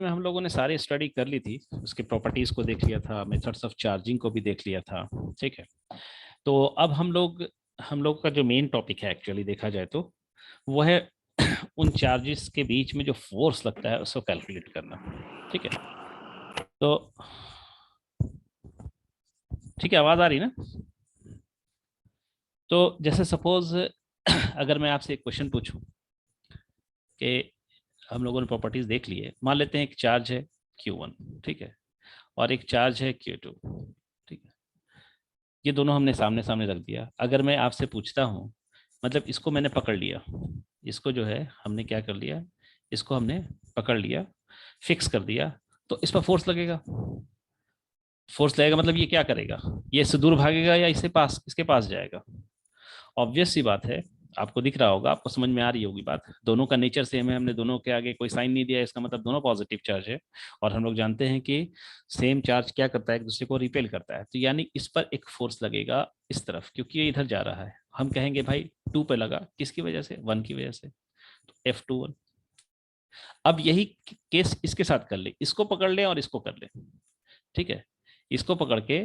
में हम लोगों ने सारी स्टडी कर ली थी, उसके प्रॉपर्टीज को देख लिया था, मेथड्स ऑफ चार्जिंग को भी देख लिया था। ठीक है, तो अब हम लोग का जो मेन टॉपिक है एक्चुअली देखा जाए तो वो है उन चार्जेस के बीच में जो फोर्स लगता है उसको कैलकुलेट करना। ठीक है, तो ठीक है, आवाज आ रही ना? तो जैसे सपोज अगर मैं आपसे एक क्वेश्चन पूछूं कि हम लोगों ने प्रॉपर्टीज देख ली है, मान लेते हैं एक चार्ज है Q1, ठीक है, और एक चार्ज है Q2, ठीक है, ये दोनों हमने सामने सामने रख दिया। अगर मैं आपसे पूछता हूँ, मतलब इसको मैंने पकड़ लिया, इसको जो है हमने क्या कर लिया, इसको हमने पकड़ लिया, फिक्स कर दिया, तो इस पर फोर्स लगेगा। फोर्स लगेगा मतलब ये क्या करेगा, ये इससे दूर भागेगा या इसके पास जाएगा। ऑब्वियस सी बात है, आपको दिख रहा होगा, आपको समझ में आ रही होगी बात। दोनों का नेचर सेम है, हमने दोनों के आगे कोई साइन नहीं दिया, इसका मतलब दोनों पॉजिटिव चार्ज है। और हम लोग जानते हैं कि सेम चार्ज क्या करता है, एक दूसरे को रिपेल करता है। तो यानी इस पर एक फोर्स लगेगा इस तरफ, क्योंकि ये इधर जा रहा है। हम कहेंगे भाई 2 पे लगा, किसकी वजह से, 1 की वजह से, तो F21। अब यही केस इसके साथ कर ले, इसको पकड़ ले और इसको कर ले। ठीक है, इसको पकड़ के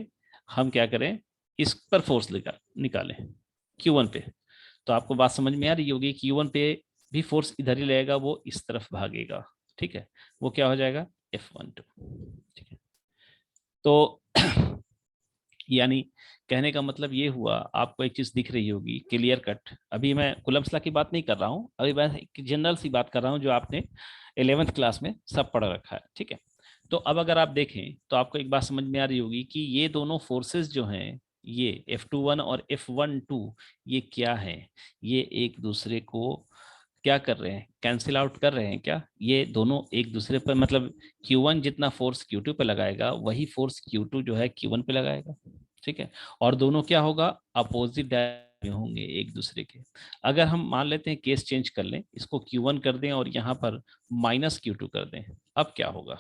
हम क्या करें, इस पर फोर्स निकालें Q1 पे। तो आपको बात समझ में आ रही होगी, Q1 पे भी फोर्स इधर ही लगेगा, वो इस तरफ भागेगा। ठीक है, वो क्या हो जाएगा, F12। ठीक है, तो यानी कहने का मतलब ये हुआ, आपको एक चीज दिख रही होगी क्लियर कट। अभी मैं कूलम्ब्स लॉ की बात नहीं कर रहा हूँ, अभी मैं एक जनरल सी बात कर रहा हूँ जो आपने 11th क्लास में सब पढ़ रखा है। ठीक है, तो अब अगर आप देखें तो आपको एक बात समझ में आ रही होगी कि ये दोनों फोर्सेस जो हैं, ये F21 और F12, ये क्या है, ये एक दूसरे को क्या कर रहे हैं, कैंसिल आउट कर रहे हैं क्या। ये दोनों एक दूसरे पर, मतलब Q1 जितना फोर्स Q2 पे लगाएगा, वही फोर्स Q2 जो है Q1 पे लगाएगा। ठीक है, और दोनों क्या होगा, अपोजिट डायरेक्शन में होंगे एक दूसरे के। अगर हम मान लेते हैं केस चेंज कर लें, इसको Q1 कर दें और यहाँ पर -Q2 कर दें, अब क्या होगा,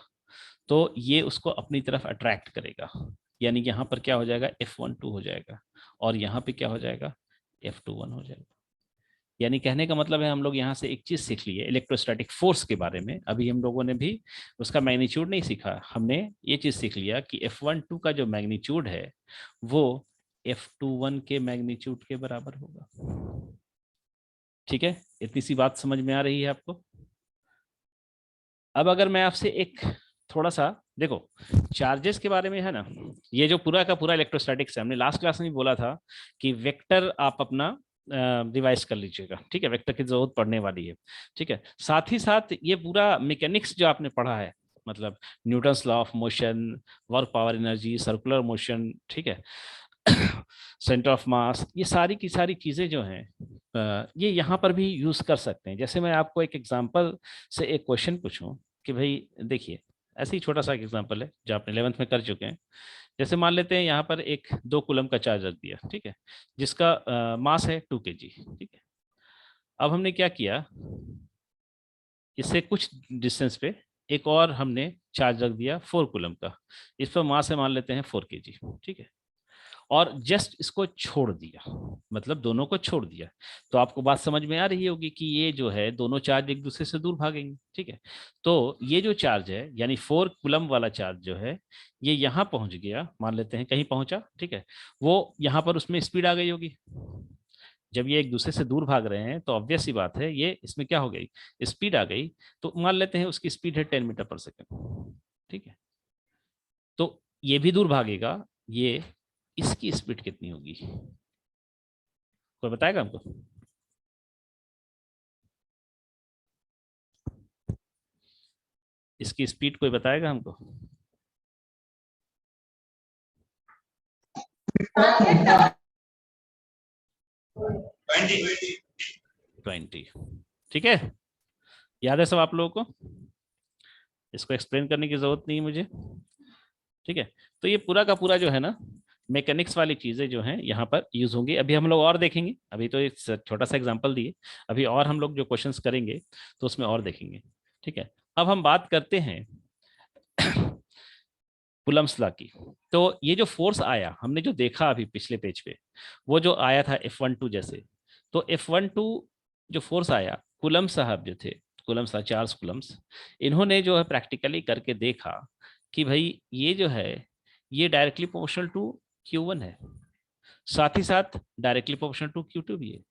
तो ये उसको अपनी तरफ अट्रैक्ट करेगा। यानी यहाँ पर क्या हो जाएगा, F12 हो जाएगा, और यहाँ पे क्या हो जाएगा, F21 हो जाएगा। यानी कहने का मतलब है, हम लोग यहाँ से एक चीज सीख लिए इलेक्ट्रोस्टैटिक फोर्स के बारे में। अभी हम लोगों ने भी उसका मैग्नीट्यूड नहीं सीखा, हमने ये चीज सीख लिया कि F12 का जो मैग्नीट्यूड है वो F21 के मैग्नीट्यूड के बराबर होगा। ठीक है, इतनी सी बात समझ में आ रही है आपको? अब अगर मैं आपसे एक थोड़ा सा देखो, चार्जेस के बारे में है ना, ये जो पूरा का पूरा इलेक्ट्रोस्टैटिक्स है, हमने लास्ट क्लास में भी बोला था कि वेक्टर आप अपना रिवाइज कर लीजिएगा। ठीक है, वेक्टर की जरूरत पड़ने वाली है। ठीक है, साथ ही साथ ये पूरा मैकेनिक्स जो आपने पढ़ा है, मतलब Newton's law of motion, work power energy, circular motion, ठीक है, सेंटर ऑफ मास, ये सारी की सारी चीजें जो हैं, ये यहाँ पर भी यूज कर सकते हैं। जैसे मैं आपको एक एग्जांपल से एक क्वेश्चन पूछूं कि भाई देखिए, ऐसे ही छोटा सा एग्जांपल है जो आपने 11th में कर चुके हैं। जैसे मान लेते हैं यहाँ पर एक 2 कूलम का चार्ज रख दिया, ठीक है, जिसका मास है 2 kg। ठीक है, अब हमने क्या किया, इससे कुछ डिस्टेंस पे एक और हमने चार्ज रख दिया 4 कूलम का, इस पर मास है मान लेते हैं 4 kg। ठीक है, और जस्ट इसको छोड़ दिया, मतलब दोनों को छोड़ दिया। तो आपको बात समझ में आ रही होगी कि ये जो है दोनों चार्ज एक दूसरे से दूर भागेंगे। ठीक है, तो ये जो चार्ज है, यानी 4 कूलम वाला चार्ज जो है, ये यहाँ पहुंच गया, मान लेते हैं कहीं पहुंचा। ठीक है, वो यहाँ पर उसमें स्पीड आ गई होगी। जब ये एक दूसरे से दूर भाग रहे हैं तो ऑब्वियस सी बात है, ये इसमें क्या हो गई, स्पीड आ गई। तो मान लेते हैं उसकी स्पीड है 10 मीटर पर सेकेंड। ठीक है, तो ये भी दूर भागेगा, ये इसकी स्पीड कितनी होगी, कोई बताएगा हमको? इसकी स्पीड कोई बताएगा हमको? 20। ठीक है, याद है सब आप लोगों को? इसको एक्सप्लेन करने की जरूरत नहीं है मुझे। ठीक है, तो ये पूरा का पूरा जो है ना, मैकेनिक्स वाली चीजें जो हैं यहाँ पर यूज होंगी। अभी हम लोग और देखेंगे, अभी तो एक छोटा सा एग्जांपल दिए, अभी और हम लोग जो क्वेश्चंस करेंगे तो उसमें और देखेंगे। ठीक है, अब हम बात करते हैं कुलम्स लॉ की। तो ये जो फोर्स आया, हमने जो देखा अभी पिछले पेज पे, वो जो आया था F12 जैसे, तो F12 जो फोर्स आया, कुलम साहब जो थे कूलम्स था, चार्ल्स कूलम्स। इन्होंने जो है प्रैक्टिकली करके देखा कि भाई ये जो है ये डायरेक्टली प्रोपोर्शनल टू Q1 है, साथ ही साथ डायरेक्टली प्रोपोर्शनल टू Q2 भी है,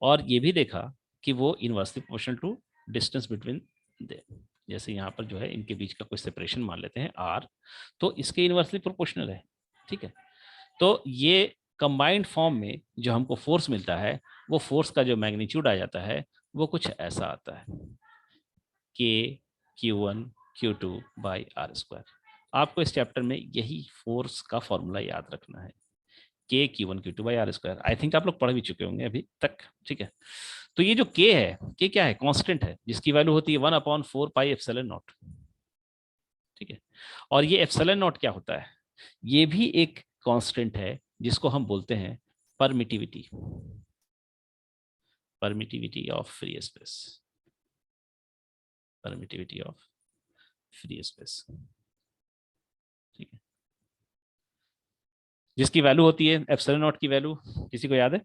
और ये भी देखा कि वो inversely proportional to distance between the. जैसे यहाँ पर जो है इनके बीच का कोई सेपरेशन मान लेते हैं R, तो इसके इनवर्सली प्रोपोर्शनल है, ठीक है। तो ये कंबाइंड फॉर्म में जो हमको फोर्स मिलता है, वो फोर्स का जो मैग्नीट्यूड आ जाता है वो कुछ ऐसा आता है, K(Q1 Q2 बाई R²। आपको इस चैप्टर में यही फोर्स का फॉर्मूला याद रखना है, K(Q1 Q2 by R²। I think आप लोग पढ़ भी चुके होंगे अभी तक, ठीक है। तो ये जो K है, K क्या है? कांस्टेंट है, जिसकी वैल्यू होती है 1/4πε0, ठीक है। और ये ε0 क्या होता है? ये भी एक कांस्टेंट है जिसको हम बोलते हैं permittivity, permittivity of free space, permittivity of free space, ठीक है, जिसकी वैल्यू होती है ε0 की वैल्यू किसी को याद है?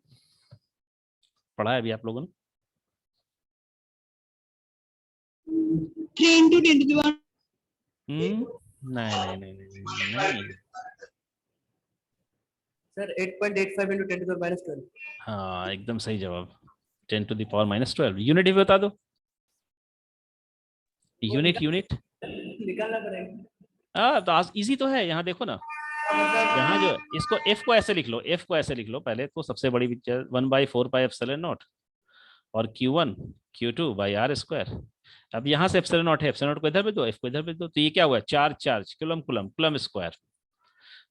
पढ़ा है अभी आप लोगों ने? 3 into 10 to the 1. नहीं नहीं नहीं नहीं नहीं, sir 8.85 into 10 to the minus 12. हाँ एकदम सही जवाब, 10⁻⁻12। यूनिट भी बता दो, यूनिट निकालना पड़ेगा। हाँ तो आज इजी तो है, यहाँ देखो ना, यहाँ जो इसको f को ऐसे लिख लो, f को ऐसे लिख लो पहले तो, सबसे बड़ी 1/4πε0 और Q1 Q2 बाई R²। अब यहाँ से ε0 है, ε0 को इधर भेज दो, f को इधर भेज दो, तो ये क्या हुआ? Charge coulomb coulomb coulomb square.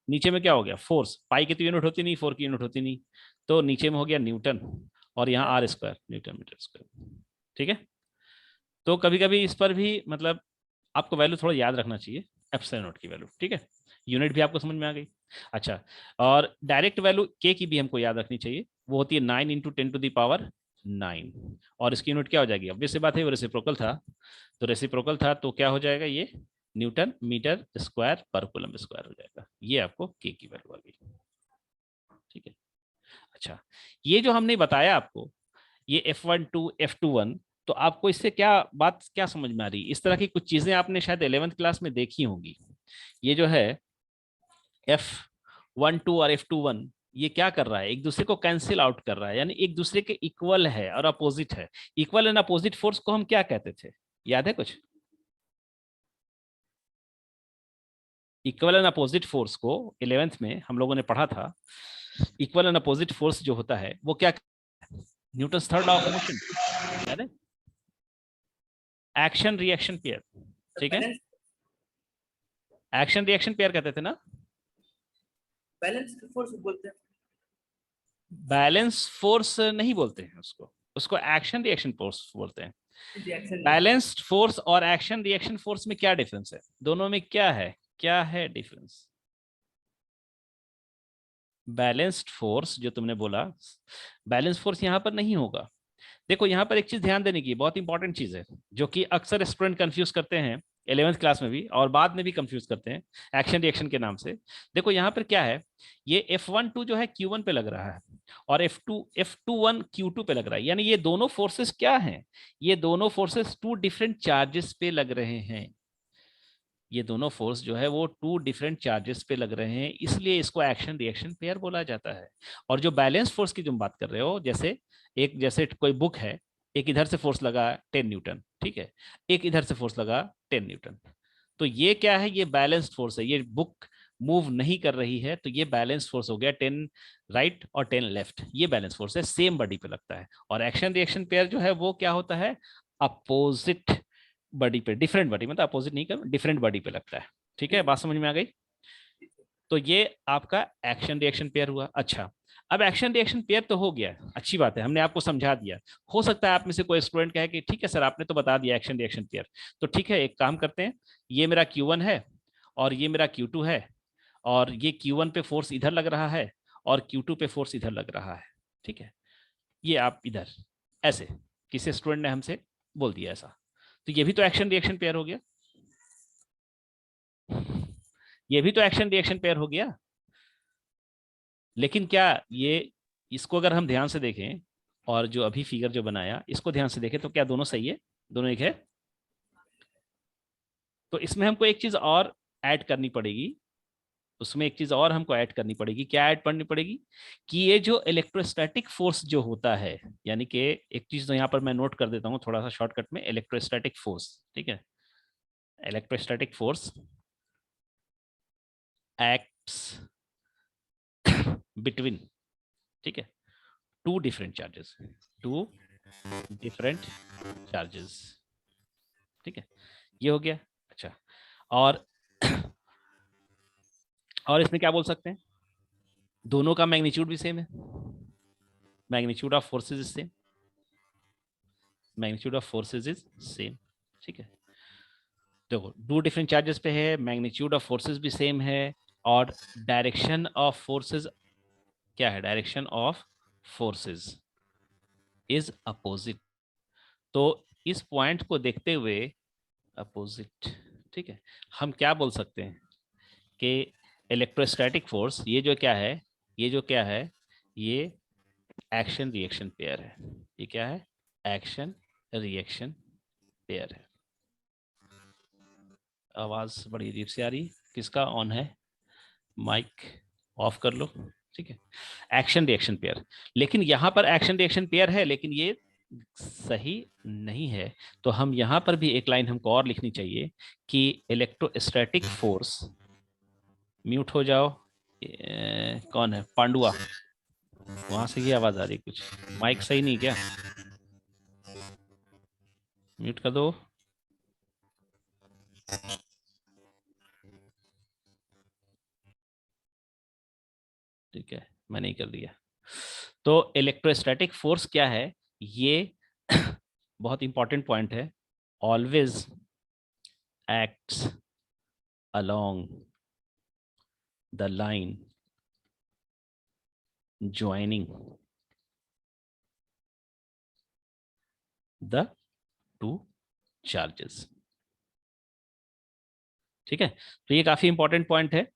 नीचे में क्या हो गया? फोर्स, पाई की तो यूनिट होती नहीं, 4 की यूनिट होती नहीं, तो नीचे में हो गया न्यूटन, और यहाँ R², न्यूटन मीटर स्क्वायर, ठीक है। तो कभी कभी इस पर भी मतलब आपको वैल्यू थोड़ा याद रखना चाहिए, ε0 की वैल्यू, ठीक है। यूनिट भी आपको समझ में आ गई। अच्छा, और डायरेक्ट वैल्यू K की भी हमको याद रखनी चाहिए, वो होती है 9 × 10⁹ और इसकी यूनिट क्या हो जाएगी? अब से बात है, वो रेसिप्रोकल था, तो रेसिप्रोकल था तो क्या हो जाएगा? ये न्यूटन मीटर स्क्वायर पर कूलम स्क्वायर हो जाएगा। ये आपको K की वैल्यू आ गई, ठीक है। अच्छा, ये जो हमने बताया आपको, ये F12 F21, तो आपको इससे क्या बात क्या समझ में आ रही है? इस तरह की कुछ चीजें आपने शायद 11th क्लास में देखी होंगी। ये जो है F12 और F21, ये क्या कर रहा है? एक दूसरे को कैंसिल आउट कर रहा है, यानी एक दूसरे के इक्वल है और अपोजिट है। इक्वल एंड अपोजिट फोर्स को हम क्या कहते थे, याद है कुछ? इक्वल एंड अपोजिट फोर्स को 11th में हम लोगों ने पढ़ा था। इक्वल एंड अपोजिट फोर्स जो होता है वो क्या? Newton's third law of motion, याद है? एक्शन रिएक्शन पेयर, ठीक है। एक्शन रिएक्शन पेयर कहते थे ना? बैलेंस फोर्स बोलते हैं। बैलेंस फोर्स नहीं बोलते हैं उसको, उसको एक्शन रिएक्शन फोर्स बोलते हैं। बैलेंस्ड फोर्स और एक्शन रिएक्शन फोर्स में क्या डिफरेंस है? दोनों में क्या है डिफरेंस? बैलेंस्ड फोर्स जो तुमने बोला, बैलेंस फोर्स यहां पर नहीं होगा। देखो यहाँ पर एक चीज ध्यान देने की, बहुत इंपॉर्टेंट चीज है, जो कि अक्सर स्टूडेंट कंफ्यूज करते हैं 11th क्लास में भी और बाद में भी कंफ्यूज करते हैं एक्शन रिएक्शन के नाम से। देखो यहाँ पर क्या है, ये F12 जो है Q1 पे लग रहा है और F21 Q2 पे लग रहा है, यानी ये दोनों फोर्सेस क्या हैं? ये दोनों फोर्सेस 2 डिफरेंट चार्जेस पे लग रहे हैं। ये दोनों फोर्स जो है वो 2 डिफरेंट चार्जेस पे लग रहे हैं, इसलिए इसको एक्शन रिएक्शन पेयर बोला जाता है। और जो बैलेंस फोर्स की तुम बात कर रहे हो, जैसे कोई बुक है, एक इधर से फोर्स लगा 10 न्यूटन, ठीक है, एक इधर से फोर्स लगा 10 न्यूटन, तो ये क्या है? ये बैलेंस्ड फोर्स है। ये बुक मूव नहीं कर रही है तो ये बैलेंस फोर्स हो गया, 10 राइट और 10 लेफ्ट, ये बैलेंस फोर्स है, सेम बॉडी पे लगता है। और एक्शन रिएक्शन पेयर जो है वो क्या होता है? अपोजिट बॉडी पे, डिफरेंट बॉडी, मतलब अपोजिट नहीं कर, डिफरेंट बॉडी पे लगता है, ठीक है। बात समझ में आ गई? तो ये आपका एक्शन रिएक्शन पेयर हुआ। अच्छा, अब एक्शन रिएक्शन पेयर तो हो गया, अच्छी बात है, हमने आपको समझा दिया। हो सकता है आप में से कोई स्टूडेंट कहे कि ठीक है सर आपने तो बता दिया एक्शन रिएक्शन पेयर, तो ठीक है एक काम करते हैं, ये मेरा Q1 है और ये मेरा Q2 है, और ये Q1 पे फोर्स इधर लग रहा है और Q2 पे फोर्स इधर लग रहा है, ठीक है। ये आप इधर ऐसे, किसी स्टूडेंट ने हमसे बोल दिया ऐसा, तो ये भी तो एक्शन रिएक्शन पेयर हो गया, ये भी तो एक्शन रिएक्शन पेयर हो गया। लेकिन क्या ये, इसको अगर हम ध्यान से देखें और जो अभी फिगर जो बनाया इसको ध्यान से देखें, तो क्या दोनों सही है? दोनों एक है। तो इसमें हमको एक चीज और ऐड करनी पड़ेगी, उसमें एक चीज और हमको ऐड करनी पड़ेगी। क्या ऐड करनी पड़ेगी कि ये जो इलेक्ट्रोस्टैटिक फोर्स जो होता है, यानी कि एक चीज तो यहाँ पर मैं नोट कर देता हूँ थोड़ा सा शॉर्टकट में, इलेक्ट्रोस्टैटिक फोर्स, ठीक है, इलेक्ट्रोस्टैटिक फोर्स एक्ट्स बिटवीन, ठीक है, two different charges, two different charges, ठीक है, ये हो गया। अच्छा, और और इसमें क्या बोल सकते हैं, दोनों का मैग्नीट्यूड भी सेम है, magnitude of forces is same, magnitude of forces is same, ठीक है। देखो दो डिफरेंट चार्जेस पे है, मैग्नीट्यूड ऑफ फोर्सेज भी सेम है, और डायरेक्शन ऑफ फोर्सेज क्या है, direction of forces is opposite. तो इस पॉइंट को देखते हुए अपोजिट, ठीक है, हम क्या बोल सकते हैं कि इलेक्ट्रोस्टैटिक फोर्स ये जो क्या है, ये जो क्या है, ये एक्शन रिएक्शन पेयर है। ये क्या है, एक्शन रिएक्शन पेयर है। आवाज बड़ी अजीब से आ रही, किसका ऑन है, माइक ऑफ कर लो, ठीक है। एक्शन रिएक्शन पेयर, लेकिन यहां पर एक्शन रिएक्शन पेयर है, लेकिन ये सही नहीं है। तो हम यहां पर भी एक लाइन हमको और लिखनी चाहिए कि इलेक्ट्रोस्टैटिक फोर्स, म्यूट हो जाओ, कौन है पांडुआ, वहां से ही आवाज आ रही कुछ, माइक सही नहीं क्या, म्यूट कर दो। ठीक है, मैंने ही कर दिया। तो इलेक्ट्रोस्टैटिक फोर्स क्या है, ये बहुत इंपॉर्टेंट पॉइंट है, always acts along the line joining the two charges, ठीक है। तो ये काफी इंपॉर्टेंट पॉइंट है,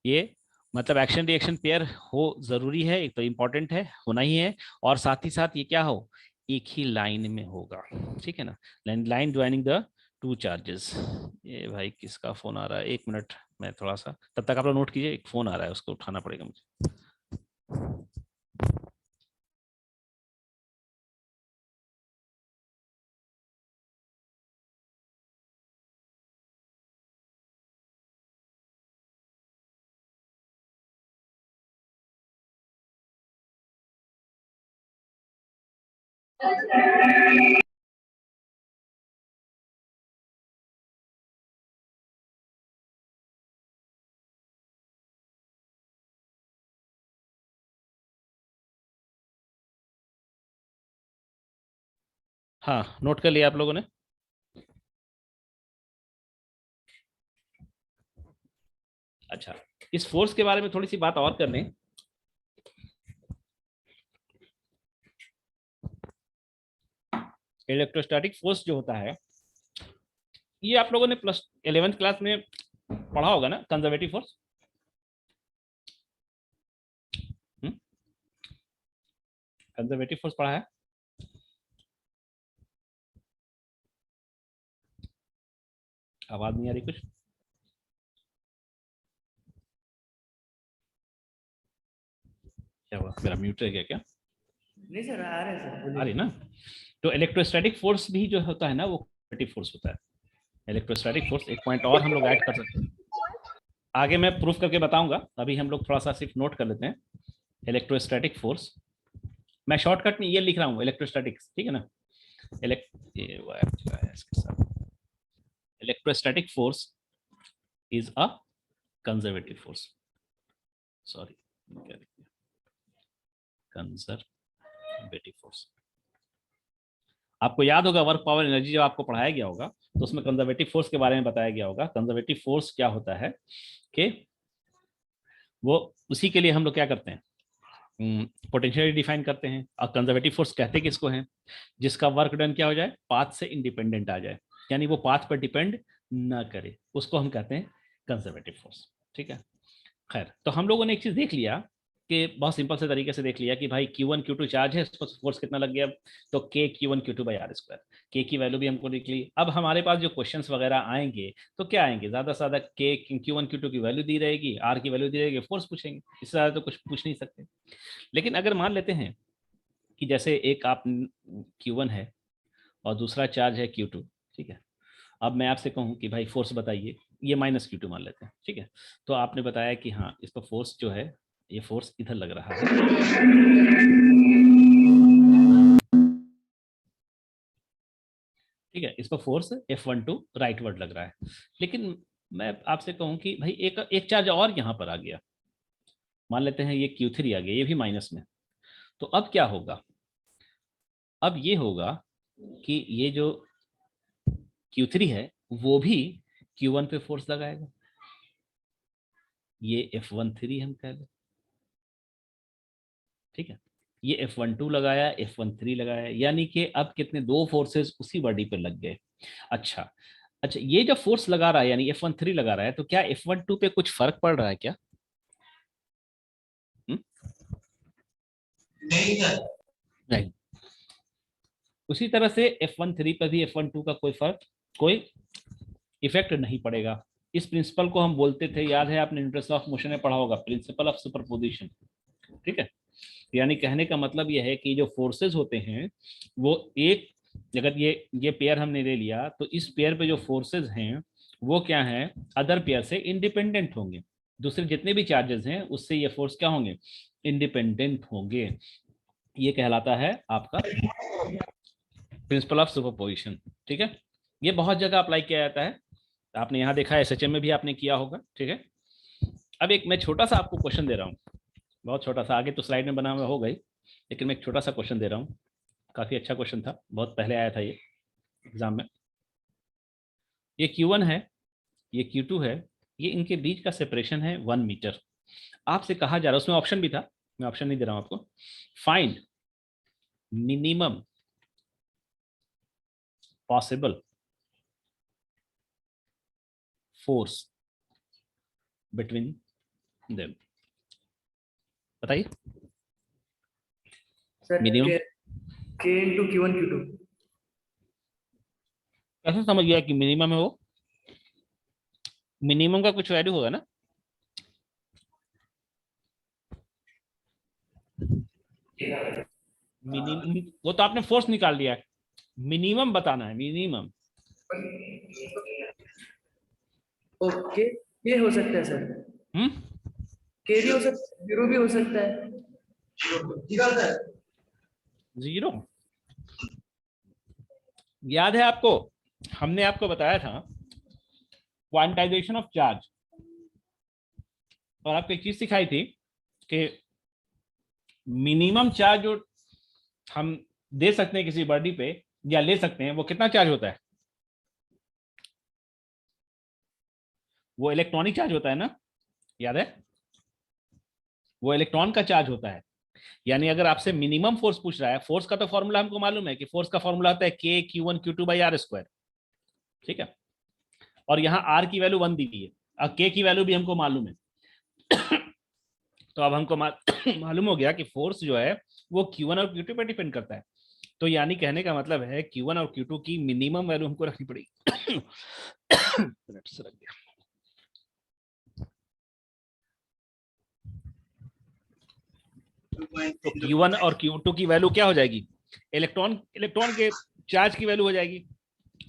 ये मतलब एक्शन रिएक्शन पेयर हो जरूरी है, एक तो इंपॉर्टेंट है, होना ही है, और साथ ही साथ ये क्या हो, एक ही लाइन में होगा, ठीक है ना, line joining the two charges. ये भाई किसका फोन आ रहा है, एक मिनट, मैं थोड़ा सा तब तक आप लोग नोट कीजिए, एक फोन आ रहा है उसको उठाना पड़ेगा मुझे। हाँ, नोट कर लिया आप लोगों ने। अच्छा, इस फोर्स के बारे में थोड़ी सी बात और कर लें। इलेक्ट्रोस्टैटिक फोर्स जो होता है, ये आप लोगों ने प्लस 11th क्लास में पढ़ा होगा ना, कंजर्वेटिव फोर्स। कंजर्वेटिव फोर्स पढ़ा है, आवाज नहीं आ रही कुछ, क्या हुआ, मेरा म्यूट रह गया क्या, नहीं सर, आ रहे हैं सर, आ बोलिए। रही ना। तो इलेक्ट्रोस्टैटिक फोर्स भी जो होता है ना, वो कंजर्वेटिव फोर्स होता है। इलेक्ट्रोस्टैटिक फोर्स, एक पॉइंट और हम लोग ऐड कर सकते हैं, आगे मैं प्रूफ करके बताऊंगा, अभी हम लोग थोड़ा सा सिर्फ नोट कर लेते हैं। इलेक्ट्रोस्टैटिक फोर्स, मैं शॉर्टकट में ये लिख रहा हूँ इलेक्ट्रोस्टैटिक्स, ठीक है ना, electrostatic force is a conservative force, sorry conservative force. आपको याद होगा वर्क पावर एनर्जी जब आपको पढ़ाया गया होगा, तो उसमें कंजर्वेटिव फोर्स के बारे में बताया गया होगा। कंजर्वेटिव फोर्स क्या होता है कि वो, उसी के लिए हम लोग क्या करते हैं, पोटेंशियल डिफाइन करते हैं। और कंजर्वेटिव फोर्स कहते किसको हैं, जिसका वर्क डन क्या हो जाए, पाथ से इंडिपेंडेंट आ जाए, यानी वो पाथ पर डिपेंड ना करे, उसको हम कहते हैं कंजर्वेटिव फोर्स, ठीक है। खैर, तो हम लोगों ने एक चीज देख लिया कि बहुत सिंपल से तरीके से देख लिया कि भाई Q1 Q2 चार्ज है, इसको फोर्स कितना लग गया, तो K Q1 Q2 by R square. के की वैल्यू भी हमको निकली। अब हमारे पास जो क्वेश्चंस वगैरह आएंगे तो क्या आएंगे, ज्यादा से ज्यादा K Q1 Q2 की वैल्यू दी रहेगी, R की वैल्यू दी रहेगी, फोर्स पूछेंगे, इससे ज्यादा तो कुछ पूछ नहीं सकते। लेकिन अगर मान लेते हैं कि जैसे एक आप Q1 है और दूसरा चार्ज है Q2, ठीक है, अब मैं आपसे कहूँ कि भाई फोर्स बताइए, ये माइनस Q2 मान लेते हैं, ठीक है, तो आपने बताया कि हाँ इसका फोर्स जो है, ये फोर्स इधर लग रहा है, ठीक है, इसका फोर्स F12 राइटवर्ड लग रहा है। लेकिन मैं आपसे कहूँ कि भाई एक एक चार्ज और यहाँ पर आ गया, मान लेते हैं ये Q3 आ गया, ये भी माइनस में, तो अब क्या होगा, अब ये होगा कि ये जो Q3 है वो भी Q1 पे फोर्स लगाएगा, ये F13 हम कह लें, ठीक है, ये F12 लगाया, F13 लगाया, यानी कि अब कितने, दो फोर्सेस उसी बॉडी पे लग गए। अच्छा, अच्छा, ये जब फोर्स लगा रहा है यानी F13 लगा रहा है, तो क्या F12 पे कुछ फर्क पड़ रहा है क्या? नहीं। उसी तरह से F13 पर भी F12 का कोई फर्क, कोई इफेक्ट नहीं पड़ेगा। इस प्रिंसिपल को हम बोलते थे, याद है आपने इंटरेस्ट ऑफ मोशन में पढ़ा होगा, प्रिंसिपल ऑफ सुपरपोजिशन, ठीक है। यानी कहने का मतलब यह है कि जो फोर्सेस होते हैं वो एक, अगर ये पेयर हमने ले लिया तो इस पेयर पे जो फोर्सेस हैं वो क्या है, अदर पेयर से इंडिपेंडेंट होंगे, दूसरे जितने भी चार्जेस हैं उससे ये फोर्स क्या होंगे, इंडिपेंडेंट होंगे। ये कहलाता है आपका प्रिंसिपल ऑफ सुपरपोजिशन, ठीक है। ये बहुत जगह अप्लाई किया जाता है, आपने यहाँ देखा है, एसएचएम में भी आपने किया होगा, ठीक है। अब एक मैं छोटा सा आपको क्वेश्चन दे रहा हूँ, बहुत छोटा सा, आगे तो स्लाइड में बना हुआ हो गई, लेकिन मैं एक छोटा सा क्वेश्चन दे रहा हूँ, काफी अच्छा क्वेश्चन था, बहुत पहले आया था ये एग्जाम में। ये Q1 है, ये Q2 है, ये इनके बीच का सेपरेशन है 1 मीटर। आपसे कहा जा रहा है, उसमें ऑप्शन भी था, मैं ऑप्शन नहीं दे रहा हूं आपको, find minimum possible force between them. बताइए सर मिनिमम के इंटू Q1 Q2। कैसे समझ गया कि मिनिमम है, वो मिनिमम का कुछ वैल्यू होगा ना, मिनिमम, वो तो आपने फोर्स निकाल दिया है, मिनिमम बताना है, मिनिमम। ओके, ये हो सकता है सर, हम्म, के भी हो सकता है, जीरो भी हो सकता है। जीरो, याद है आपको, हमने आपको बताया था क्वांटाइजेशन ऑफ चार्ज, और आपको एक चीज सिखाई थी कि मिनिमम चार्ज जो हम दे सकते हैं किसी बॉडी पे या ले सकते हैं, वो कितना चार्ज होता है, वो इलेक्ट्रॉनिक चार्ज होता है ना, याद है, वो इलेक्ट्रॉन का चार्ज होता है। यानी अगर आपसे मिनिमम फोर्स पूछ रहा है, फोर्स का तो फॉर्मूला हमको मालूम है कि फोर्स का फॉर्मूला होता है के Q1 Q2 by R square, ठीक है, और यहाँ आर की वैल्यू 1 दी हुई है, और के की वैल्यू भी हमको मालूम है। तो अब हमको मालूम हो गया कि फोर्स जो है वो Q1 और Q2 पर डिपेंड करता है। तो यानी कहने का मतलब है Q1 और Q2 की मिनिमम वैल्यू हमको रखनी पड़ेगी। रख गया। तो Q1 और Q2 की वैल्यू क्या हो जाएगी, इलेक्ट्रॉन इलेक्ट्रॉन के चार्ज की वैल्यू हो जाएगी,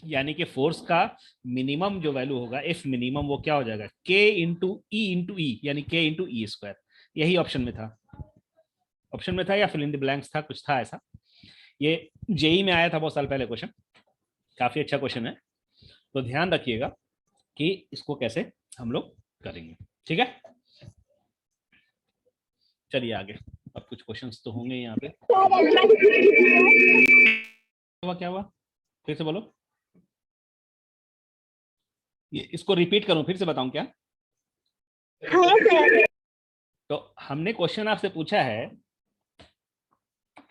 यानी कि फोर्स का मिनिमम जो वैल्यू होगा, एफ मिनिमम, वो क्या हो जाएगा, के इंटू ई, यानी के इंटू ई स्क्वायर। यही ऑप्शन में था, ऑप्शन में था या फिल इन द ब्लैंक्स था, कुछ था ऐसा। ये जेई में आया था बहुत साल पहले क्वेश्चन, काफी अच्छा क्वेश्चन है, तो ध्यान रखिएगा कि इसको कैसे हम लोग करेंगे, ठीक है। चलिए आगे, अब कुछ क्वेश्चंस तो होंगे यहाँ पे। क्या हुआ फिर से बोलो, ये इसको रिपीट करूं, फिर से बताऊं क्या? तो हमने क्वेश्चन आपसे पूछा है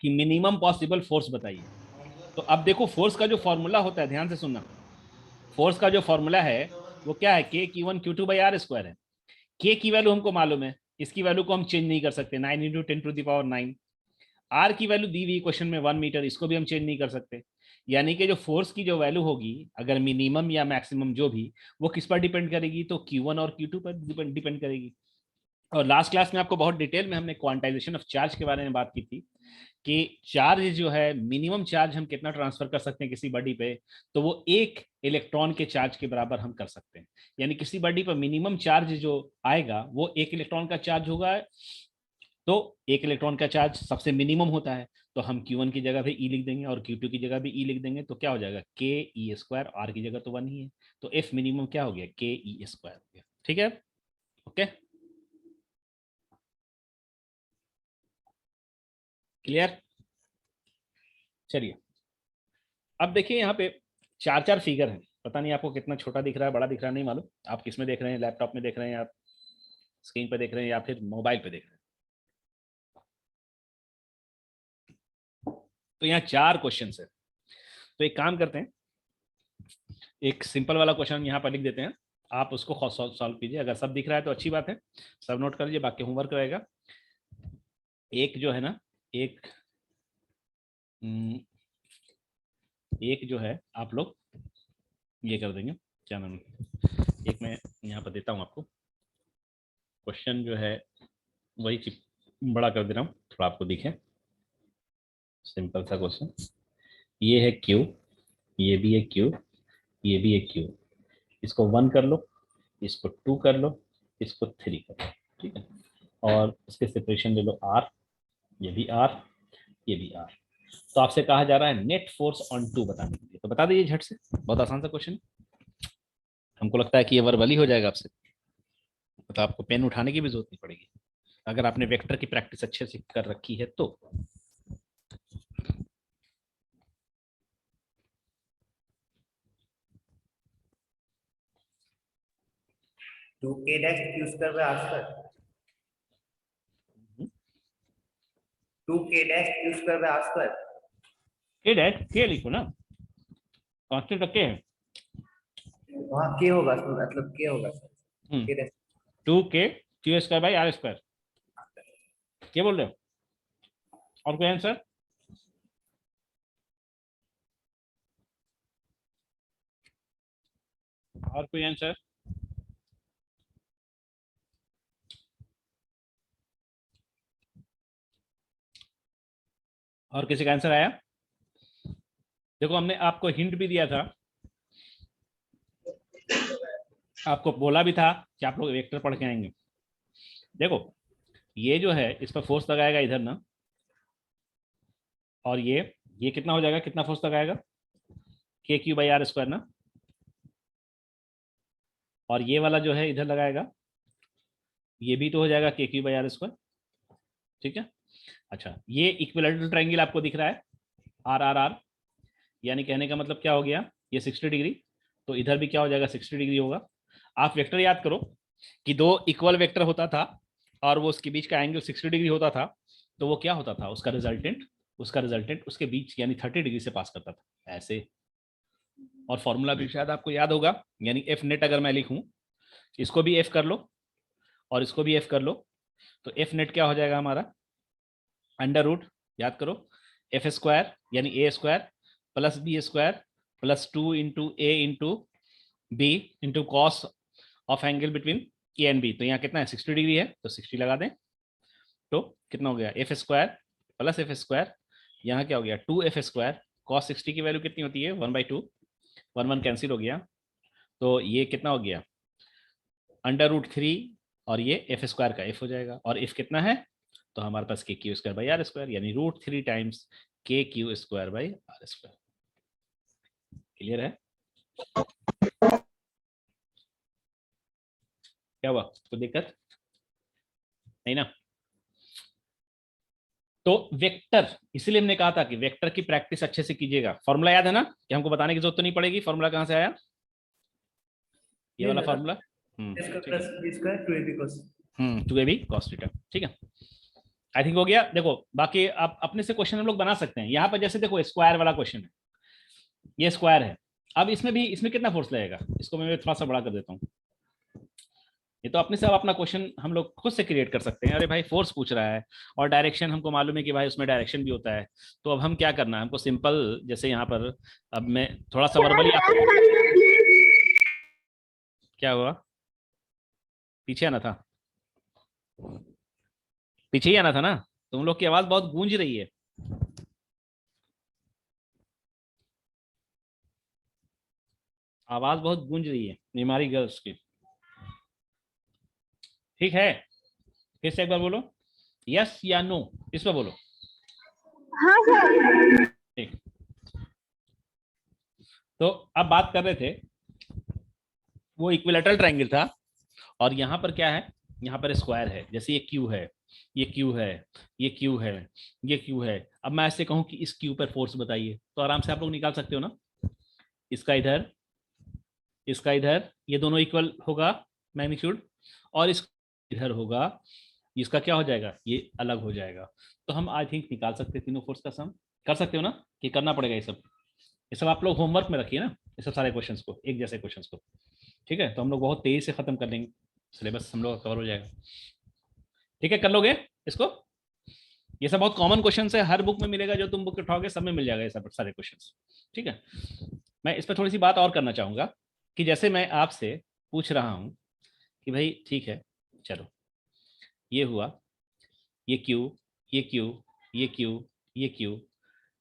कि मिनिमम पॉसिबल फोर्स बताइए। तो अब देखो, फोर्स का जो फॉर्मूला होता है, ध्यान से सुनना, फोर्स का जो फॉर्मूला है वो क्या है, के Q1 Q2 by R square है। के की वैल्यू हमको मालूम है, इसकी वैल्यू को हम चेंज नहीं कर सकते, 9 इंटू 10⁹9। आर की वैल्यू दी हुई क्वेश्चन में 1 मीटर, इसको भी हम चेंज नहीं कर सकते। यानी कि जो फोर्स की जो वैल्यू होगी, अगर मिनिमम या मैक्सिमम जो भी, वो किस पर डिपेंड करेगी, तो Q1 और Q2 पर डिपेंड करेगी। और लास्ट क्लास में आपको बहुत डिटेल में हमने क्वांटाइजेशन ऑफ चार्ज के बारे में बात की थी कि चार्ज जो है, मिनिमम चार्ज हम कितना ट्रांसफर कर सकते हैं किसी बॉडी पे, तो वो 1 इलेक्ट्रॉन के चार्ज के बराबर हम कर सकते हैं। यानी किसी बॉडी पर मिनिमम चार्ज जो आएगा वो 1 इलेक्ट्रॉन का चार्ज होगा। तो 1 इलेक्ट्रॉन का चार्ज सबसे मिनिमम होता है, तो हम Q1 की जगह पे E लिख देंगे और Q2 की जगह भी E लिख देंगे, तो क्या हो जाएगा ke²। R की जगह तो 1 ही है, तो F मिनिमम क्या हो गया, ke² हो गया। ठीक है, ओके, क्लियर। चलिए, अब देखिए यहाँ पे 4 फिगर हैं। पता नहीं आपको कितना छोटा दिख रहा है, बड़ा दिख रहा है, नहीं मालूम। आप किस में देख रहे हैं, लैपटॉप में देख रहे हैं, या स्क्रीन पे देख रहे हैं, या फिर मोबाइल पे देख रहे हैं। तो यहाँ 4 क्वेश्चन है। तो एक काम करते हैं, एक सिंपल वाला क्वेश्चन यहाँ पर लिख देते हैं, आप उसको खुद सॉल्व कीजिए। अगर सब दिख रहा है तो अच्छी बात है, सब नोट कर लीजिए, बाकी होमवर्क रहेगा। एक जो है ना, एक एक जो है आप लोग ये कर देंगे, क्या नाम है, एक मैं यहाँ पर देता हूँ आपको क्वेश्चन जो है, वही बड़ा कर दे रहा हूँ थोड़ा आपको दिखे। सिंपल सा क्वेश्चन, ये है Q, ये भी है Q, ये भी है Q। इसको 1 कर लो, इसको 2 कर लो, इसको 3 कर लो, ठीक है। और इसके सेपरेशन ले लो R, ये भी R, ये भी R। तो आपसे कहा जा रहा है नेट फोर्स ऑन 2 बताने के लिए। तो बता दीजिए झट से, बहुत आसान सा क्वेश्चन। हमको लगता है कि ये वर्बली हो जाएगा आपसे, मतलब आपको पेन उठाने की भी जरूरत नहीं पड़ेगी अगर आपने वेक्टर की प्रैक्टिस अच्छे से कर रखी है तो। Two K dash Q square by R square, 2 k dash Q square by R square. के डैट के लिखो ना, कांस्टेंट रखे हैं। वहाँ के होगा, मतलब के होगा सर, के डैश। 2k² क्या बोल रहे हो, और कोई आंसर? और कोई आंसर? और किसी का आंसर आया? देखो, हमने आपको हिंट भी दिया था, आपको बोला भी था कि आप लोग वेक्टर पढ़ के आएंगे। देखो, ये जो है इस पर फोर्स लगाएगा इधर ना, और ये कितना हो जाएगा, कितना फोर्स लगाएगा, k³/r² ना। और ये वाला जो है इधर लगाएगा, ये भी तो हो जाएगा k³/r²। ठीक है, अच्छा, ये इक्विलैटरल ट्रायंगल आपको दिख रहा है RRR, यानी कहने का मतलब क्या हो गया, ये 60 डिग्री, तो इधर भी क्या हो जाएगा, 60 डिग्री होगा। आप वेक्टर याद करो कि 2 इक्वल वेक्टर होता था और वो उसके बीच का एंगल 60 डिग्री होता था, तो वो क्या होता था, उसका रिजल्टेंट उसके बीच यानी 30 डिग्री से पास करता था, ऐसे। और फॉर्मूला भी शायद आपको याद होगा, यानी एफ नेट अगर मैं लिखूं, इसको भी एफ कर लो और इसको भी एफ कर लो, तो एफ नेट क्या हो जाएगा हमारा, अंडर रूट, याद करो, f² यानी a² plus b² plus 2 into A into B into cos of angle between A and B. तो यहाँ कितना है, 60 डिग्री है, तो 60 लगा दें, तो कितना हो गया, f² प्लस f², यहाँ क्या हो गया 2f²। कॉस 60 की वैल्यू कितनी होती है, 1/2, 1 कैंसिल हो गया, तो ये कितना हो गया, अंडर रूट 3, और ये f² का f हो जाएगा, और f कितना है, तो हमारे पास k²/r², यानी √3 टाइम्स k²/r²। क्लियर है? क्या हुआ, कोई दिक्कत नहीं ना? तो वेक्टर, इसलिए हमने कहा था कि वेक्टर की प्रैक्टिस अच्छे से कीजिएगा। फॉर्मूला याद है ना, कि हमको बताने की जरूरत तो नहीं पड़ेगी, फॉर्मूला कहाँ से आया, ये वाला फॉर्मूला। ठीक है, plus B square 2ab cos। 2ab cos theta, ठीक है, आई थिंक हो गया। देखो, बाकी आप अपने से क्वेश्चन हम लोग बना सकते हैं। यहाँ पर जैसे देखो, स्क्वायर वाला क्वेश्चन है, ये स्क्वायर है। अब इसमें कितना फोर्स लगेगा, इसको मैं थोड़ा सा बड़ा कर देता हूँ। ये तो अपने से अपना क्वेश्चन हम लोग खुद से क्रिएट कर सकते हैं। अरे भाई फोर्स पूछ रहा है और डायरेक्शन हमको मालूम है कि भाई उसमें डायरेक्शन भी होता है, तो अब हम क्या करना है, हमको सिंपल जैसे यहाँ पर अब मैं थोड़ा सा वर्बली क्या हुआ, पीछे आना था, पीछे ही आना था ना, तुम लोग की आवाज बहुत गूंज रही है। आवाज बहुत गूंज रही है ये हमारी गर्ल्स की। ठीक है, फिर से एक बार बोलो, यस या नो, इस पर बोलो। हाँ सर। ठीक, तो अब बात कर रहे थे, वो इक्विलेटरल ट्रायंगल था और यहाँ पर क्या है, यहाँ पर स्क्वायर है, जैसे ये क्यू है, ये क्यू है, ये क्यू है, ये क्यू है। अब मैं ऐसे कहूँ कि इस क्यू पर फोर्स बताइए, तो आराम से आप लोग निकाल सकते हो ना, इसका इधर, इसका इधर, ये दोनों इक्वल होगा मैग्नीट्यूड, और इस इधर होगा, इसका क्या हो जाएगा, ये अलग हो जाएगा। तो हम आई थिंक निकाल सकते हैं तीनों फोर्स का सम, कर सकते हो ना, कि करना पड़ेगा ये सब आप लोग होमवर्क में रखिए ना, ये सब सारे क्वेश्चंस को, एक जैसे क्वेश्चंस को। ठीक है, तो हम लोग बहुत तेजी से खत्म कर लेंगे, सिलेबस हम लोग कवर हो जाएगा। ठीक है, कर लोगे इसको, ये सब बहुत कॉमन क्वेश्चन है, हर बुक में मिलेगा, जो तुम बुक उठाओगे सब में मिल जाएगा ये सब सारे क्वेश्चंस। ठीक है, मैं इस पर थोड़ी सी बात और करना चाहूंगा, कि जैसे मैं आपसे पूछ रहा हूं कि भाई ठीक है, चलो ये हुआ, ये क्यू, ये क्यू, ये क्यू, ये क्यू,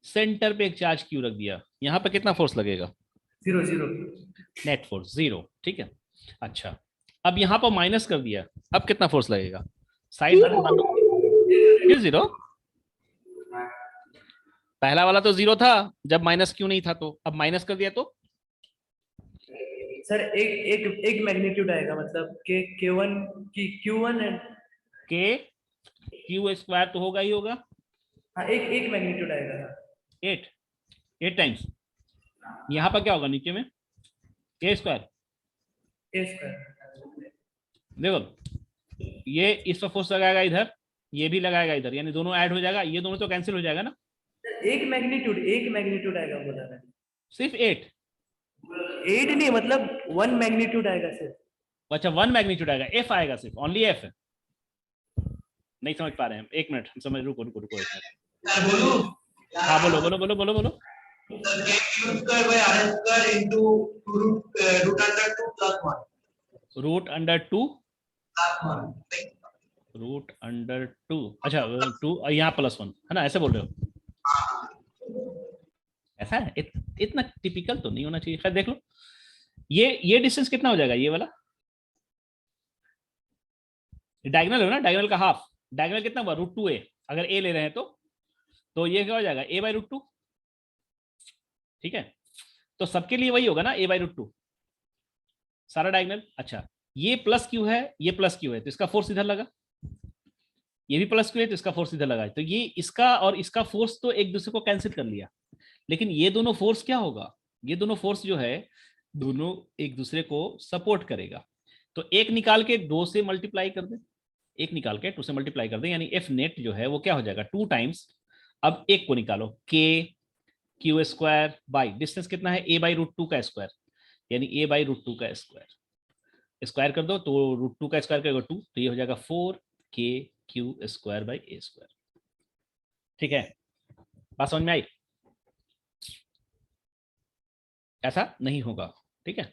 सेंटर पे एक चार्ज क्यू रख दिया, यहाँ पे कितना फोर्स लगेगा, 0 0। Net force 0। ठीक है, अच्छा अब यहाँ पर माइनस कर दिया, अब कितना फोर्स लगेगा, साइड फिर 0, पहला वाला तो 0 था जब माइनस क्यू नहीं था, तो अब माइनस कर दिया तो सर एक मैग्नीट्यूड आएगा, मतलब के K1 की Q1 एंड के क्यू स्क्वायर तो होगा ही होगा, हाँ एक मैग्नीट्यूड आएगा। 8 टाइम्स, यहाँ पर क्या होगा नीचे में, ए स्क्वायर, A स्क्वायर। देखो ये इस पर फोर्स लगाएगा इधर, ये भी लगाएगा इधर, यानी दोनों ऐड हो जाएगा, ये दोनों तो कैंसिल हो जाएगा ना, एक मैग्नीट्यूड आएगा बोला मैंने। सिर्फ 8, 8 नहीं, मतलब 1 मैग्नीट्यूड आएगा सिर्फ। अच्छा 1 मैग्नीट्यूड आएगा, एफ आएगा, सिर्फ ओनली एफ है, नहीं समझ पा रहे हैं, एक मिनट हम समझ, रुको रुको रुको एक मिनट, हाँ बोलो बोलो बोलो बोलो बोलो। Root under two, root under two, अच्छा 2 यहाँ +1 है ना, ऐसे बोल रहे हो, ऐसा है, इतना टिपिकल तो नहीं होना चाहिए, खैर देख लो, ये डिस्टेंस कितना हो जाएगा, ये वाला डायगोनल है ना, डायगोनल का हाफ, डायगोनल कितना हुआ, √2a, अगर a ले रहे हैं तो ये क्या हो जाएगा, a/√2। ठीक है, तो सबके लिए वही होगा ना, a/√2 सारा डायगोनल। अच्छा ये प्लस क्यू है, ये प्लस क्यू है, तो इसका फोर्स इधर लगा, ये भी प्लस क्यू है तो इसका फोर्स इधर लगा, तो ये इसका और इसका फोर्स तो एक दूसरे को कैंसिल कर लिया, लेकिन ये दोनों फोर्स क्या होगा, ये दोनों फोर्स जो है दोनों एक दूसरे को सपोर्ट करेगा, तो एक निकाल के 2 से मल्टीप्लाई कर दे, एक निकाल के 2 से मल्टीप्लाई कर दे, यानी एफ नेट जो है वो क्या हो जाएगा 2 टाइम्स, अब एक को निकालो, के क्यू स्क्वायर बाई डिस्टेंस कितना है, a/√2 का स्क्वायर, यानी a/√2 का स्क्वायर, स्क्वायर कर दो तो √2 का स्क्वायर करेगा 2, तो ये हो जाएगा 4k Q square by a square. ठीक है, बात समझ में आई, ऐसा नहीं होगा। ठीक है,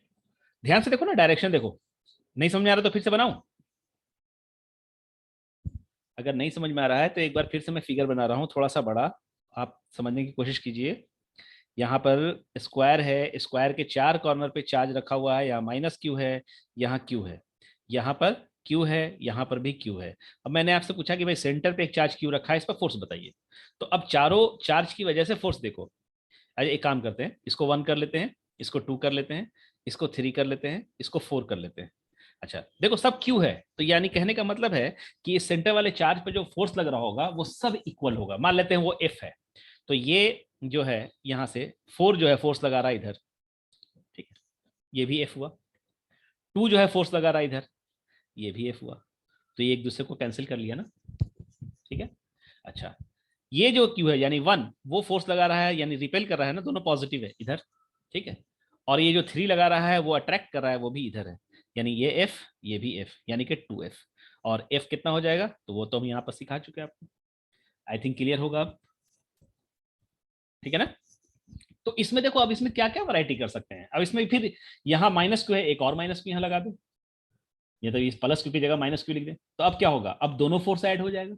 ध्यान से देखो ना, डायरेक्शन देखो, नहीं समझ में आ रहा तो फिर से बनाऊं, अगर नहीं समझ में आ रहा है तो एक बार फिर से मैं फिगर बना रहा हूं थोड़ा सा बड़ा, आप समझने की कोशिश कीजिए। यहाँ पर स्क्वायर है, स्क्वायर के 4 कॉर्नर पे चार्ज रखा हुआ है, यहाँ माइनस क्यू है, यहाँ क्यू है, यहाँ पर क्यू है, यहाँ पर भी क्यू है। अब मैंने आपसे पूछा कि भाई सेंटर पे एक चार्ज क्यू रखा है, इस पर फोर्स बताइए, तो अब चारों चार्ज की वजह से फोर्स देखो। अरे एक काम करते हैं, इसको 1 कर लेते हैं, इसको 2 कर लेते हैं, इसको 3 कर लेते हैं, इसको 4 कर लेते हैं। अच्छा देखो सब क्यू है, तो यानी कहने का मतलब है कि इस सेंटर वाले चार्ज पे जो फोर्स लग रहा होगा वो सब इक्वल होगा, मान लेते हैं वो एफ है, तो ये जो है यहाँ से 4 जो है फोर्स लगा रहा है इधर, ठीक है, ये भी एफ हुआ, 2 जो है फोर्स लगा रहा है इधर, ये भी एफ हुआ, तो ये एक दूसरे को कैंसिल कर लिया ना। ठीक है, अच्छा ये जो क्यू है यानी 1 वो फोर्स लगा रहा है, यानी रिपेल कर रहा है ना, दोनों पॉजिटिव है इधर। ठीक है, और ये जो 3 लगा रहा है वो अट्रैक्ट कर रहा है, वो भी इधर है, यानी ये एफ, ये भी एफ, यानी कि 2f। और एफ कितना हो जाएगा तो वो तो हम यहाँ पर सिखा चुके हैं आपको। आई थिंक क्लियर होगा अब, ठीक है ना। तो इसमें देखो, अब इसमें क्या क्या वैरायटी कर सकते हैं। अब इसमें फिर यहाँ माइनस क्यू है, एक और माइनस क्यू यहाँ लगा दो, ये तो इस प्लस क्यू की जगह माइनस क्यू लिख दें, तो अब क्या होगा, अब दोनों फोर्स ऐड हो जाएगा,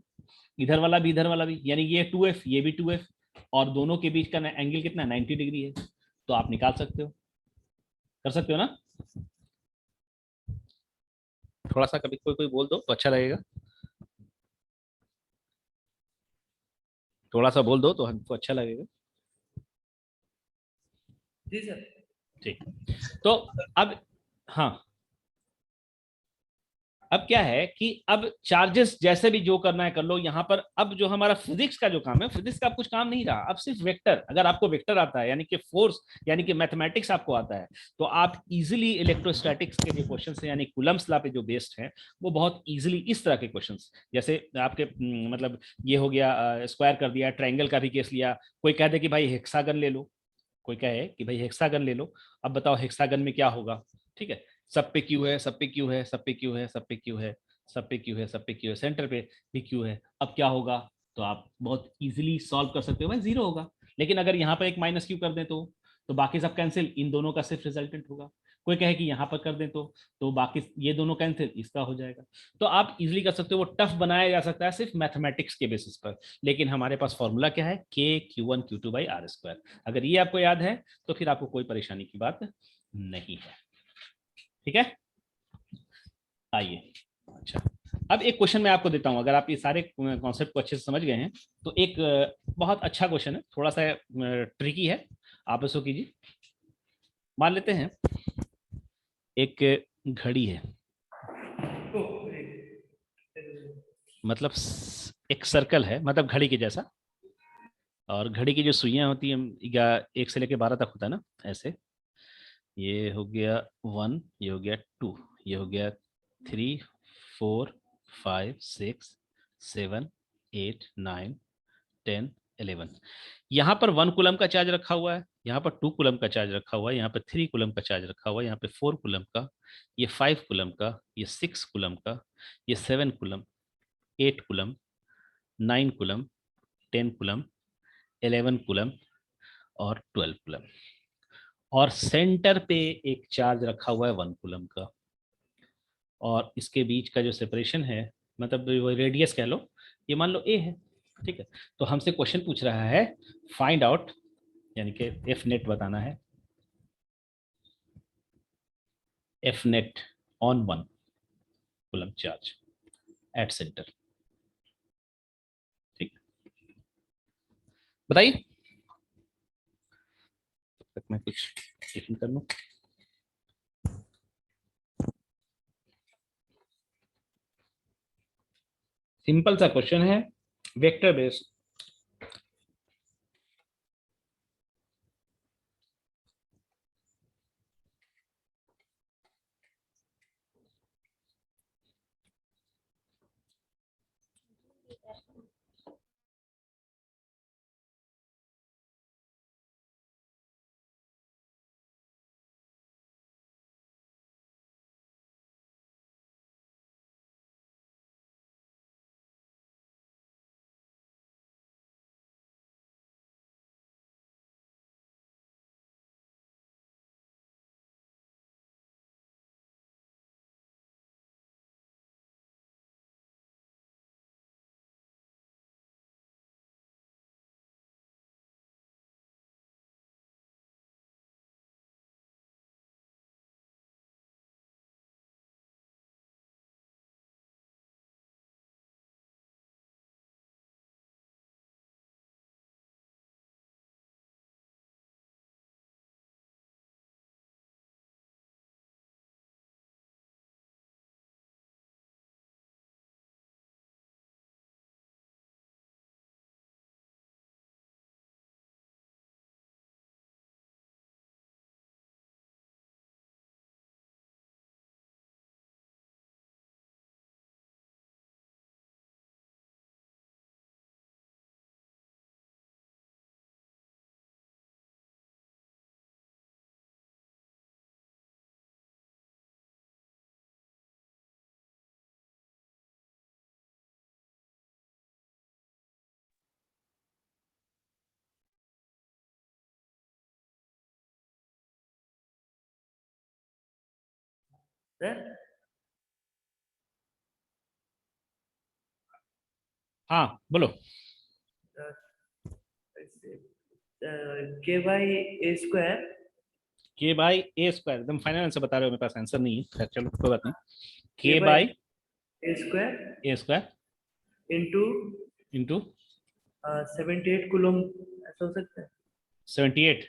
इधर वाला भी इधर वाला भी, यानी ये 2f ये भी 2f, और दोनों के बीच का एंगल कितना 90 डिग्री है, तो आप निकाल सकते हो, कर सकते हो ना। थोड़ा सा कभी कोई कोई बोल दो तो अच्छा लगेगा, थोड़ा सा बोल दो तो हमको अच्छा लगेगा। जी सर। ठीक, तो अब, हाँ, अब क्या है कि अब चार्जेस जैसे भी जो करना है कर लो यहाँ पर। अब जो हमारा फिजिक्स का जो काम है, फिजिक्स का अब कुछ काम नहीं रहा, अब सिर्फ वेक्टर। अगर आपको वेक्टर आता है, यानी कि फोर्स, यानी कि मैथमेटिक्स आपको आता है, तो आप इजीली इलेक्ट्रोस्टैटिक्स के जो क्वेश्चन है, यानी कूलम्ब्स लॉ पे जो बेस्ड है, वो बहुत इजीली इस तरह के क्वेश्चन, जैसे आपके मतलब ये हो गया, स्क्वायर कर दिया, ट्रायंगल का भी केस लिया, कोई कह दे कि भाई हेक्सागन ले लो, कोई कहे कि भाई हेक्सागन ले लो, अब बताओ हेक्सागन में क्या होगा, ठीक है, सब पे क्यू है, सब पे क्यू है, सब पे क्यू है, सब पे क्यू है, सब पे क्यू है, सब पे क्यू है, सेंटर पे भी क्यू है, अब क्या होगा, तो आप बहुत इजीली सॉल्व कर सकते हो, भाई जीरो होगा। लेकिन अगर यहाँ पर एक माइनस क्यू कर दें तो बाकी सब कैंसिल, इन दोनों का सिर्फ रिजल्टेंट होगा। कोई कहे कि यहाँ पर कर दें तो बाकी ये दोनों कैंसिल, इसका हो जाएगा। तो आप इजीली कर सकते हो, वो टफ बनाया जा सकता है सिर्फ मैथमेटिक्स के बेसिस पर। लेकिन हमारे पास फॉर्मूला क्या है, K Q one Q two by R square. अगर ये आपको याद है तो फिर आपको कोई परेशानी की बात नहीं है, ठीक है। आइए, अच्छा, अब एक क्वेश्चन मैं आपको देता हूं, अगर आप ये सारे कॉन्सेप्ट को अच्छे से समझ गए हैं तो एक बहुत अच्छा क्वेश्चन है, थोड़ा सा ट्रिकी है, आप इसको कीजिए। मान लेते हैं एक घड़ी है, मतलब एक सर्कल है, मतलब घड़ी के जैसा, और घड़ी की जो सुइयां होती हैं, या 1 से लेकर 12 तक होता है ना, ऐसे, ये हो गया 1, ये हो गया 2, ये हो गया 3, 4, 5, 6, 7, 8, 9, 10, 11। यहाँ पर 1 कूलम का चार्ज रखा हुआ है, यहाँ पर 2 कूलम का चार्ज रखा हुआ है, यहाँ पर 3 कूलम का चार्ज रखा हुआ है, यहाँ पे 4 कूलम का, ये 5 कूलम का, ये 6 कूलम का, ये 7 coulomb, 8 coulomb, 9 coulomb, 10 coulomb, 11 coulomb, और 12 कूलम। और सेंटर पे एक चार्ज रखा हुआ है 1 कूलम का, और इसके बीच का जो सेपरेशन है, मतलब वो रेडियस कह लो, ये मान लो ए है, ठीक है। तो हमसे क्वेश्चन पूछ रहा है, फाइंड आउट, यानी कि एफ नेट बताना है, F net on 1 coulomb charge at centre, ठीक, बताइए। तब तक मैं कुछ टिफिन कर लूं। सिंपल सा क्वेश्चन है, वेक्टर बेस्ड। सर हाँ बोलो। के बाई ए स्क्वायर के बाई ए स्क्वायर, एकदम फाइनल आंसर बता रहे हो, मेरे पास आंसर नहीं है, खैर चलो कोई बात नहीं। के के by by A square A square into into 78 coulomb, ऐसा हो सकता है। 78।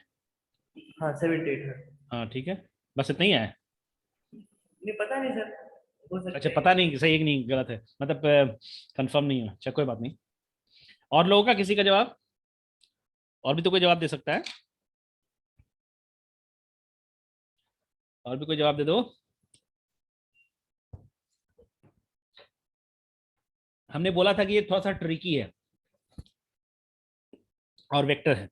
हाँ 78 है। हाँ ठीक है, बस इतना ही है। नहीं पता नहीं सर, हो सकता अच्छा है। पता नहीं सही है कि नहीं, गलत है मतलब, कंफर्म नहीं है। अच्छा कोई बात नहीं। और लोगों का किसी का जवाब, और भी तो कोई जवाब दे सकता है, और भी कोई जवाब दे दो। हमने बोला था कि ये थोड़ा सा ट्रिकी है और वेक्टर है,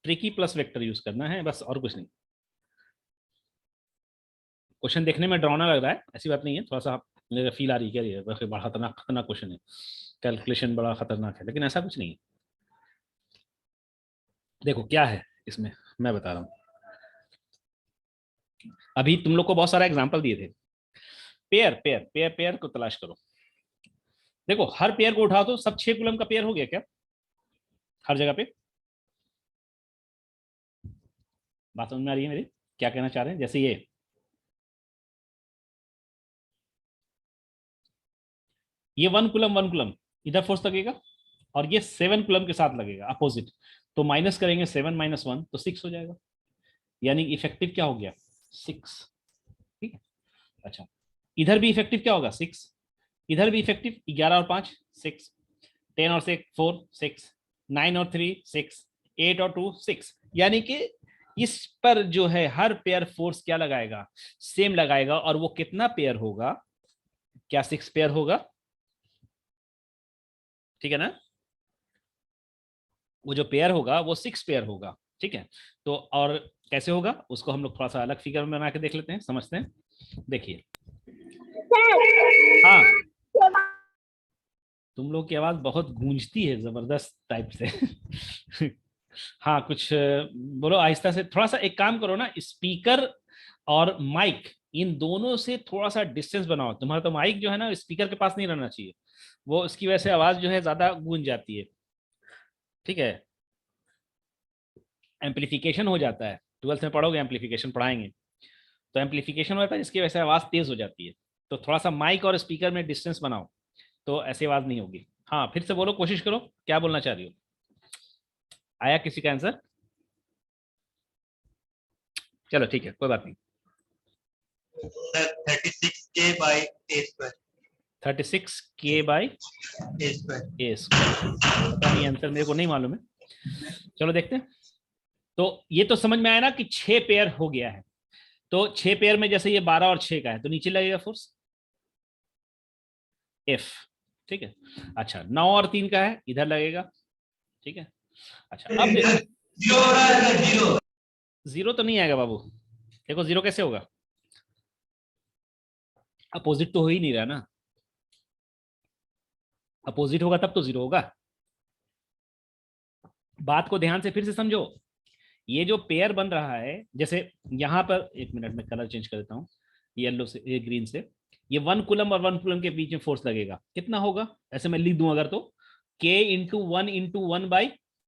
ट्रिकी प्लस वेक्टर यूज करना है बस, और कुछ नहीं। क्वेश्चन देखने में डरावना लग रहा है, ऐसी बात नहीं है, थोड़ा सा मुझे फील आ रही है क्या ये बड़ा खतरनाक खतरनाक क्वेश्चन है, कैलकुलेशन बड़ा खतरनाक है, लेकिन ऐसा कुछ नहीं है। देखो क्या है इसमें, मैं बता रहा हूँ। अभी तुम लोग को बहुत सारा एग्जांपल दिए थे, पेयर पेयर पेयर पेयर को तलाश करो। देखो हर पेयर को उठाओ तो सब 6 कूलम का पेयर हो गया क्या हर जगह पे? बात समझ में आ रही है मेरी, क्या कहना चाह रहे हैं? जैसे ये 1 कूलम इधर फोर्स लगेगा, और ये 7 कूलम के साथ लगेगा अपोजिट, तो माइनस करेंगे 7 - 1 तो 6 हो जाएगा, यानी इफेक्टिव क्या हो गया 6। ठीक है, अच्छा इधर भी इफेक्टिव क्या होगा 6, इधर भी इफेक्टिव 11 और 5 6, 10 और 6 4 6, 9 और 3 6, 8 और 2 6, यानी कि इस पर जो है हर पेयर फोर्स क्या लगाएगा, सेम लगाएगा, और वो कितना पेयर होगा, क्या 6 पेयर होगा, ठीक है ना? वो जो पेयर होगा वो 6 पेयर होगा, ठीक है। तो और कैसे होगा उसको हम लोग थोड़ा सा अलग फिगर में बना के देख लेते हैं, समझते हैं। देखिए हाँ, तुम लोग की आवाज बहुत गूंजती है जबरदस्त टाइप से हाँ कुछ बोलो आहिस्ता से, थोड़ा सा एक काम करो ना, स्पीकर और माइक इन दोनों से थोड़ा सा डिस्टेंस बनाओ। तुम्हारा तो माइक जो है ना स्पीकर के पास नहीं रहना चाहिए, वो उसकी वजह से आवाज जो है ज्यादा गूंज जाती है, ठीक है। एम्पलीफिकेशन हो जाता है, 12th में पढ़ोगे, एम्पलीफिकेशन पढ़ाएंगे, तो एम्पलीफिकेशन हो जाता है जिसकी वजह से आवाज तेज हो जाती है। तो थोड़ा सा माइक और स्पीकर में डिस्टेंस बनाओ, तो ऐसी आवाज नहीं होगी। हाँ फिर से बोलो, कोशिश करो, क्या बोलना चाह रही हो? आया किसी का आंसर? चलो ठीक है कोई बात नहीं। सर 36K/A², पता नहीं आंसर मेरे को नहीं मालूम है, चलो देखते हैं। तो ये तो समझ में आया ना कि 6 पेयर हो गया है, तो 6 पेयर में जैसे ये 12 और 6 का है तो नीचे लगेगा फोर्स F, ठीक है। अच्छा 9 और 3 का है, इधर लगेगा, ठीक है। अच्छा अब देखो, जीरो तो नहीं आएगा बाबू, देखो जीरो कैसे होगा, अपोजिट तो हो ही नहीं रहा ना, अपोजिट होगा तब तो जीरो होगा। बात को ध्यान से फिर से समझो, ये जो पेयर बन रहा है, जैसे यहां पर, एक मिनट में कलर चेंज कर देता हूं, येलो से ये ग्रीन से, ये 1 कूलम और 1 कूलम के बीच में फोर्स लगेगा, कितना होगा, ऐसे मैं लिख दूं अगर तो K × 1 ×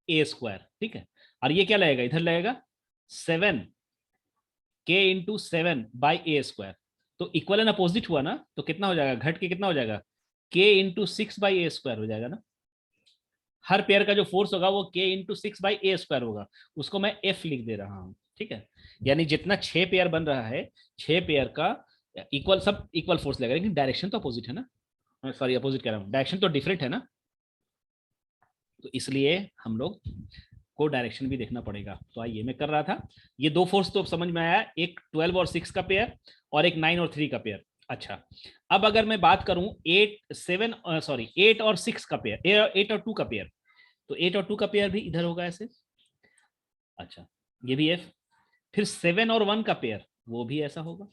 1/A², ठीक है। और ये क्या लगेगा, इधर लगेगा 7, K × 7/A², तो इक्वल एंड अपोजिट हुआ ना, तो कितना हो जाएगा, घट के कितना हो जाएगा, K × 6/A² हो जाएगा ना। हर पेयर का जो फोर्स होगा वो K × 6/A² होगा, उसको मैं F लिख दे रहा हूं, ठीक है। यानी जितना 6 पेयर बन रहा है, 6 पेयर का इक्वल, सब इक्वल फोर्स लगेगा, लेकिन डायरेक्शन तो अपोजिट है ना, सॉरी अपोजिट कह रहा हूं, डायरेक्शन तो डिफरेंट है ना, तो इसलिए हम लोग को डायरेक्शन भी देखना पड़ेगा। तो आइए मैं कर रहा था, ये दो फोर्स तो समझ में आया, एक 12 और 6 का पेयर, और एक 9 और 3 का पेयर। अच्छा अब अगर मैं बात करूं 8 और 6 का पेयर, 8 और 2 का पेयर, तो 8 और 2 का पेयर भी इधर होगा ऐसे, अच्छा ये भी F। फिर 7 और 1 का पेयर, वो भी ऐसा होगा।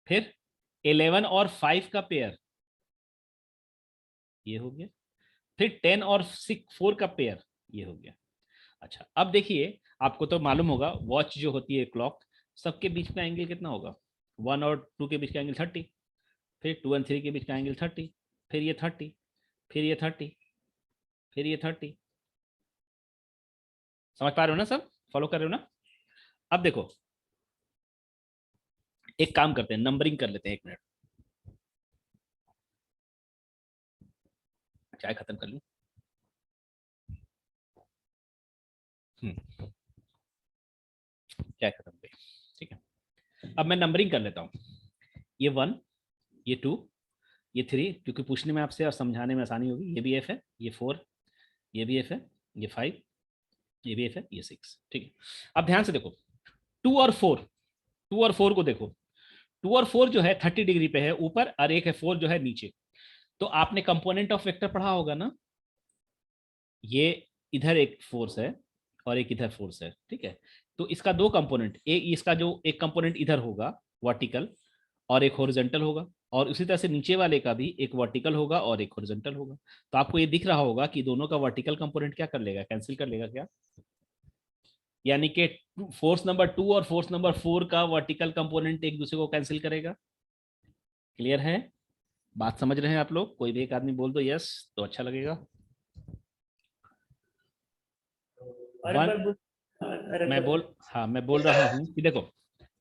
फिर 11 और 5 का पेयर, ये हो गया। फिर 10 और 4 का पेयर, ये हो गया। अच्छा अब देखिए, आपको तो मालूम होगा वॉच जो होती है क्लॉक, सबके बीच का एंगल कितना होगा, 1 और 2 के बीच का एंगल 30, फिर 2 और 3 के बीच का एंगल 30, फिर ये 30, फिर ये 30, फिर ये 30। समझ पा रहे हो ना सब? फॉलो कर रहे हो ना? अब देखो एक काम करते हैं, नंबरिंग कर लेते हैं। 1 मिनट, चाय खत्म कर ली। चाय खत्म गई, ठीक है। अब मैं नंबरिंग कर लेता हूँ। ये 1, ये 2, ये 3, क्योंकि पूछने में आपसे और समझाने में आसानी होगी। ये भी एफ है, ये 4, ये भी एफ है, ये 5, ये भी एफ है, ये 6, ठीक है। अब ध्यान से देखो 2 और 4, 2 और 4 को देखो। 2 और 4 जो है 30 डिग्री पे है ऊपर, और एक है 4 जो है नीचे। तो आपने कंपोनेंट ऑफ वेक्टर पढ़ा होगा ना, ये इधर एक फोर्स है और एक इधर फोर्स है, ठीक है। तो इसका 2 कंपोनेंट, इसका जो एक कंपोनेंट इधर होगा वर्टिकल और एक हॉरिजॉन्टल होगा, और उसी तरह से नीचे वाले का भी एक वर्टिकल होगा और एक हॉरिजॉन्टल होगा। तो आपको ये दिख रहा होगा कि दोनों का वर्टिकल कंपोनेंट क्या कर लेगा, कैंसिल कर लेगा क्या? यानी कि फोर्स नंबर 2 और फोर्स नंबर 4 का वर्टिकल कंपोनेंट एक दूसरे को कैंसिल करेगा। क्लियर है? बात समझ रहे हैं आप लोग? कोई भी एक आदमी बोल दो यस तो अच्छा लगेगा। मैं बोल रहा हूँ कि देखो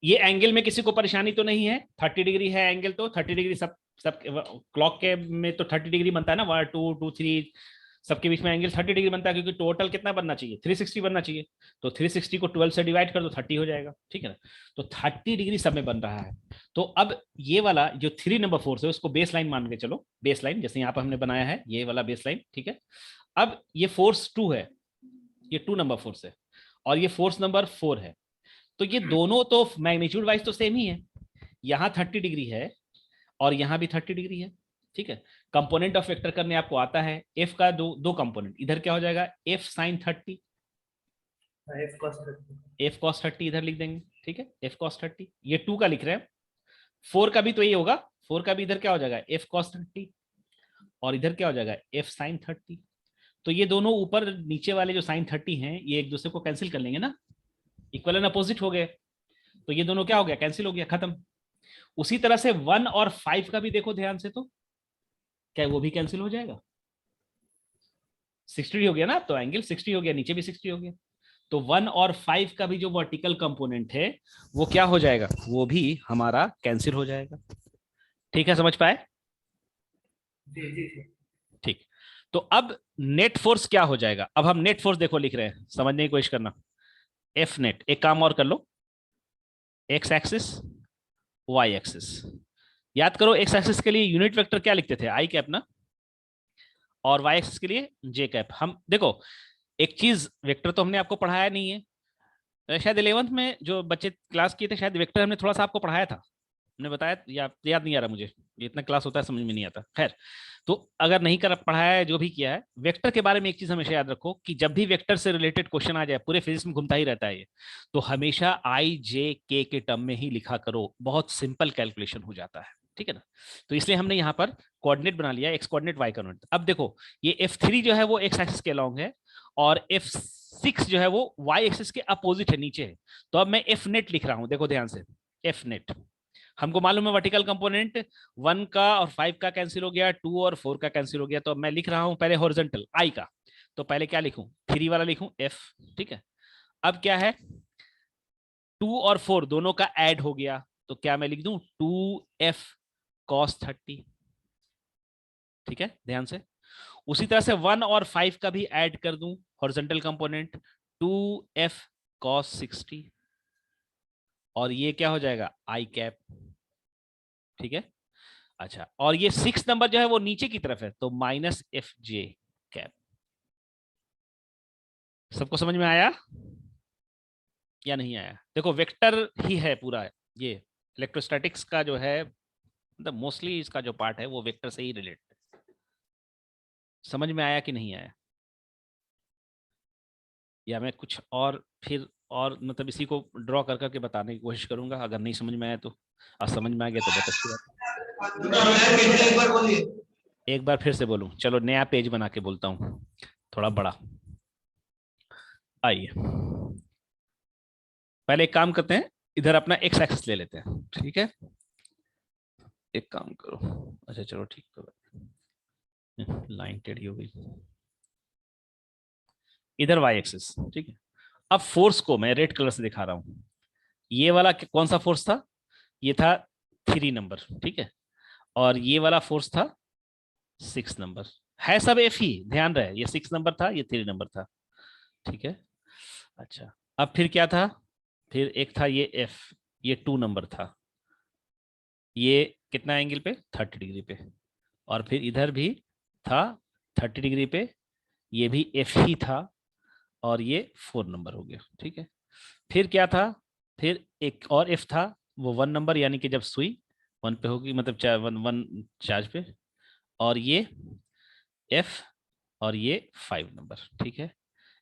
ये एंगल में किसी को परेशानी तो नहीं है। 30 डिग्री है एंगल, तो 30 डिग्री सब क्लॉक के में तो 30 डिग्री बनता है ना, 1 2 2 3 सबके बीच में एंगल 30 डिग्री बनता है, क्योंकि टोटल कितना बनना चाहिए, 360 बनना चाहिए। तो 360 को 12 से डिवाइड कर दो, 30 हो जाएगा, ठीक है ना। तो 30 डिग्री सब में बन रहा है। तो अब ये वाला जो 3 नंबर फोर्स है उसको बेस लाइन मान के चलो, बेस लाइन जैसे यहाँ पर हमने बनाया है ये वाला बेस लाइन, ठीक है। अब ये फोर्स 2 है, ये 2 नंबर फोर्स है, और ये फोर्स नंबर 4 है। तो ये दोनों तो मैग्नीट्यूड वाइज तो सेम ही है। यहाँ 30 डिग्री है और यहाँ भी 30 डिग्री है, ठीक है। कंपोनेंट ऑफ वेक्टर करने आपको आता है। एफ का दो कंपोनेंट, इधर क्या हो जाएगा, एफ साइन 30, एफ कॉस 30 इधर लिख देंगे, ठीक है। एफ कॉस 30 ये 2 का लिख रहे हैं, 4 का भी तो ये होगा, 4 का भी इधर क्या हो जाएगा, एफ कॉस 30, और इधर क्या हो जाएगा, एफ साइन 30। तो ये दोनों ऊपर नीचे वाले जो साइन 30 हैं ये एक दूसरे को कैंसिल कर लेंगे ना, इक्वल एंड अपोजिट हो गए। तो ये दोनों क्या हो गया, कैंसिल हो गया, खत्म। उसी तरह से 1 और 5 का भी देखो ध्यान से, तो क्या वो भी कैंसिल हो जाएगा, 60 हो गया ना, तो एंगल 60 हो गया, नीचे भी 60 हो गया। तो 1 और 5 का भी जो वर्टिकल कंपोनेंट है वो क्या हो जाएगा, वो भी हमारा कैंसिल हो जाएगा। ठीक है, समझ पाए? ठीक। तो अब नेट फोर्स क्या हो जाएगा, अब हम नेट फोर्स देखो लिख रहे हैं, समझने की कोशिश करना। एफ नेट, एक काम और कर लो, एक्स एक्सिस वाई एक्सिस। याद करो एक्स एक्सिस के लिए यूनिट वेक्टर क्या लिखते थे, आई कैप ना, और वाई एक्सिस के लिए जे कैप। हम देखो एक चीज, वेक्टर तो हमने आपको पढ़ाया नहीं है, शायद 11th में जो बच्चे क्लास किए थे शायद वेक्टर हमने थोड़ा सा आपको पढ़ाया था, हमने बताया, याद नहीं आ रहा मुझे, ये इतना क्लास होता है समझ में नहीं आता। खैर, तो अगर नहीं कर पढ़ाया है, जो भी किया है, वेक्टर के बारे में एक चीज हमेशा याद रखो कि जब भी वेक्टर से रिलेटेड क्वेश्चन आ जाए, पूरे फिजिक्स में घूमता ही रहता है ये, तो हमेशा आई जे के टर्म में ही लिखा करो, बहुत सिंपल कैलकुलेशन हो जाता है, ठीक है ना। तो इसलिए हमने यहाँ पर कोऑर्डिनेट बना लिया, एक्स कोऑर्डिनेट वाई कोऑर्डिनेट। अब देखो ये F3 जो है वो एक्स एक्सिस के अलॉन्ग है, और F6 जो है वो वाई एक्सिस के अपोजिट है, नीचे है। तो अब मैं एफ नेट लिख रहा हूं, देखो ध्यान से, एफ नेट हमको मालूम है वर्टिकल कंपोनेंट 1 का और 5 का कैंसिल हो गया, 2 और 4 का कैंसिल हो गया। तो मैं लिख रहा हूं पहले हॉरिजॉन्टल आई का, तो पहले क्या लिखूं, 3 वाला लिखूं एफ, ठीक है। अब क्या है, 2 और 4 दोनों का ऐड हो गया, तो क्या मैं लिख दूं 2f cos 30, ठीक है, ध्यान से। उसी तरह से 1 और 5 का भी ऐड कर दूं हॉरिजॉन्टल कंपोनेंट, 2f cos 60, और ये क्या हो जाएगा आई कैप, ठीक है। अच्छा, और ये 6 नंबर जो है वो नीचे की तरफ है, तो माइनस एफ जे कैप। सबको समझ में आया या नहीं आया? देखो वेक्टर ही है पूरा, ये इलेक्ट्रोस्टैटिक्स का जो है, मतलब मोस्टली इसका जो पार्ट है वो वेक्टर से ही रिलेटेड है। समझ में आया कि नहीं आया? या मैं कुछ और फिर और मतलब इसी को ड्रॉ कर करके बताने की कोशिश करूंगा, अगर नहीं समझ में आया तो, और समझ में आ गया तो बहुत अच्छी बात। एक बार फिर से बोलूं, चलो नया पेज बना के बोलता हूं, थोड़ा बड़ा। आइए पहले एक काम करते हैं, इधर अपना एक्स एक्सिस ले लेते हैं, ठीक है। एक काम करो, अच्छा चलो ठीक है, लाइन टेढ़ी हो गई। इधर वाई एक्सिस, ठीक है। अब फोर्स को मैं रेड कलर से दिखा रहा हूं। ये वाला कौन सा फोर्स था? ये था 3 नंबर, ठीक है। और ये वाला फोर्स था 6 नंबर। है सब एफ ही, ध्यान रहे, ये 6 नंबर था, ये 3 नंबर था, ठीक है। अच्छा, अब फिर क्या था? फिर एक था ये एफ, ये 2 नंबर था। ये कितना एंगल पे? 30 डिग्री पे। और फिर इधर भी था 30 डिग्री पे, ये भी एफ ही था, और ये 4 नंबर हो गया, ठीक है। फिर क्या था? फिर एक और एफ था, वो 1 नंबर, यानी कि जब सुई 1 पे होगी, मतलब 1 चार्ज पे। और ये एफ, और ये 5 नंबर, ठीक है।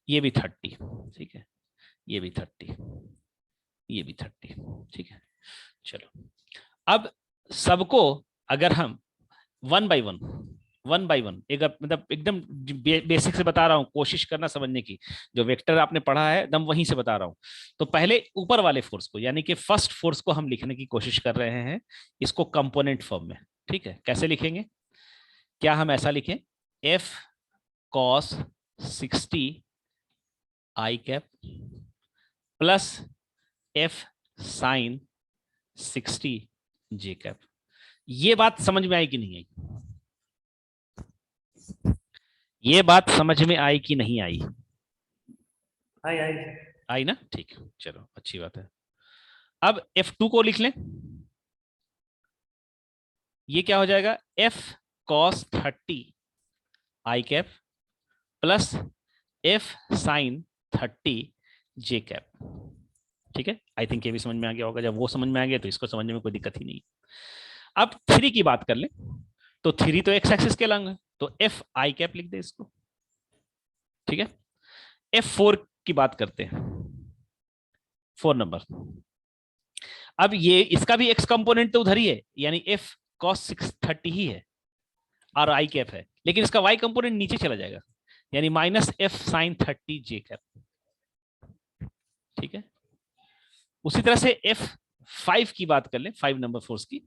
ये भी 30, ठीक है। ये भी 30, ये भी 30, ठीक है। चलो, अब सबको अगर हम 1 बाय 1 एक, मतलब एकदम बेसिक से बता रहा हूं, कोशिश करना समझने की। जो वेक्टर आपने पढ़ा है एकदम वहीं से बता रहा हूं। तो पहले ऊपर वाले फोर्स को, यानी कि फर्स्ट फोर्स को हम लिखने की कोशिश कर रहे हैं, इसको कंपोनेंट फॉर्म में, ठीक है। कैसे लिखेंगे? क्या हम ऐसा लिखें? एफ कॉस 60 आई कैप प्लस एफ साइन 60 जे कैप। ये बात समझ में आई कि नहीं आई? ये बात समझ में आई कि नहीं आई? आई आई आई ना, ठीक है, चलो अच्छी बात है। अब F2 को लिख लें। ये क्या हो जाएगा? F cos 30 आई कैप प्लस F sin 30 जे कैप, ठीक है। आई थिंक ये भी समझ में आ गया होगा। जब वो समझ में आ गया तो इसको समझने में कोई दिक्कत ही नहीं। अब 3 की बात कर ले, तो 3 तो एक्स एक्सिस के लंग है, तो F आई कैप लिख दे इसको, ठीक है। F4 की बात करते हैं, 4 नंबर। अब ये इसका भी एक्स कंपोनेंट तो उधर ही है, यानी F cos 630 ही है, और आई कैप है, लेकिन इसका y कंपोनेंट नीचे चला जाएगा, यानी माइनस F sin 30 जे कैप, ठीक है। उसी तरह से F5 की बात कर ले, 5 नंबर फोर्स की,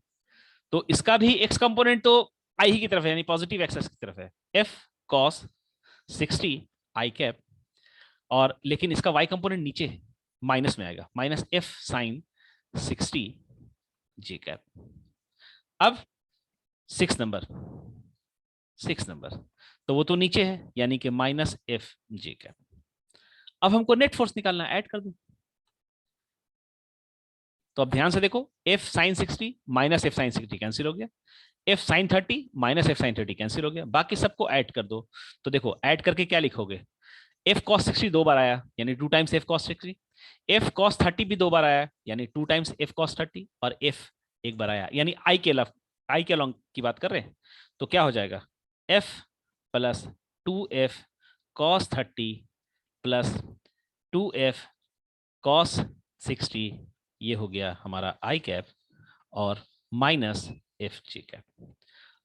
तो इसका भी एक्स कंपोनेंट तो आई ही की तरफ है, यानी पॉजिटिव एक्सेस की तरफ है, F cos 60 आई कैप, और लेकिन इसका y कंपोनेंट नीचे है, माइनस में आएगा, माइनस F sin 60 जे कैप। अब 6 नंबर, 6 नंबर तो वो तो नीचे है, यानी कि माइनस F जे कैप। अब हमको नेट फोर्स निकालना है, ऐड कर दो। तो अब ध्यान से देखो, F sin 60 minus F sin 60 cancel हो गया, F sin 30 minus F sin 30 cancel हो गया, बाकी सबको ऐड कर दो। तो देखो ऐड करके क्या लिखोगे? F cos 60 2 बार आया, यानी 2 times F cos 60। F cos 30 भी 2 बार आया, यानी 2 टाइम्स F cos 30, और F एक बार आया, यानी I के लॉन्ग की बात कर रहे हैं। तो क्या हो जाएगा? F plus 2F cos 30 plus 2F cos 60, ये हो गया हमारा I कैप, और माइनस F J कैप।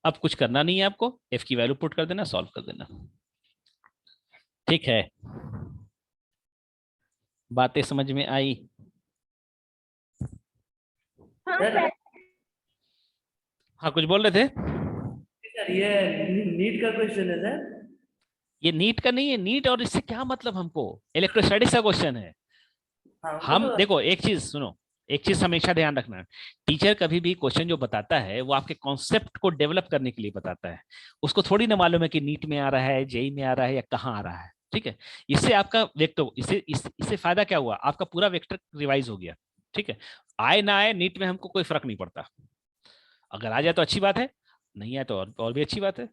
अब कुछ करना नहीं है आपको, F की वैल्यू पुट कर देना, सॉल्व कर देना, ठीक है। बातें समझ में आई? हाँ सर सर। हाँ, कुछ बोल रहे थे? सर ये नीट का क्वेश्चन है सर। ये नीट का नहीं है, नीट और इससे क्या मतलब? हमको इलेक्ट्रोस्टैटिक्स का क्वेश्चन है। हाँ वो हम तो देखो, एक चीज सुनो, एक चीज हमेशा ध्यान रखना, टीचर कभी भी क्वेश्चन जो बताता है वो आपके कॉन्सेप्ट को डेवलप करने के लिए बताता है। उसको थोड़ी ना मालूम है कि नीट में आ रहा है, जेई में आ रहा है, या कहाँ आ रहा है, ठीक है। इससे आपका वेक्टर, इससे फायदा क्या हुआ? आपका पूरा वेक्टर रिवाइज हो गया, ठीक है। आए ना आए नीट में हमको कोई फर्क नहीं पड़ता। अगर आ जाए तो अच्छी बात है, नहीं आए तो और भी अच्छी बात है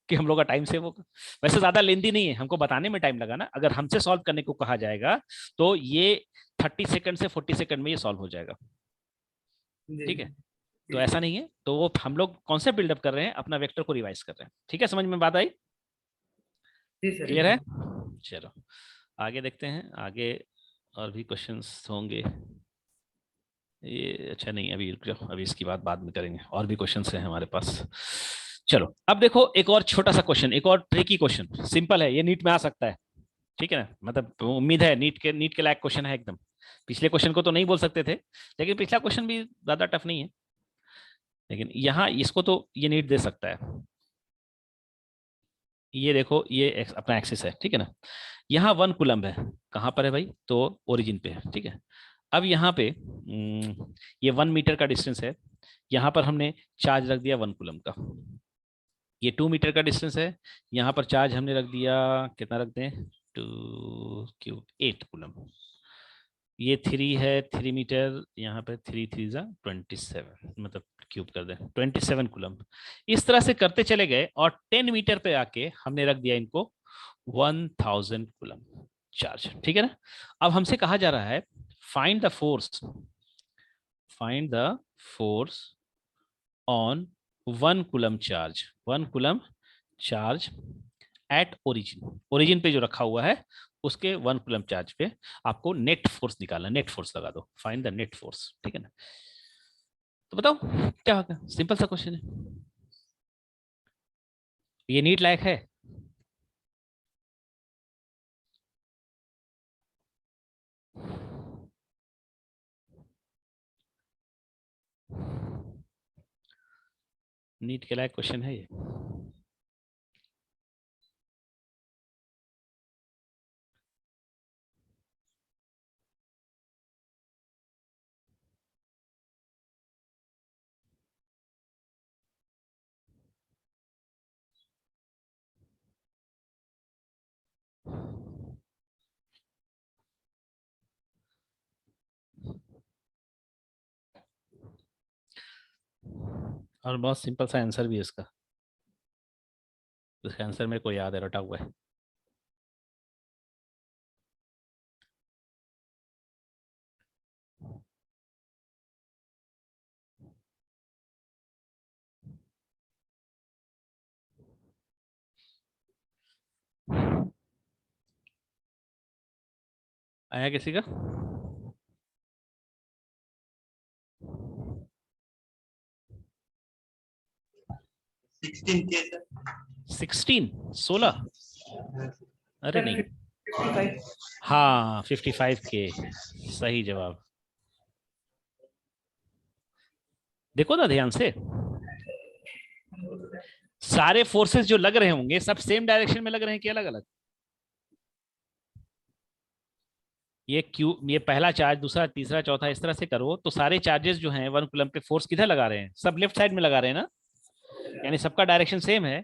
कि हम लोग का टाइम सेव होगा। वैसे ज्यादा लेंदी नहीं है, हमको बताने में टाइम लगा ना, अगर हमसे सॉल्व करने को कहा जाएगा तो ये 30 सेकंड से 40 सेकंड में ये सॉल्व हो जाएगा, जी ठीक है। तो ऐसा नहीं है, तो वो हम लोग कॉन्सेप्ट बिल्डअप कर रहे हैं, अपना वेक्टर को रिवाइज कर रहे हैं, ठीक है। समझ में बात आई? जी सर। क्लियर है? चलो आगे देखते हैं, आगे और भी क्वेश्चंस होंगे। ये अच्छा नहीं, अभी रुक जाओ, अभी इसकी बात बाद में करेंगे, और भी क्वेश्चंस हैं हमारे पास। चलो अब देखो एक और छोटा सा क्वेश्चन, एक और ट्रिकी क्वेश्चन, सिंपल है, ये नीट में आ सकता है, ठीक है ना। मतलब उम्मीद है नीट के लायक क्वेश्चन है एकदम। पिछले क्वेश्चन को तो नहीं बोल सकते थे, लेकिन पिछला क्वेश्चन भी ज्यादा टफ नहीं है, लेकिन यहाँ इसको तो ये नीट दे सकता है। ये देखो ये अपना एक्सिस है, ठीक है ना। यहाँ 1 कूलम्ब है, कहाँ पर है भाई, तो ओरिजिन पे है, ठीक है। अब यहाँ पे ये 1 मीटर का डिस्टेंस है, यहाँ पर हमने चार्ज रख दिया 1 कूलम्ब का। ये 2 मीटर का डिस्टेंस है, यहाँ पर चार्ज हमने रख दिया, कितना रख दें, 2 क्यूब 8 कूलम्ब। ये 3 है, 3 मीटर, यहाँ पे 3 3 जा 27, मतलब क्यूब कर दें 27 कूलम्ब। इस तरह से करते चले गए और 10 मीटर पे आके हमने रख दिया इनको 1000 कूलम्ब चार्ज, ठीक है ना। अब हमसे कहा जा रहा है find the force, find the force on 1 coulomb charge, 1 coulomb charge at origin, origin पे जो रखा हुआ है उसके 1 कूलम्ब चार्ज पे आपको नेट फोर्स निकालना, नेट फोर्स लगा दो, फाइंड द नेट फोर्स, ठीक है ना। तो बताओ क्या होगा, सिंपल सा क्वेश्चन है, ये नीट लायक है। नीट के लायक क्वेश्चन है ये। और बहुत सिंपल सा आंसर भी है इसका, इसका आंसर मेरे को याद है, रटा हुआ है। आया किसी का? 16 के सर। 16 अरे नहीं, 55 हाँ 55 के सही जवाब। देखो ना ध्यान से, सारे फोर्सेस जो लग रहे होंगे सब सेम डायरेक्शन में लग रहे हैं कि अलग अलग। ये क्यू, ये पहला चार्ज, दूसरा, तीसरा, चौथा, इस तरह से करो तो सारे चार्जेस जो हैं 1 कूलम्ब पे फोर्स किधर लगा रहे हैं, सब लेफ्ट साइड में लगा रहे हैं ना, यानी सबका डायरेक्शन सेम है।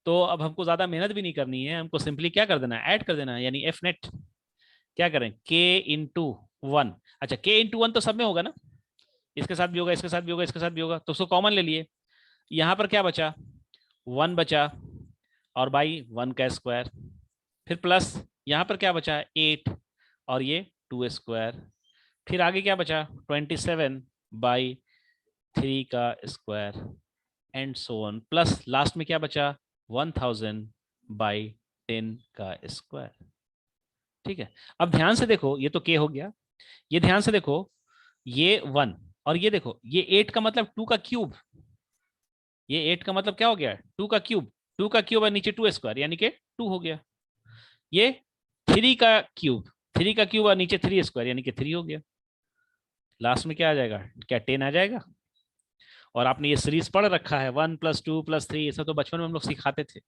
तो अब हमको ज्यादा मेहनत भी नहीं करनी है, हमको सिंपली क्या कर देना है, ऐड कर देना है, यानी एफ नेट क्या करें, के इंटू 1। अच्छा के इंटू 1 तो सब में होगा ना, इसके साथ भी होगा, इसके साथ भी होगा, इसके साथ भी होगा, तो उसको कॉमन ले लिए। यहाँ पर क्या बचा, 1 बचा, और बाई 1 का स्क्वायर, फिर प्लस यहाँ पर क्या बचा 8 और ये 2 स्क्वायर, फिर आगे क्या बचा 27 बाई 3 का square and so on, plus last में क्या बचा 1000 बाई 10 का स्क्वायर, ठीक है। अब ध्यान से देखो, ये तो के हो गया, ये ध्यान से देखो, ये 1 और ये देखो ये 8 का मतलब 2 का क्यूब, ये 8 का मतलब क्या हो गया 2 का क्यूब, 2 का क्यूब और नीचे 2 स्क्वायर यानी कि 2 हो गया। ये 3 का क्यूब, 3 का क्यूब और नीचे 3 स्क्वायर यानी कि 3 हो गया। लास्ट में क्या आ जाएगा, क्या 10 आ जाएगा। और आपने ये सीरीज पढ़ रखा है 1 + 2 + 3, ये सब तो बचपन में हम लोग सिखाते थे,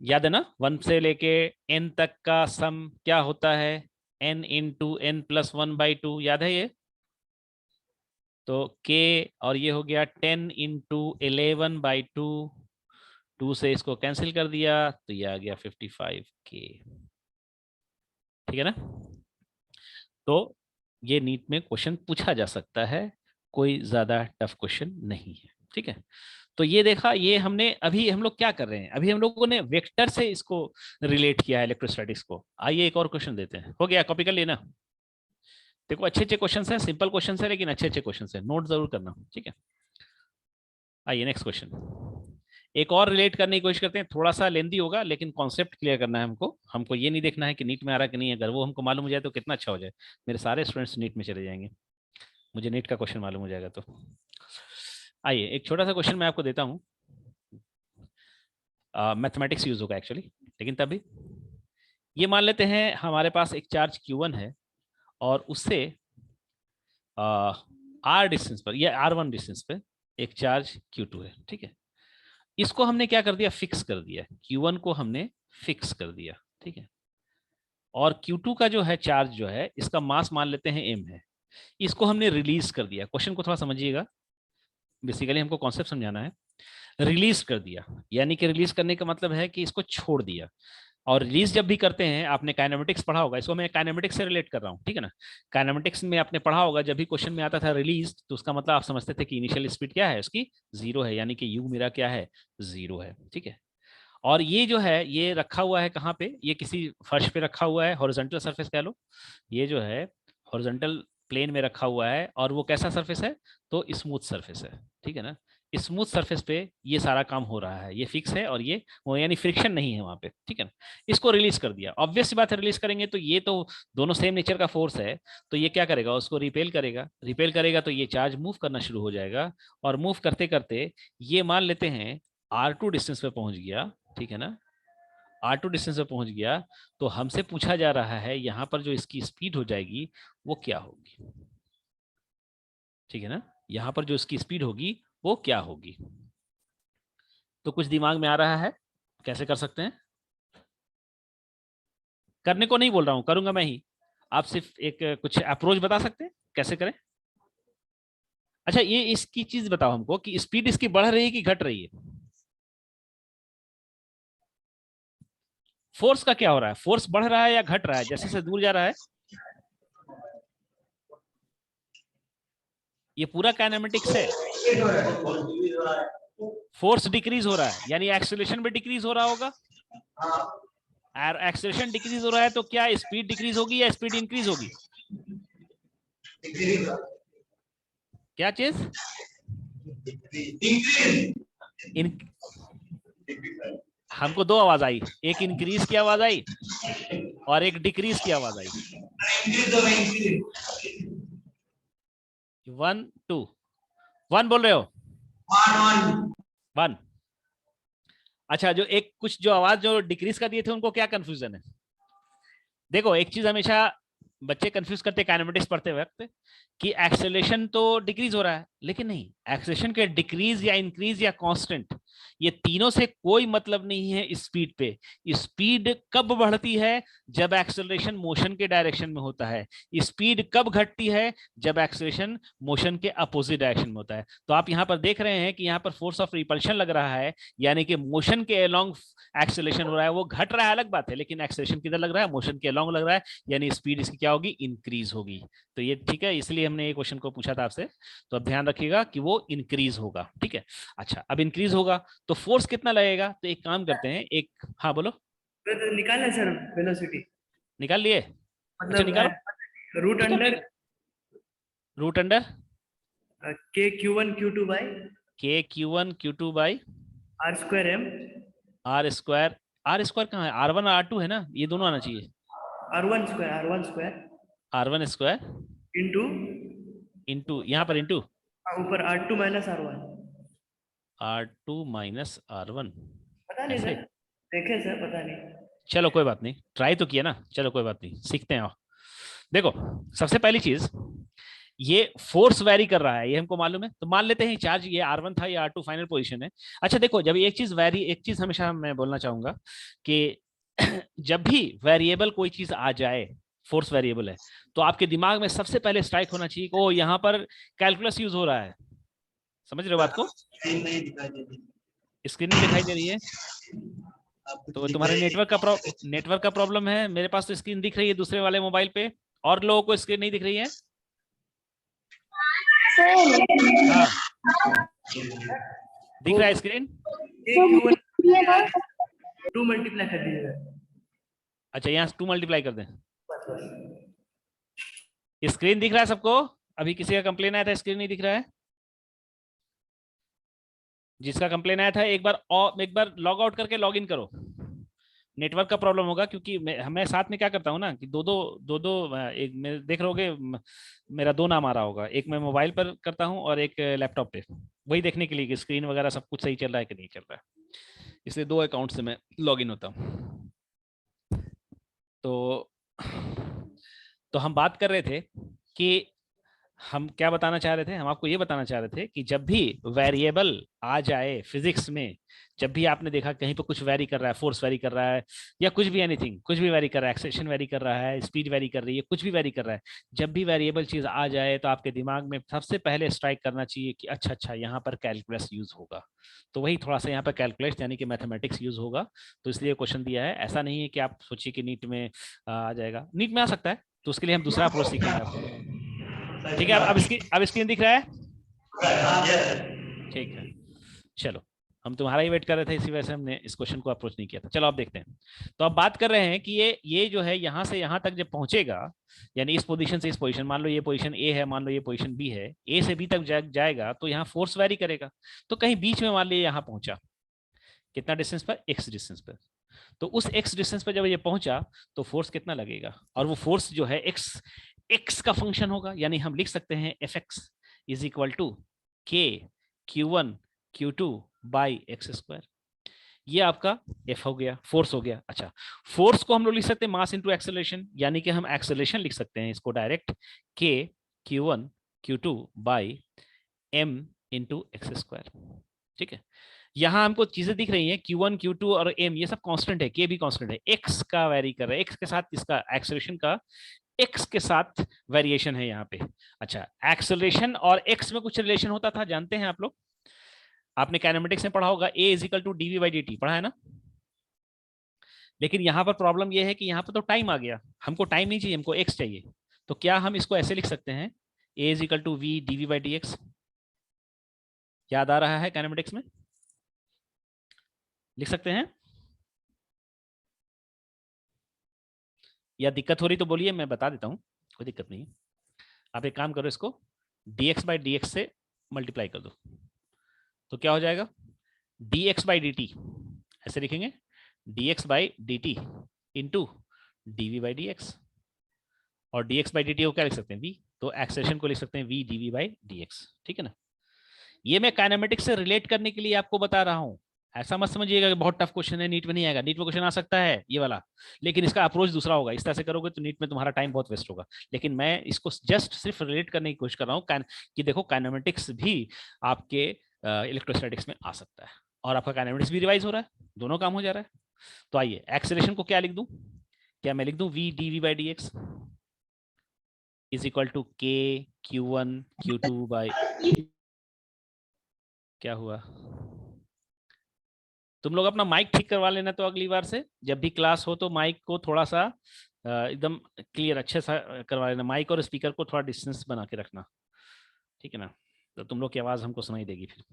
याद है ना। 1 से लेके n तक का सम क्या होता है, n इंटू n + 1/2, याद है ये। तो k और ये हो गया 10 इंटू 11/2, 2 से इसको कैंसिल कर दिया तो ये आ गया 55k, ठीक है ना। तो ये नीट में क्वेश्चन पूछा जा सकता है, कोई ज्यादा टफ क्वेश्चन नहीं है, ठीक है। तो ये देखा, ये हमने अभी हम लोग क्या कर रहे हैं, अभी हम लोगों ने वेक्टर से इसको रिलेट किया है इलेक्ट्रोस्टैटिक्स को। आइए एक और क्वेश्चन देते हैं, हो गया, कॉपी कर लेना। देखो अच्छे अच्छे क्वेश्चन हैं, सिंपल क्वेश्चन है लेकिन अच्छे अच्छे क्वेश्चन है, नोट जरूर करना, ठीक है। आइए नेक्स्ट क्वेश्चन, एक और रिलेट करने की कोशिश करते हैं, थोड़ा सा लेंदी होगा लेकिन कॉन्सेप्ट क्लियर करना है हमको। हमको ये नहीं देखना है कि नीट में आ रहा कि नहीं है, अगर वो हमको मालूम हो जाए तो कितना अच्छा हो जाए, मेरे सारे स्टूडेंट्स नीट में चले जाएंगे, मुझे नीट का क्वेश्चन मालूम हो जाएगा तो। आइए एक छोटा सा क्वेश्चन मैं आपको देता हूँ, मैथमेटिक्स यूज होगा एक्चुअली, लेकिन तभी ये मान लेते हैं हमारे पास एक चार्ज Q1 है और उससे r डिस्टेंस पर या r1 डिस्टेंस पे एक चार्ज q2 है, ठीक है। इसको हमने क्या कर दिया, फिक्स कर दिया, q1 को हमने फिक्स कर दिया, ठीक है। और q2 का जो है चार्ज जो है, इसका मास मान लेते हैं m है, इसको हमने रिलीज कर दिया। क्वेश्चन को थोड़ा समझिएगा, बेसिकली हमको कॉन्सेप्ट समझाना है। रिलीज कर दिया यानी कि रिलीज करने का मतलब है कि इसको छोड़ दिया। और रिलीज जब भी करते हैं, आपने काइनेमेटिक्स पढ़ा होगा, इसको मैं काइनेमेटिक्स से रिलेट कर रहा हूँ, ठीक है ना। काइनेमेटिक्स में आपने पढ़ा होगा, जब भी क्वेश्चन में आता था रिलीज, तो उसका मतलब आप समझते थे कि इनिशियल स्पीड क्या है उसकी, 0 है, यानी कि यू मेरा क्या है, 0 है, ठीक है। और ये जो है ये रखा हुआ है कहाँ पे, ये किसी फर्श पे रखा हुआ है, हॉरिजॉन्टल सरफेस कह लो, ये जो है हॉरिजॉन्टल प्लेन में रखा हुआ है। और वो कैसा सरफेस है, तो स्मूथ सरफेस है, ठीक है ना। स्मूथ सरफेस पे ये सारा काम हो रहा है, ये फिक्स है, और ये वो यानी फ्रिक्शन नहीं है वहां पे, ठीक है ना। इसको रिलीज कर दिया, ऑब्वियस सी बात है, रिलीज करेंगे तो ये तो दोनों सेम नेचर का फोर्स है, तो ये क्या करेगा, उसको रिपेल करेगा, रिपेल करेगा तो ये चार्ज मूव करना शुरू हो जाएगा। और मूव करते करते ये मान लेते हैं R2 डिस्टेंस पे पहुंच गया, ठीक है ना। R2 डिस्टेंस पे पहुंच गया, तो हमसे पूछा जा रहा है यहाँ पर जो इसकी स्पीड हो जाएगी वो क्या होगी, ठीक है ना। यहाँ पर जो इसकी स्पीड होगी वो क्या होगी। तो कुछ दिमाग में आ रहा है कैसे कर सकते हैं। करने को नहीं बोल रहा हूं, करूंगा मैं ही, आप सिर्फ एक कुछ अप्रोच बता सकते हैं कैसे करें। अच्छा, ये इसकी चीज बताओ हमको कि स्पीड इसकी बढ़ रही है कि घट रही है, फोर्स का क्या हो रहा है, फोर्स बढ़ रहा है या घट रहा है जैसे से दूर जा रहा है। ये पूरा काइनेमेटिक्स है, फोर्स डिक्रीज हो रहा है यानी एक्सेलरेशन भी डिक्रीज हो रहा होगा। एक्सेलरेशन डिक्रीज हो रहा है तो क्या स्पीड डिक्रीज होगी या स्पीड इंक्रीज होगी, क्या चीज हमको दो आवाज आई, एक इंक्रीज की आवाज आई और एक डिक्रीज की आवाज आई। 1 2 1 बोल रहे हो, 1। अच्छा, जो एक कुछ जो आवाज जो डिक्रीज का दिए थे उनको क्या कंफ्यूजन है। देखो, एक चीज हमेशा बच्चे कंफ्यूज करते काइनेमेटिक्स पढ़ते वक्त कि एक्सेलरेशन तो डिक्रीज हो रहा है, लेकिन नहीं, एक्सेलरेशन के डिक्रीज या इंक्रीज या कांस्टेंट, ये तीनों से कोई मतलब नहीं है स्पीड पे। स्पीड कब बढ़ती है, जब एक्सेलरेशन मोशन के डायरेक्शन में होता है। स्पीड कब घटती है, जब एक्सेलरेशन मोशन के अपोजिट डायरेक्शन में होता है। तो आप यहाँ पर देख रहे हैं कि यहाँ पर फोर्स ऑफ रिपल्शन लग रहा है, यानी कि मोशन के अलोंग एक्सेलरेशन हो रहा है, वो घट रहा है अलग बात है, लेकिन एक्सेलरेशन किधर लग रहा है, मोशन के अलोंग लग रहा है, यानी स्पीड इसकी क्या होगी, इंक्रीज होगी। तो ये ठीक है, इसलिए हमने ये क्वेश्चन को पूछा था आपसे, तो अब ध्यान रखिएगा कि वो इंक्रीज होगा, ठीक है। अच्छा, अब इंक्रीज होगा तो फोर्स कितना लगेगा, तो एक काम करते हैं, एक, हाँ बोलो। तो निकालना सर वेलोसिटी, निकाल लिए, अच्छा मतलब निकालो, रूट अंडर रूट अंडर के Q1 Q2 by K Q1 Q2 by R square M R square. R square कहाँ है, R1 और R2 है ना, ये दोनों आना चाहिए। R1 square R1 square into into, यहाँ पर इंटू ऊपर R2 minus R1। R2 minus R1, पता नहीं ऐसे। सर, देखे सर, पता नहीं। चलो कोई बात नहीं, ट्राई तो किया ना, चलो कोई बात नहीं, सीखते हैं। देखो, सबसे पहली चीज, ये फोर्स वेरी कर रहा है, ये हमको मालूम है, तो मान लेते हैं चार्ज ये R1 था, ये R2 फाइनल पोजीशन है। अच्छा देखो, जब एक चीज एक चीज हमेशा मैं बोलना चाहूंगा कि जब भी वेरिएबल कोई चीज आ जाए, फोर्स वेरिएबल है, तो आपके दिमाग में सबसे पहले स्ट्राइक होना चाहिए कि ओ यहाँ पर कैलकुलस यूज हो रहा है। समझ रहे हो बात को, स्क्रीन नहीं दिखाई दे रही, स्क्रीन नहीं दिखाई दे रही है, आपको तो दिख तुम्हारे रही है? नेटवर्क का प्रॉब्लम है। मेरे पास तो स्क्रीन दिख रही है दूसरे वाले मोबाइल पे, और लोगों को स्क्रीन नहीं दिख रही है। हाँ, दिख रहा है स्क्रीन। Q1 2 मल्टीप्लाई कर दीजिएगा। अच्छा, यहाँ 2 मल्टीप्लाई कर दें, स्क्रीन दिख रहा है सबको। अभी किसी का कंप्लेन आया था स्क्रीन नहीं दिख रहा है, जिसका कंप्लेन आया था एक बार लॉग आउट करके लॉग इन करो। नेटवर्क का प्रॉब्लम होगा, क्योंकि मैं साथ में क्या करता हूँ ना कि दो एक देख रहोगे, मेरा 2 नाम आ रहा होगा, एक मैं मोबाइल पर करता हूँ और एक लैपटॉप पे, वही देखने के लिए कि स्क्रीन वगैरह सब कुछ सही चल रहा है कि नहीं चल रहा है, इसलिए 2 अकाउंट से मैं लॉग इन होता हूँ। तो तो हम बात कर रहे थे कि हम क्या बताना चाह रहे थे, हम आपको ये बताना चाह रहे थे कि जब भी वेरिएबल आ जाए फिजिक्स में, जब भी आपने देखा कहीं पर कुछ वेरी कर रहा है, फोर्स वेरी कर रहा है या कुछ भी एनीथिंग, कुछ भी वेरी कर रहा है, एक्सेलेरेशन वेरी कर रहा है, स्पीड वेरी कर रही है, कुछ भी वेरी कर रहा है, जब भी वेरिएबल चीज आ जाए तो आपके दिमाग में सबसे पहले स्ट्राइक करना चाहिए कि अच्छा अच्छा यहाँ पर कैलकुलस यूज होगा। तो वही थोड़ा सा यहाँ पर कैलकुलस यानी कि मैथमेटिक्स यूज होगा, तो इसलिए क्वेश्चन दिया है। ऐसा नहीं है कि आप सोचिए कि नीट में आ जाएगा, नीट में आ सकता है, तो उसके लिए हम दूसरा अप्रोच सीखेंगे आपको। ठीक है, अब स्क्रीन दिख रहा है? ठीक है, चलो, हम तुम्हारा ही वेट कर रहे थे, इसी वजह से हमने इस क्वेश्चन को अप्रोच नहीं किया था। चलो आप देखते हैं। तो अब बात कर रहे हैं कि ये जो है यहाँ से यहाँ तक जब पहुंचेगा, यानी इस पोजीशन से इस पोजीशन, मान लो ये पोजीशन ए है, मान लो ये पोजीशन बी है, ए से बी तक जाएगा तो यहाँ फोर्स वेरी करेगा। तो कहीं बीच में मान लो यहाँ पहुंचा, कितना डिस्टेंस पर? एक्स डिस्टेंस पर। तो उस एक्स डिस्टेंस पर जब ये पहुंचा तो फोर्स कितना लगेगा, और वो फोर्स जो है एक्स का फंक्शन होगा, यानी हम लिख सकते हैं F X is equal to K Q1 Q2 by x square. ये आपका एफ हो गया, फोर्स हो गया। अच्छा, फोर्स को हम लोग लिख सकते हैं मास इंटू एक्सेलरेशन, यानी कि हम एक्सेलरेशन लिख सकते हैं इसको डायरेक्ट के Q1 Q2 by m into x square. ठीक है, यहाँ हमको चीजें दिख रही हैं, Q1 Q2 और m ये सब कांस्टेंट है, k भी कांस्टेंट है, x का वेरी कर रहा है, x के साथ इसका एक्सेलरेशन का x के साथ वेरिएशन है यहाँ पे। अच्छा, एक्सेलरेशन और x में कुछ रिलेशन होता था, जानते हैं आप लोग, आपने काइनेमेटिक्स में पढ़ा होगा, a is equal to dv by dt, पढ़ा है ना। लेकिन यहाँ पर प्रॉब्लम यह है कि यहाँ पर तो टाइम आ गया, हमको टाइम नहीं चाहिए, हमको x चाहिए। तो क्या हम इसको ऐसे लिख सकते हैं, a is equal to v dv by dx? याद आ रहा है काइनेमेटिक्स में? लिख सकते हैं या दिक्कत हो रही तो बोलिए, मैं बता देता हूं, कोई दिक्कत नहीं है। आप एक काम करो, इसको dx बाई dx से मल्टीप्लाई कर दो, तो क्या हो जाएगा, dx बाई dt, ऐसे लिखेंगे, dx by dt into dv by dx, और dx बाई dt को क्या लिख सकते हैं, v, तो एक्सेलरेशन को लिख सकते हैं v dv बाई dx। ठीक है ना, ये मैं काइनेमेटिक्स से रिलेट करने के लिए आपको बता रहा हूं, ऐसा मत समझिएगा कि बहुत टफ क्वेश्चन है, नीट में नहीं आएगा। नीट में क्वेश्चन आ सकता है ये वाला, लेकिन इसका अप्रोच दूसरा होगा, इस तरह से करोगे तो नीट में तुम्हारा टाइम बहुत वेस्ट होगा। लेकिन मैं इसको जस्ट सिर्फ रिलेट करने की कोशिश कर रहा हूँ कि देखो काइनेमेटिक्स भी आपके इलेक्ट्रोस्टैटिक्स में आ सकता है, और आपका काइनेमेटिक्स भी रिवाइज हो रहा है, दोनों काम हो जा रहा है। तो आइए, एक्सेलरेशन को क्या लिख दूं, क्या मैं लिख दूं v dv by dx is equal to k Q1 Q2 by, क्या हुआ, तुम लोग अपना माइक ठीक करवा लेना, तो अगली बार से जब भी क्लास हो तो माइक को थोड़ा सा एकदम क्लियर अच्छे सा करवा लेना, माइक और स्पीकर को थोड़ा डिस्टेंस बना के रखना, ठीक है ना, तो तुम लोग की आवाज हमको सुनाई देगी फिर।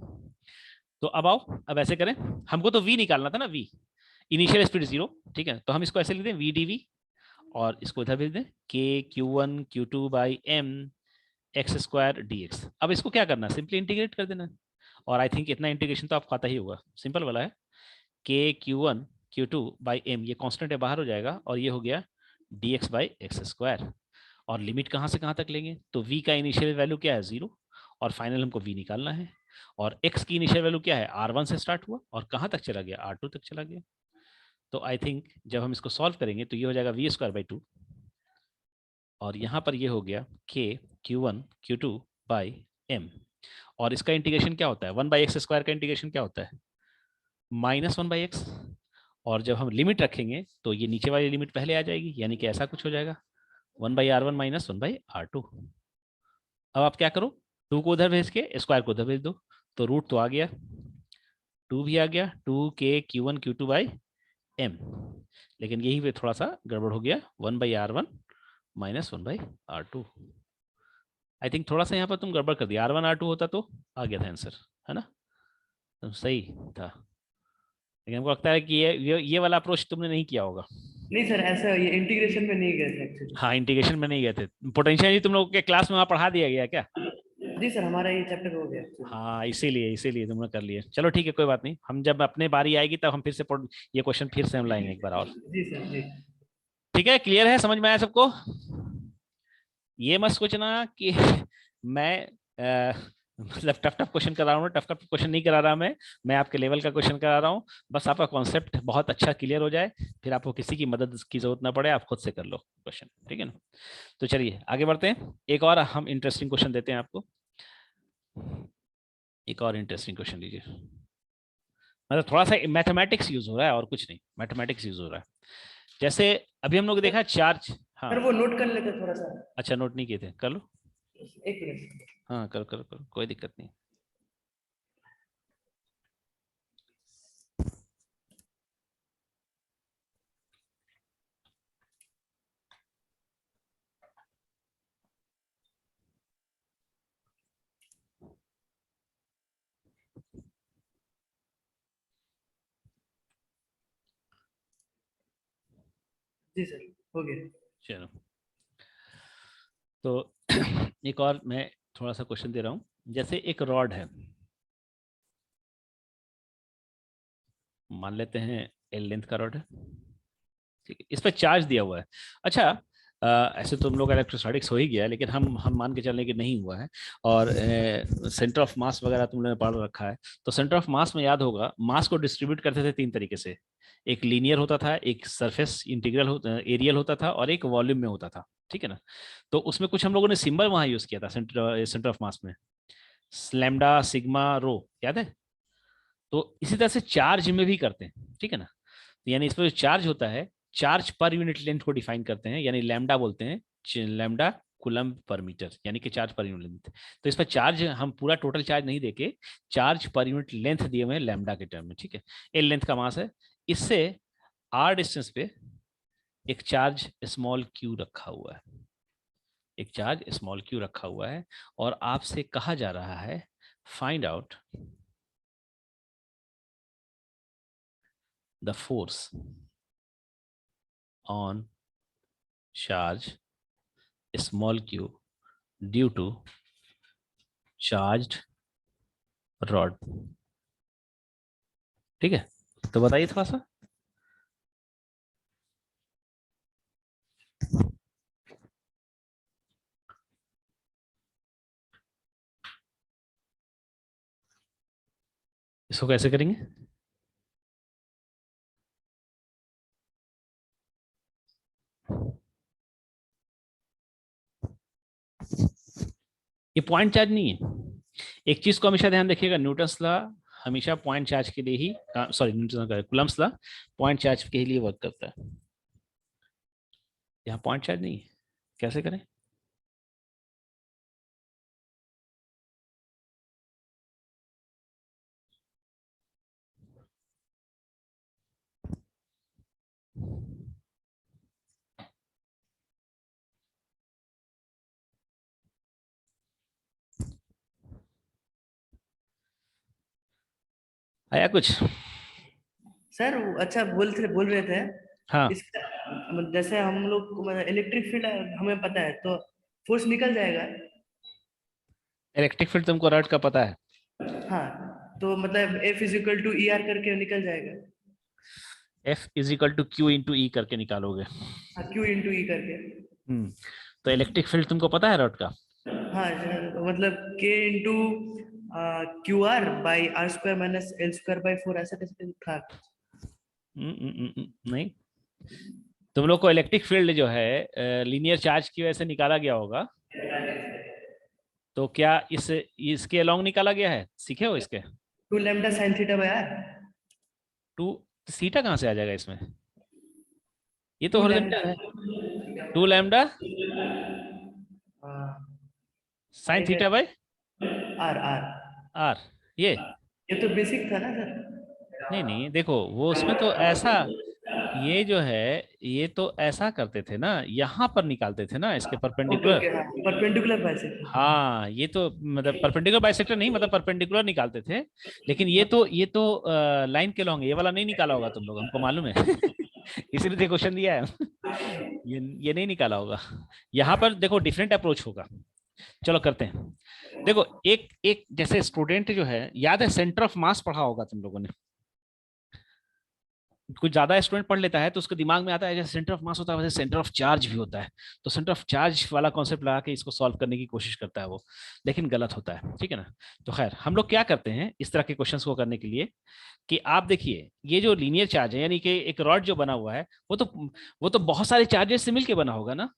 तो अब आओ, अब ऐसे करें, हमको तो v निकालना था ना, v इनिशियल स्पीड 0, ठीक है, तो हम इसको ऐसे लिख दें v dv, और इसको इधर भेज दें k Q1 Q2 by m x square dx। अब इसको क्या करना है, सिंपली इंटीग्रेट कर देना है, और आई थिंक इतना इंटीग्रेशन तो आपको आता ही होगा, सिंपल वाला है, k Q1 Q2 by m, ये कांस्टेंट है, बाहर हो जाएगा, और ये हो गया dx बाई एक्स स्क्वायर। और लिमिट कहाँ से कहाँ तक लेंगे, तो v का इनिशियल वैल्यू क्या है 0, और फाइनल हमको v निकालना है, और x की इनिशियल वैल्यू क्या है, r1 से स्टार्ट हुआ और कहाँ तक चला गया, r2 तक चला गया। तो आई थिंक जब हम इसको सॉल्व करेंगे तो ये हो जाएगा v स्क्वायर बाई 2, और यहाँ पर ये हो गया k Q1 Q2 by m, और इसका इंटीग्रेशन क्या होता है, 1 बाई एक्स स्क्वायर का इंटीग्रेशन क्या होता है, -1 बाई एक्स, और जब हम लिमिट रखेंगे तो ये नीचे वाली लिमिट पहले आ जाएगी, यानी कि ऐसा कुछ हो जाएगा 1 by R1 minus 1 by R2। अब आप क्या करो, 2 को उधर भेज के स्क्वायर को उधर भेज दो, तो रूट तो आ गया, 2 भी आ गया, 2k Q1 Q2 by m, लेकिन यही पे थोड़ा सा गड़बड़ हो गया, 1 by R1 minus 1 by R2। I think थोड़ा सा यहाँ पर तुम गड़बड़ कर दिया, R1 R2 होता तो आ गया था आंसर, है ना, तो सही था, लेकिन हमको लगता है कि ये वाला अप्रोच तुमने नहीं किया होगा। नहीं सर, ऐसा ये इंटीग्रेशन में नहीं गए थे एक्चुअली। हाँ, इंटीग्रेशन में नहीं गए थे, पोटेंशियल तुम लोग के क्लास में वहाँ पढ़ा दिया गया क्या? जी सर, हमारा ये चैप्टर हो गया actually। हाँ, इसीलिए तुमने कर लिया, चलो ठीक है, कोई बात नहीं, हम जब अपने बारी आएगी तब हम फिर से ये क्वेश्चन फिर से हम लाएंगे एक बार और। जी सर जी। ठीक है, क्लियर है, समझ में आया सबको? ये मत सोचना कि मैं मतलब टफ टफ क्वेश्चन करा रहा हूँ, टफ टफ क्वेश्चन नहीं करा रहा मैं आपके लेवल का क्वेश्चन करा रहा हूँ। बस आपका कॉन्सेप्ट बहुत अच्छा क्लियर हो जाए, फिर आपको किसी की मदद की जरूरत ना पड़े, आप खुद से कर लो क्वेश्चन, ठीक है ना। तो चलिए आगे बढ़ते हैं, एक और हम इंटरेस्टिंग क्वेश्चन देते हैं आपको। एक और इंटरेस्टिंग क्वेश्चन लीजिए, मतलब थोड़ा सा मैथमेटिक्स यूज हो रहा है और कुछ नहीं, मैथमेटिक्स यूज हो रहा है। जैसे अभी हम लोग देखा चार्ज, हाँ सर वो नोट कर लेते थोड़ा सा। अच्छा नोट नहीं किए थे, कर लो। एक मिनट। हाँ करो करो करो, कोई दिक्कत नहीं। जी सर, हो गया। चलो तो एक और मैं थोड़ा सा क्वेश्चन दे रहा हूँ। जैसे एक रॉड है, मान लेते हैं एल लेंथ का रॉड है, ठीक है, इस पर चार्ज दिया हुआ है। अच्छा ऐसे तो हम लोग इलेक्ट्रोस्टैटिक्स हो ही गया है, लेकिन हम मान के चलने की नहीं हुआ है। और सेंटर ऑफ मास वगैरह तुम लोगों ने पढ़ रखा है, तो सेंटर ऑफ मास में याद होगा मास को डिस्ट्रीब्यूट करते थे तीन तरीके से। एक लीनियर होता था, एक सरफेस इंटीग्रल एरियल होता था, और एक वॉल्यूम में होता था, ठीक है ना। तो उसमें कुछ हम लोगों ने सिंबल वहां यूज किया था सेंटर ऑफ मास में, लैम्डा सिग्मा रो, याद है। तो इसी तरह से चार्ज में भी करते हैं, ठीक है ना। तो यानी इसमें जो चार्ज होता है, चार्ज पर यूनिट लेंथ को डिफाइन करते हैं, यानी लैम्डा बोलते हैं, लैम्डा कूलम्ब पर मीटर, यानी कि चार्ज पर यूनिट लेंथ। तो इस पर चार्ज हम पूरा टोटल चार्ज नहीं देके चार्ज पर यूनिट लेंथ दिए हुए हैं लैम्डा के टर्म में, ठीक है। एल लेंथ का मास है। इससे आर डिस्टेंस पे एक चार्ज स्मॉल क्यू रखा हुआ है, एक चार्ज स्मॉल क्यू रखा हुआ है, और आपसे कहा जा रहा है find out the force on charge small q due to charged rod, ठीक है। तो बताइए थोड़ा सा। इसको कैसे करेंगे? ये पॉइंट चार्ज नहीं है। एक चीज को हमेशा ध्यान रखिएगा, न्यूटन्स लॉ हमेशा पॉइंट चार्ज के लिए ही, सॉरी न्यूटन का कूलम्ब्स लॉ पॉइंट चार्ज के लिए वर्क करता है। यहाँ पॉइंट चार्ज नहीं है, कैसे करें? आया कुछ? सर अच्छा बोल रहे थे हाँ इसका, जैसे हम लोग इलेक्ट्रिक फील्ड हमें पता है तो फोर्स निकल जाएगा। इलेक्ट्रिक फील्ड तुमको रॉड का पता है। हाँ, तो मतलब F is equal to E R करके निकल जाएगा। F is equal to q into E करके निकालोगे। हाँ, Q इंटू ई करके। हम्म। तो इलेक्ट्रिक फील्ड तुमको पता है रॉड का? हाँ मतलब K into Q R by R square minus L square by 4 ऐसा कैसे था। नहीं, तुम लोग को इलेक्ट्रिक फील्ड जो है लीनियर चार्ज की वजह से निकाला गया होगा, तो क्या इसके अलोंग निकाला गया है? सीखे हो इसके? 2 lambda sine theta by R. Two theta कहाँ से आ जाएगा इसमें? ये तो 2 लैम्डा हॉरिजॉन्टल है। Two lambda sine theta by R R. R, ये ये तो बेसिक था ना सर। नहीं नहीं, देखो वो उसमें तो ऐसा, ये जो है ये तो ऐसा करते थे ना, यहाँ पर निकालते थे ना इसके ओके परपेंडिकुलर। ओके, हाँ परपेंडिकुलर बाइसेक्टर। हाँ ये तो मतलब परपेंडिकुलर बाइसेक्टर नहीं, मतलब परपेंडिकुलर निकालते थे। लेकिन ये तो लाइन के लॉन्ग, ये वाला नहीं निकाला होगा तुम लोग, हमको मालूम है। इसीलिए तो क्वेश्चन दिया है। ये नहीं निकाला होगा। यहाँ पर देखो डिफरेंट अप्रोच होगा। चलो करते हैं। देखो एक एक जैसे स्टूडेंट जो है, याद है सेंटर ऑफ मास पढ़ा होगा तुम लोगों ने। कुछ ज्यादा स्टूडेंट पढ़ लेता है तो उसके दिमाग में आता है जैसे सेंटर ऑफ मास होता है वैसे सेंटर ऑफ चार्ज भी होता है, तो सेंटर ऑफ चार्ज वाला कॉन्सेप्ट लगा के इसको सॉल्व करने की कोशिश करता है वो, लेकिन गलत होता है, ठीक है ना। तो खैर हम लोग क्या करते हैं इस तरह के क्वेश्चंस को करने के लिए कि आप देखिए ये जो लीनियर चार्ज है यानी कि एक रॉड जो बना हुआ है वो तो बहुत सारे चार्जेस से मिलके बना होगा ना,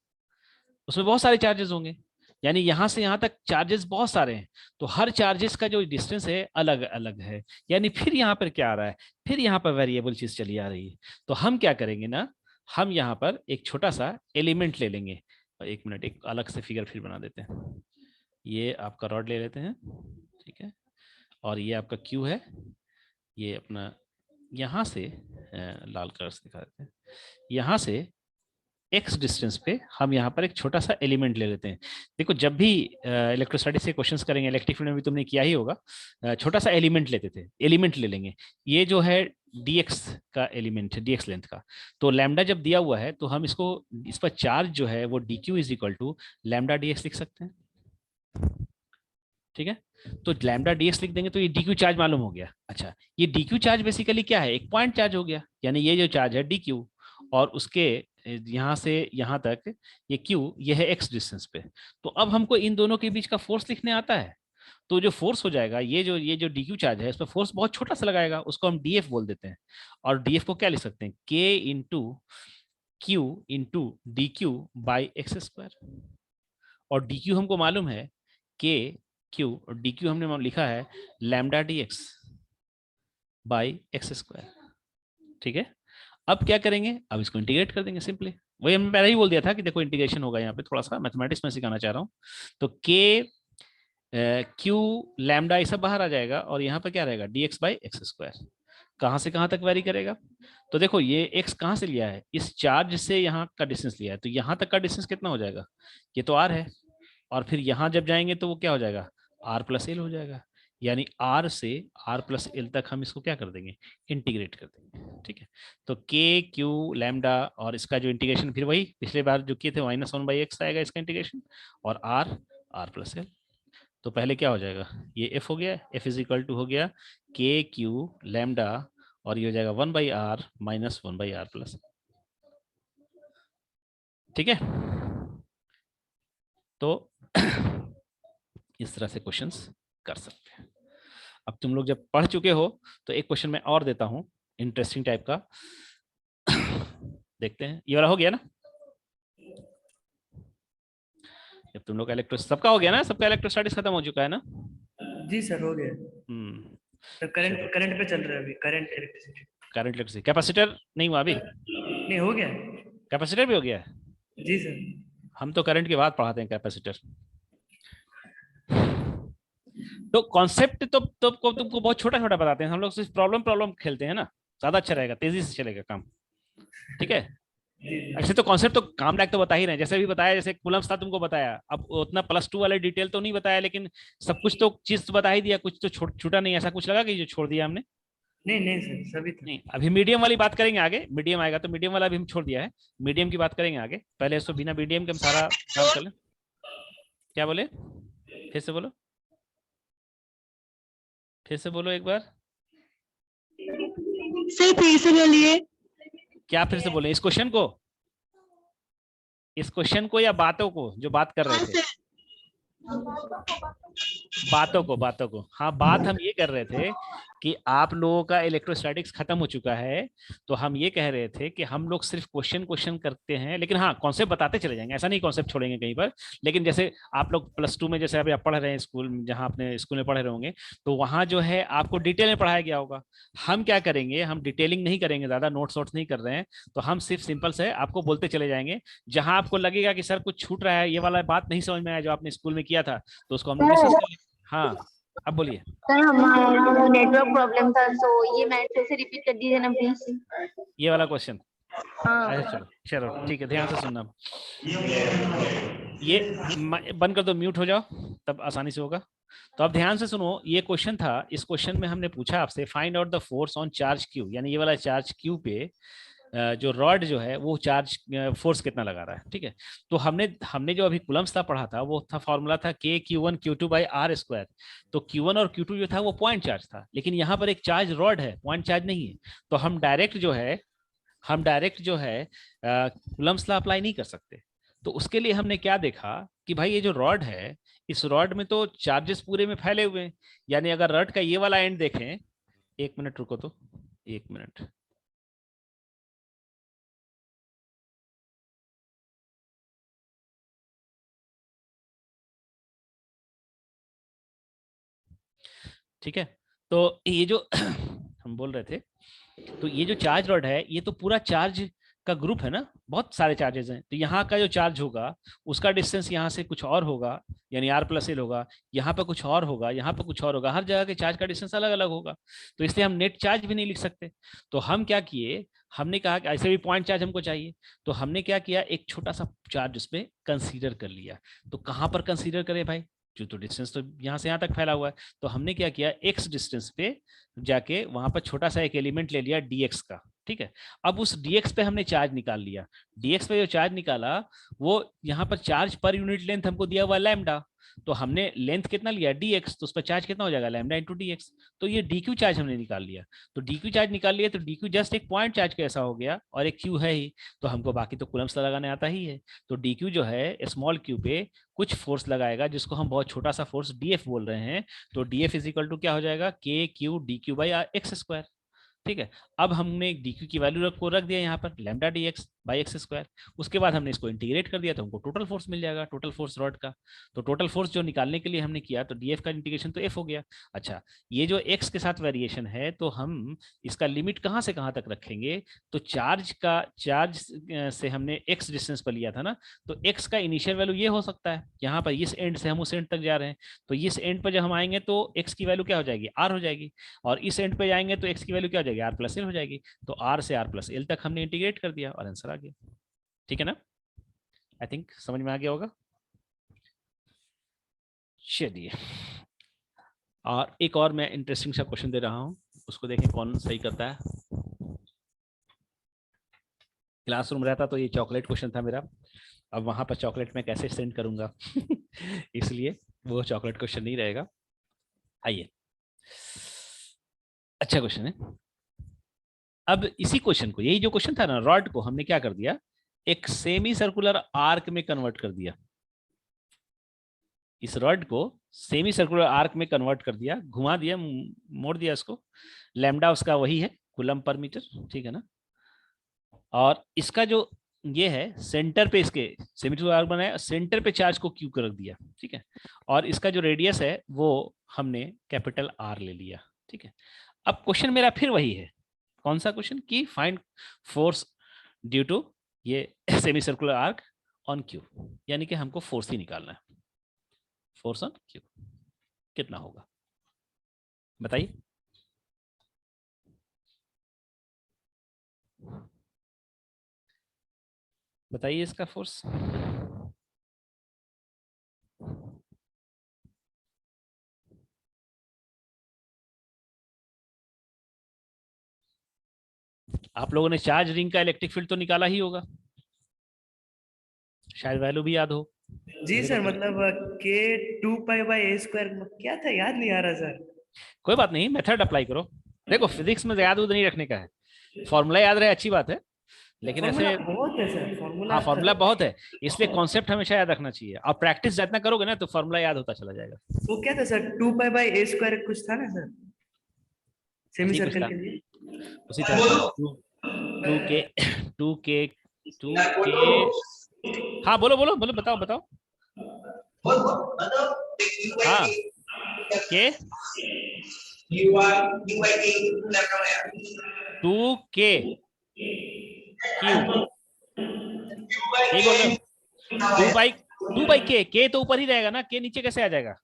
उसमें बहुत सारे चार्जेस होंगे, यानी यहां से यहां तक चार्जेस बहुत सारे हैं, तो हर चार्जेस का जो डिस्टेंस है अलग अलग है, यानी फिर यहाँ पर क्या आ रहा है, फिर यहाँ पर वेरिएबल चीज चली आ रही है। तो हम क्या करेंगे ना, हम यहाँ पर एक छोटा सा एलिमेंट ले लेंगे, एक मिनट एक अलग से फिगर फिर बना देते हैं, ये आपका रॉड ले लेते हैं, ठीक है, और ये आपका क्यू है, ये अपना यहाँ से लाल कलर से दिखा देते हैं, यहाँ से x डिस्टेंस पे हम यहाँ पर एक छोटा सा एलिमेंट ले लेते हैं। देखो जब भी इलेक्ट्रोस्टैटिक्स के क्वेश्चंस करेंगे, इलेक्ट्रिक फील्ड में भी तुमने किया ही होगा, छोटा सा एलिमेंट लेते थे, एलिमेंट ले लेंगे, ये जो है dx का एलिमेंट है, dx लेंथ का, तो लैम्डा जब दिया हुआ है तो हम इसको, इस पर चार्ज जो है वो dq is equal to lambda dx लिख सकते हैं, ठीक है। तो लैम्डा dx लिख देंगे तो ये dq चार्ज मालूम हो गया। अच्छा, ये dq चार्ज बेसिकली क्या है, एक पॉइंट चार्ज हो गया, यानी ये जो चार्ज है dq, और उसके यहाँ से यहाँ तक ये q, ये है x डिस्टेंस पे। तो अब हमको इन दोनों के बीच का फोर्स लिखने आता है, तो जो फोर्स हो जाएगा, ये जो dq चार्ज है इस पर फोर्स बहुत छोटा सा लगाएगा, उसको हम df बोल देते हैं, और df को क्या लिख सकते हैं, k into q into D Q by x square, और dq हमको मालूम है k q, और dq हमने लिखा है lambda dx by x square, ठीक है। अब क्या करेंगे, अब इसको इंटीग्रेट कर देंगे सिंपली, वही हमने पहले ही बोल दिया था कि देखो इंटीग्रेशन होगा, यहाँ पे थोड़ा सा मैथमेटिक्स में सिखाना चाह रहा हूँ। तो k q लैम्डा ये सब बाहर आ जाएगा, और यहाँ पे क्या रहेगा dx बाई एक्स स्क्वायर, कहाँ से कहाँ तक वेरी करेगा, तो देखो ये x कहाँ से लिया है, इस चार्ज से यहाँ का डिस्टेंस लिया है, तो यहाँ तक का डिस्टेंस कितना हो जाएगा, ये तो r है, और फिर यहाँ जब जाएंगे तो वो क्या हो जाएगा, r प्लस एल हो जाएगा, यानी r से r प्लस एल तक हम इसको क्या कर देंगे, इंटीग्रेट कर देंगे, ठीक है। तो k q लैम्डा, और इसका जो इंटीग्रेशन फिर वही पिछले बार जो किए थे -1/x आएगा इसका इंटीग्रेशन, और r प्लस एल, तो पहले क्या हो जाएगा, ये f हो गया, f इज इक्वल टू हो गया k q लैम्डा, और ये हो जाएगा 1/r माइनस 1/r प्लस, ठीक है। तो इस तरह से क्वेश्चंस कर सकते हैं। अब तुम लोग जब पढ़ चुके हो तो एक क्वेश्चन मैं और देता हूं इंटरेस्टिंग टाइप का, देखते हैं, ये वाला हो गया ना, जब तुम लोग का सबका हो गया ना, सबका इलेक्ट्रोस्टैटिक्स खत्म हो चुका है ना। जी सर हो गया। तो करंट पे चल रहा है अभी, current electricity. Current electricity, capacitor नहीं हुआ अभी, नहीं हो गया, कैपेसिटर भी हो गया है। जी सर। हम तो करंट के बाद पढ़ाते हैं कैपेसिटर। तो कॉन्सेप्ट तो तुमको बहुत छोटा छोटा बताते हैं हम लोग, सिर्फ प्रॉब्लम खेलते हैं ना, ज्यादा अच्छा रहेगा, तेजी से चलेगा काम, ठीक है। ऐसे तो कॉन्सेप्ट तो काम लायक तो बता ही रहे हैं, जैसे भी बताया, जैसे कूलम्स था तुमको बताया, अब उतना +2 वाले डिटेल तो नहीं बताया, लेकिन सब कुछ तो चीज तो बता ही दिया, कुछ तो छूटा नहीं, ऐसा कुछ लगा कि जो छोड़ दिया हमने, नहीं सर सभी तो। नहीं। अभी मीडियम वाली बात करेंगे आगे, मीडियम आएगा तो मीडियम वाला भी हम छोड़ दिया है, मीडियम की बात करेंगे आगे, पहले इसको बिना मीडियम के हम सारा काम कर लें। क्या बोले, फिर से बोलो, फिर से बोलो एक बार सर, फिर से बोलिए। क्या फिर से बोले, इस क्वेश्चन को या बातों को जो बात कर रहे थे, बातों को, हाँ बात हम ये कर रहे थे कि आप लोगों का इलेक्ट्रोस्टैटिक्स खत्म हो चुका है, तो हम ये कह रहे थे कि हम लोग सिर्फ क्वेश्चन करते हैं, लेकिन हाँ कॉन्सेप्ट बताते चले जाएंगे, ऐसा नहीं कॉन्सेप्ट छोड़ेंगे कहीं पर, लेकिन जैसे आप लोग +2 में जैसे अभी आप पढ़ रहे हैं स्कूल में, जहाँ अपने स्कूल में पढ़ रहे होंगे, तो वहाँ जो है आपको डिटेल में पढ़ाया गया होगा। हम क्या करेंगे, हम डिटेलिंग नहीं करेंगे, ज्यादा नोट्स नहीं कर रहे हैं, तो हम सिर्फ सिंपल से आपको बोलते चले जाएंगे, जहां आपको लगेगा कि सर कुछ छूट रहा है, ये वाला बात नहीं समझ में आया जो आपने स्कूल में किया था, तो उसको हम डिस्कस कर लेंगे। हाँ अब बोलिए। सर हमारा नेटवर्क प्रॉब्लम था, तो ये मैं फिर से रिपीट कर दीजिए ना प्लीज। ये वाला क्वेश्चन, हाँ चलो ठीक है, ध्यान से सुनना, ये बंद कर दो, म्यूट हो जाओ, तब आसानी से होगा। तो अब ध्यान से सुनो, ये क्वेश्चन था, इस क्वेश्चन में हमने पूछा आपसे find out the force on charge Q, यानी ये वाला चार्ज क्यू पे जो रॉड जो है वो चार्ज फोर्स कितना लगा रहा है, ठीक है। तो हमने जो अभी कूलम्ब्स था पढ़ा था वो था, फॉर्मूला था के Q1 Q2 by R square. तो Q1 और Q2 जो था वो पॉइंट चार्ज था, लेकिन यहाँ पर एक चार्ज रॉड है, पॉइंट चार्ज नहीं है। तो हम डायरेक्ट जो है कूलम्ब्स लॉ अप्लाई नहीं कर सकते। तो उसके लिए हमने क्या देखा कि भाई ये जो रॉड है, इस रॉड में तो चार्जेस पूरे में फैले हुए हैं। यानी अगर रॉड का ये वाला एंड देखें, 1 मिनट रुको तो, 1 मिनट। ठीक है, तो ये जो हम बोल रहे थे, तो ये जो चार्ज रॉड है ये तो पूरा चार्ज का ग्रुप है ना, बहुत सारे चार्जेस हैं। तो यहाँ का जो चार्ज होगा उसका डिस्टेंस यहाँ से कुछ और होगा, यानी R + L होगा। यहाँ पर कुछ और होगा, यहाँ पर कुछ और होगा, हर जगह के चार्ज का डिस्टेंस अलग अलग होगा। तो इसलिए हम नेट चार्ज भी नहीं लिख सकते। तो हम क्या किए, हमने कहा कि ऐसे भी पॉइंट चार्ज हमको चाहिए, तो हमने क्या किया, एक छोटा सा चार्ज उसमें कंसीडर कर लिया। तो कहाँ पर कंसीडर करें भाई, जो तो डिस्टेंस तो यहाँ से यहाँ तक फैला हुआ है। तो हमने क्या किया, x डिस्टेंस पे जाके वहां पर छोटा सा एक एलिमेंट ले लिया dx का, ठीक है। अब उस dx पे हमने चार्ज निकाल लिया। dx पे जो चार्ज निकाला वो यहाँ पर चार्ज पर यूनिट लेंथ हमको दिया हुआ लैम्डा। तो हमने लेंथ कितना लिया dx, तो उस पर चार्ज कितना हो जाएगा, लैम्डा इंटू dx। तो ये dq चार्ज हमने निकाल लिया। तो dq चार्ज निकाल लिया, तो dq जस्ट एक पॉइंट चार्ज कैसा हो गया, और एक q है ही, तो हमको बाकी तो कूलम्ब्स लगाने आता ही है। तो dq जो है स्मॉल q पे कुछ फोर्स लगाएगा, जिसको हम बहुत छोटा सा फोर्स df बोल रहे हैं। तो df इज इक्वल टू क्या हो जाएगा, k q dq by x square, ठीक है। अब हमने dq की वैल्यू को रख दिया यहाँ पर, lambda dx by x square. उसके बाद हमने इसको इंटीग्रेट कर दिया, तो हमको टोटल फोर्स मिल जाएगा, टोटल फोर्स रॉड का। तो टोटल फोर्स जो निकालने के लिए हमने किया, तो df का इंटीग्रेशन तो f हो गया। अच्छा, ये जो x के साथ वेरिएशन है, तो हम इसका लिमिट कहाँ से कहाँ तक रखेंगे। तो चार्ज से हमने x डिस्टेंस पर लिया था ना, तो x का इनिशियल वैल्यू ये हो सकता है, यहाँ पर इस एंड से हम उस एंड तक जा रहे हैं। तो इस एंड पर जब हम आएंगे तो x की वैल्यू क्या हो जाएगी, r हो जाएगी। और इस एंड पे जाएंगे तो x की वैल्यू क्या हो जाएगी, R + L हो जाएगी। तो R से R + L तक हमने इंटीग्रेट कर दिया और आंसर आ गया। ठीक है ना, आई थिंक समझ में आ गया होगा। चलिए, और एक और मैं इंटरेस्टिंग सा क्वेश्चन दे रहा हूं, उसको देखें कौन सही करता है। क्लासरूम रहता तो ये चॉकलेट क्वेश्चन था मेरा, अब वहां पर चॉकलेट मैं कैसे सेंड करूंगा इसलिए वो चॉकलेट क्वेश्चन नहीं रहेगा। आइए, अच्छा क्वेश्चन है। अब इसी क्वेश्चन को, यही जो क्वेश्चन था ना, रॉड को हमने क्या कर दिया, एक सेमी सर्कुलर आर्क में कन्वर्ट कर दिया। इस रॉड को सेमी सर्कुलर आर्क में कन्वर्ट कर दिया, घुमा दिया, मोड़ दिया इसको। लैम्डा उसका वही है, कूलम पर मीटर, ठीक है ना। और इसका जो ये है, सेंटर पे इसके सेमी सर्कुलर आर्क बनाया, सेंटर पे चार्ज को क्यू कर रख दिया, ठीक है। और इसका जो रेडियस है वो हमने कैपिटल R ले लिया, ठीक है। अब क्वेश्चन मेरा फिर वही है, कौन सा क्वेश्चन, कि फाइंड फोर्स ड्यू टू ये semi circular arc on Q, यानी कि हमको फोर्स ही निकालना है, फोर्स ऑन क्यू कितना होगा बताइए। बताइए इसका फोर्स। आप लोगों ने चार्ज रिंग का इलेक्ट्रिक फील्ड तो निकाला ही होगा, शायद वैल्यू भी याद हो। जी सर, मतलब के 2π/a² क्या था, याद नहीं आ रहा सर। कोई बात नहीं, मेथड अप्लाई करो। देखो फिजिक्स में याद नहीं रखने का है, फॉर्मूला याद रहे अच्छी बात है, लेकिन ऐसे बहुत है सर, फॉर्मूला। हाँ फॉर्मूला बहुत है, इसलिए कॉन्सेप्ट हमेशा याद रखना चाहिए। और प्रैक्टिस जितना करोगे ना तो फॉर्मूला याद होता चला जाएगा। वो क्या था सर, 2π/a² कुछ था ना सर, सेमी सर्कल के लिए। उसी तरह 2k हाँ बोलो बोलो बोलो, बताओ बताओ। हाँ के 2k क्यूब, यही बोल रहे हो। 2/k तो ऊपर ही रहेगा ना, के नीचे कैसे आ जाएगा।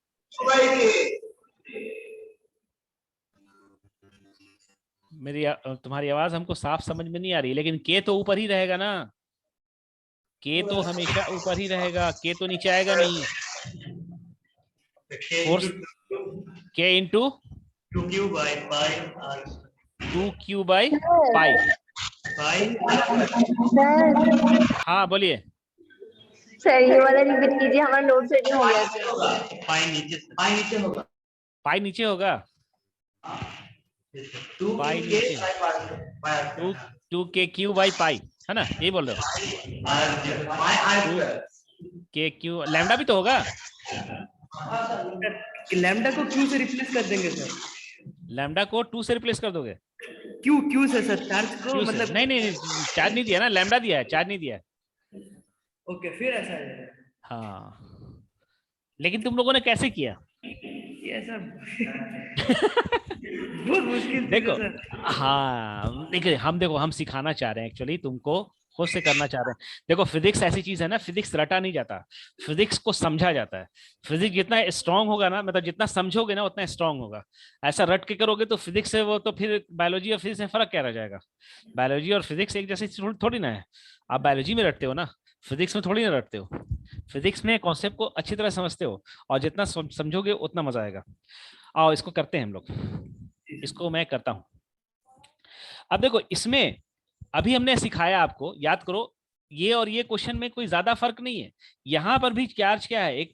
मेरी तुम्हारी आवाज हमको साफ समझ में नहीं आ रही, लेकिन के तो ऊपर ही रहेगा ना, के तो हमेशा ऊपर ही रहेगा, के तो नीचे आएगा नहीं। फोर्स के into 2q/π r। 2q/π sir हाँ बोलिए। सर ये वाला रिपीट कीजिए, हमारा नोट सेटिंग हो गया था। पाई नीचे होगा। पाई नीचे होगा। पाई नीचे 2k³ बाई पाई, है ना, यही बोल रहे हो? 2k³ लैम्डा भी तो होगा। लैम्डा को क्यू से रिप्लेस कर देंगे सर। लैम्डा को 2 से रिप्लेस कर दोगे? क्यू क्यू से सर, चार्ज को क्यों से? मतलब नहीं नहीं नहीं, चार्ज नहीं दिया ना, लैम्डा दिया है, चार्ज नहीं दिया है। ओके फिर ऐसा है। हाँ, लेकिन तुम लोगों ने कैसे किया? ये सर बहुत मुश्किल चीज देखो, है सर। हाँ देखिए, हम सिखाना चाह रहे हैं एक्चुअली, तुमको खुद से करना चाह रहे हैं। देखो फिजिक्स ऐसी चीज है ना, फिजिक्स रटा नहीं जाता, फिजिक्स को समझा जाता है। फिजिक्स जितना स्ट्रांग होगा ना, मतलब जितना समझोगे ना उतना स्ट्रांग होगा। ऐसा रट के करोगे तो फिजिक्स से वो तो फिर बायोलॉजी और फिजिक्स में फर्क क्या रह जाएगा? बायोलॉजी और फिजिक्स एक जैसी थोड़ी ना है। आप बायोलॉजी में रटते हो ना, फिजिक्स में थोड़ी ना रटते हो। फिजिक्स में कॉन्सेप्ट को अच्छी तरह समझते हो, और जितना समझोगे उतना मजा आएगा। आओ इसको करते हैं हम लोग, इसको मैं करता हूं। अब देखो इसमें अभी हमने सिखाया आपको, याद करो, ये और ये क्वेश्चन में कोई ज्यादा फर्क नहीं है। यहाँ पर भी चार्ज क्या है, एक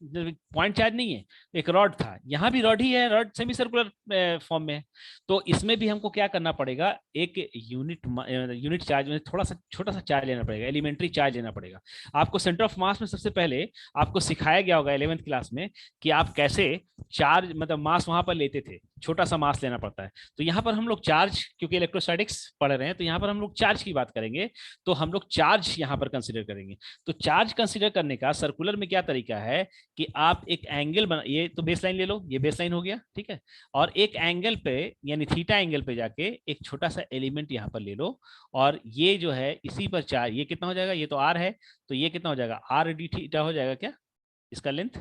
पॉइंट चार्ज नहीं है, एक रॉड था, यहाँ भी रॉड ही है, रॉड सेमी सर्कुलर फॉर्म में है। तो इसमें भी हमको क्या करना पड़ेगा, एक यूनिट चार्ज में थोड़ा सा छोटा सा चार्ज लेना पड़ेगा, एलिमेंट्री चार्ज लेना पड़ेगा। आपको सेंटर ऑफ मास में सबसे पहले आपको सिखाया गया होगा 11th क्लास में कि आप कैसे चार्ज मतलब मास वहां पर लेते थे, छोटा सा मास लेना पड़ता है। तो यहाँ पर हम लोग चार्ज, क्योंकि इलेक्ट्रोस्टैटिक्स पढ़ रहे हैं तो यहाँ पर हम लोग चार्ज की बात करेंगे, तो हम लोग चार्ज यहाँ पर कंसीडर करेंगे। तो चार्ज कंसीडर करने का सर्कुलर में क्या तरीका है कि आप एक एंगल बना, ये तो बेसलाइन ले लो, ये बेसलाइन हो गया, ठीक है, और एक एंगल पे यानी थीटा एंगल पे जाके एक छोटा सा एलिमेंट यहाँ पर ले लो, और ये जो है इसी पर चार्ज, ये कितना हो जाएगा, ये तो आर है, तो ये कितना हो जाएगा, आर डी थीटा हो जाएगा क्या, इसका लेंथ,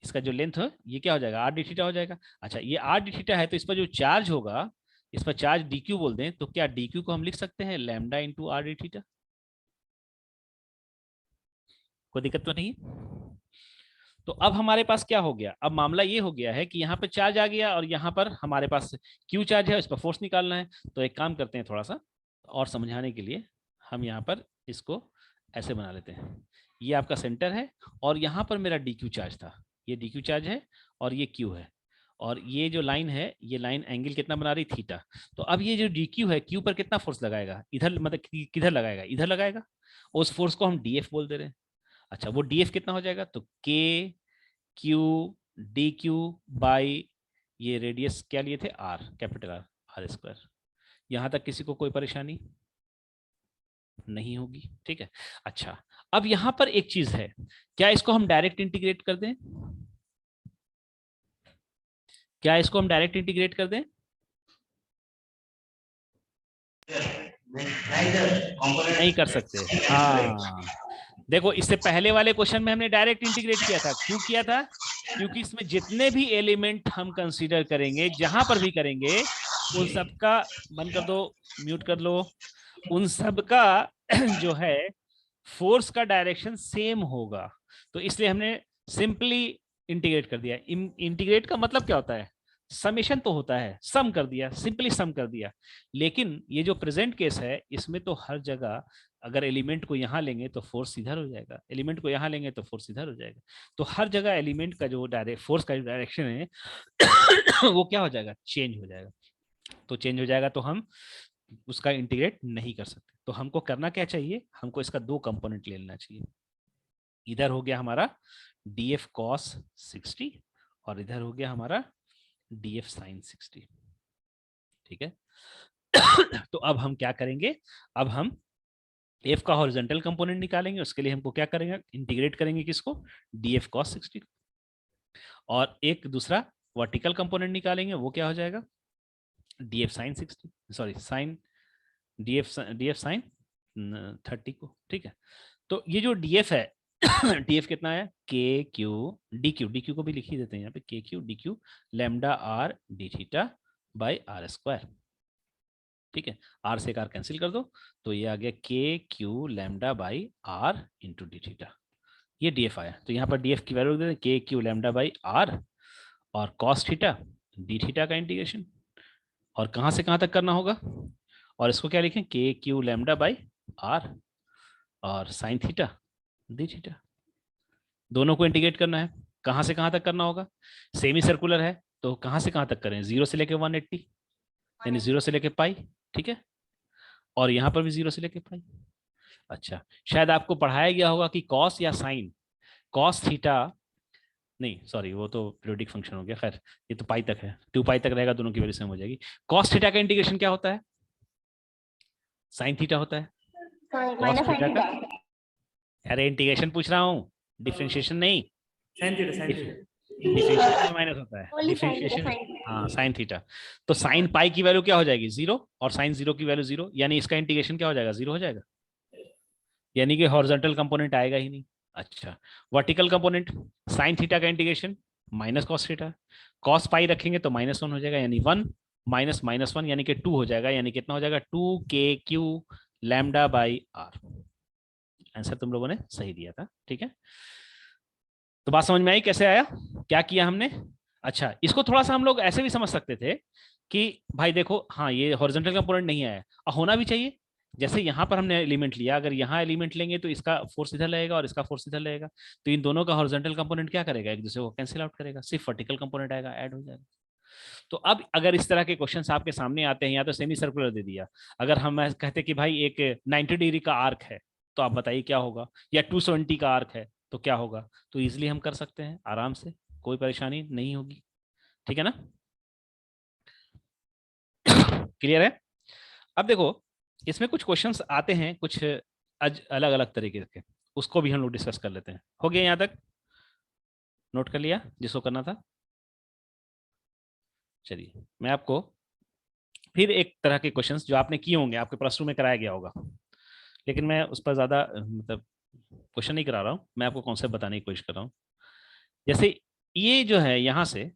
इसका जो लेंथ है ये क्या हो जाएगा, आर डी थीटा हो जाएगा। अच्छा, ये आर डी थीटा है, तो इस पर जो चार्ज होगा, इस पर चार्ज डी क्यू बोल दें, तो क्या डी क्यू को हम लिख सकते हैं lambda into are D theta? कोई दिक्कत तो नहीं? तो अब हमारे पास क्या हो गया, अब मामला ये हो गया है कि यहाँ पे चार्ज आ गया और यहाँ पर हमारे पास क्यू चार्ज है, इस पर फोर्स निकालना है। तो एक काम करते हैं, थोड़ा सा और समझाने के लिए हम यहाँ पर इसको ऐसे बना लेते हैं। ये आपका सेंटर है और यहाँ पर मेरा डी क्यू चार्ज था, ये डी क्यू चार्ज है और ये क्यू है, और ये जो लाइन है, ये लाइन एंगल कितना बना रही, थीटा। तो अब ये जो डी क्यू है, क्यू पर कितना फोर्स लगाएगा, इधर मतलब किधर लगाएगा, इधर लगाएगा। उस फोर्स को हम डी एफ बोल दे रहे हैं। अच्छा, वो डी एफ कितना हो जाएगा, तो K Q D Q by, ये रेडियस क्या लिए थे, R, capital R, R square. यहां तक किसी को कोई परेशानी नहीं होगी, ठीक है। अच्छा, अब यहां पर एक चीज है, क्या इसको हम डायरेक्ट इंटीग्रेट कर दें, क्या इसको हम डायरेक्ट इंटीग्रेट कर दें? नहीं कर सकते। हाँ देखो, इससे पहले वाले क्वेश्चन में हमने डायरेक्ट इंटीग्रेट किया था, क्यों किया था, क्योंकि इसमें जितने भी एलिमेंट हम कंसीडर करेंगे, जहां पर भी करेंगे, उन सबका, बंद कर दो, म्यूट कर लो, उन सबका जो है फोर्स का डायरेक्शन सेम होगा। तो इसलिए हमने सिंपली इंटीग्रेट कर दिया। इंटीग्रेट का मतलब क्या होता है, समेशन तो होता है, सम कर दिया, सिंपली सम कर दिया। लेकिन ये जो प्रेजेंट केस है, इसमें तो हर जगह अगर एलिमेंट को यहाँ लेंगे तो फोर्स इधर हो जाएगा, एलिमेंट को यहाँ लेंगे तो फोर्स इधर हो जाएगा। तो हर जगह एलिमेंट का जो डायरेक्ट फोर्स का जो डायरेक्शन है वो क्या हो जाएगा, चेंज हो जाएगा। तो चेंज हो जाएगा तो हम उसका इंटीग्रेट नहीं कर सकते। तो हमको करना क्या चाहिए, हमको इसका दो कंपोनेंट ले लेना चाहिए। इधर हो गया हमारा डी एफ कॉस 60 और इधर हो गया हमारा डी एफ साइन 60, ठीक है। तो अब हम क्या करेंगे, अब हम एफ का हॉरिजॉन्टल कंपोनेंट निकालेंगे। उसके लिए हमको क्या करेंगे, इंटीग्रेट करेंगे किसको, डी एफ कॉस 60, और एक दूसरा वर्टिकल कंपोनेंट निकालेंगे, वो क्या हो जाएगा, D F sine 60, sorry sine D F sine 30 को, ठीक है। तो ये जो डी एफ है डी एफ कितना है, K Q D Q, D Q को भी लिख ही देते हैं यहाँ पे, K Q D Q lambda R D theta by R square, ठीक है। आर से आर कैंसिल कर दो, तो ये आ गया K Q lambda by R into D theta, ये डी एफ आया। तो यहाँ पर डी एफ की वैल्यू देते के क्यू लैम्डा बाई आर और कॉस थीटा डी थीटा का इंटीग्रेशन, और कहाँ से कहाँ तक करना होगा, और इसको क्या लिखें, के क्यू लैम्डा बाई आर, और साइन थीटा डी थीटा। दोनों को इंटीग्रेट करना है। कहाँ से कहाँ तक करना होगा, सेमी सर्कुलर है तो कहाँ से कहाँ तक करें, 0 से लेके 180, यानी 0 से लेके पाई, ठीक है, और यहाँ पर भी 0 से लेके पाई। अच्छा, शायद आपको पढ़ाया गया होगा कि कॉस या साइन, कॉस थीटा, नहीं सॉरी वो तो पीरियोडिक फंक्शन हो गया, खैर ये तो पाई तक है, 2 पाई तक रहेगा, दोनों की वैल्यू सेम हो जाएगी। कॉस थीटा का इंटीग्रेशन क्या होता है, साइन थीटा होता है। माइनस Cos थीटा साइन का, थीटा। अरे इंटीग्रेशन पूछ रहा हूँ, डिफरेंशिएशन नहीं। साइन थीटा डिफरेंशिएशन में माइनस होता है, Only sin theta, differentiation, sin theta. हाँ साइन थीटा। तो साइन पाई की वैल्यू क्या हो जाएगी, 0, और साइन 0 की वैल्यू 0, यानी इसका इंटीग्रेशन क्या हो जाएगा, 0 हो जाएगा, यानी कि हॉरिजॉन्टल कंपोनेंट आएगा ही नहीं। अच्छा, वर्टिकल कंपोनेंट, साइन थीटा का integration minus cos theta, cos pi रखेंगे तो -1 हो जाएगा, यानी 1 माइनस -1 यानी कि 2 हो जाएगा, यानी कितना हो जाएगा, 2 K Q lambda by R. Answer तुम लोगों ने सही दिया था, ठीक है। तो बात समझ में आई कैसे आया, क्या किया हमने। अच्छा, इसको थोड़ा सा हम लोग ऐसे भी समझ सकते थे कि भाई देखो, हाँ ये हॉरिजॉन्टल कंपोनेंट नहीं आया, होना भी चाहिए। जैसे यहाँ पर हमने एलिमेंट लिया, अगर यहाँ एलिमेंट लेंगे तो इसका फोर्स इधर लगेगा और इसका फोर्स इधर लगेगा, तो इन दोनों का हॉरिजॉन्टल कंपोनेंट क्या करेगा, एक दूसरे को कैंसिल आउट करेगा, सिर्फ वर्टिकल कंपोनेंट आएगा, ऐड हो जाएगा। तो अब अगर इस तरह के क्वेश्चंस आपके सामने आते हैं, या तो सेमी सर्कुलर दे दिया, अगर हम कहते कि भाई एक 90 डिग्री का आर्क है, तो आप बताइए क्या होगा, या 270 का आर्क है तो क्या होगा, तो इजिली हम कर सकते हैं आराम से, कोई परेशानी नहीं होगी, ठीक है ना। क्लियर है। अब देखो, इसमें कुछ क्वेश्चंस आते हैं कुछ अलग अलग तरीके के, उसको भी हम लोग डिस्कस कर लेते हैं। हो गया यहाँ तक, नोट कर लिया जिसको करना था। चलिए मैं आपको फिर एक तरह के क्वेश्चंस जो आपने किए होंगे, आपके प्लस 2 में कराया गया होगा, लेकिन मैं उस पर ज़्यादा मतलब क्वेश्चन नहीं करा रहा हूँ, मैं आपको कॉन्सेप्ट बताने की कोशिश कर रहा हूँ। जैसे ये जो है, यहाँ से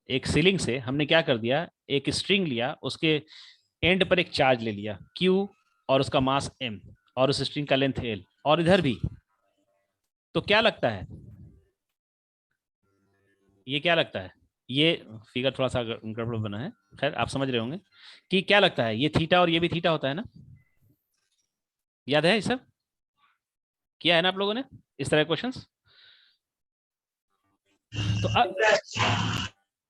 एक सीलिंग से हमने क्या कर दिया, एक स्ट्रिंग लिया, उसके एंड पर एक चार्ज ले लिया Q, और उसका मास M, और उस स्ट्रिंग का लेंथ L, और इधर भी। तो क्या लगता है, ये क्या लगता है, ये फिगर थोड़ा सा गड़बड़ बना है, खैर आप समझ रहे होंगे कि क्या लगता है, ये थीटा और ये भी थीटा होता है ना, याद है ये सब किया है ना आप लोगों ने इस तरह क्वेश्चंस।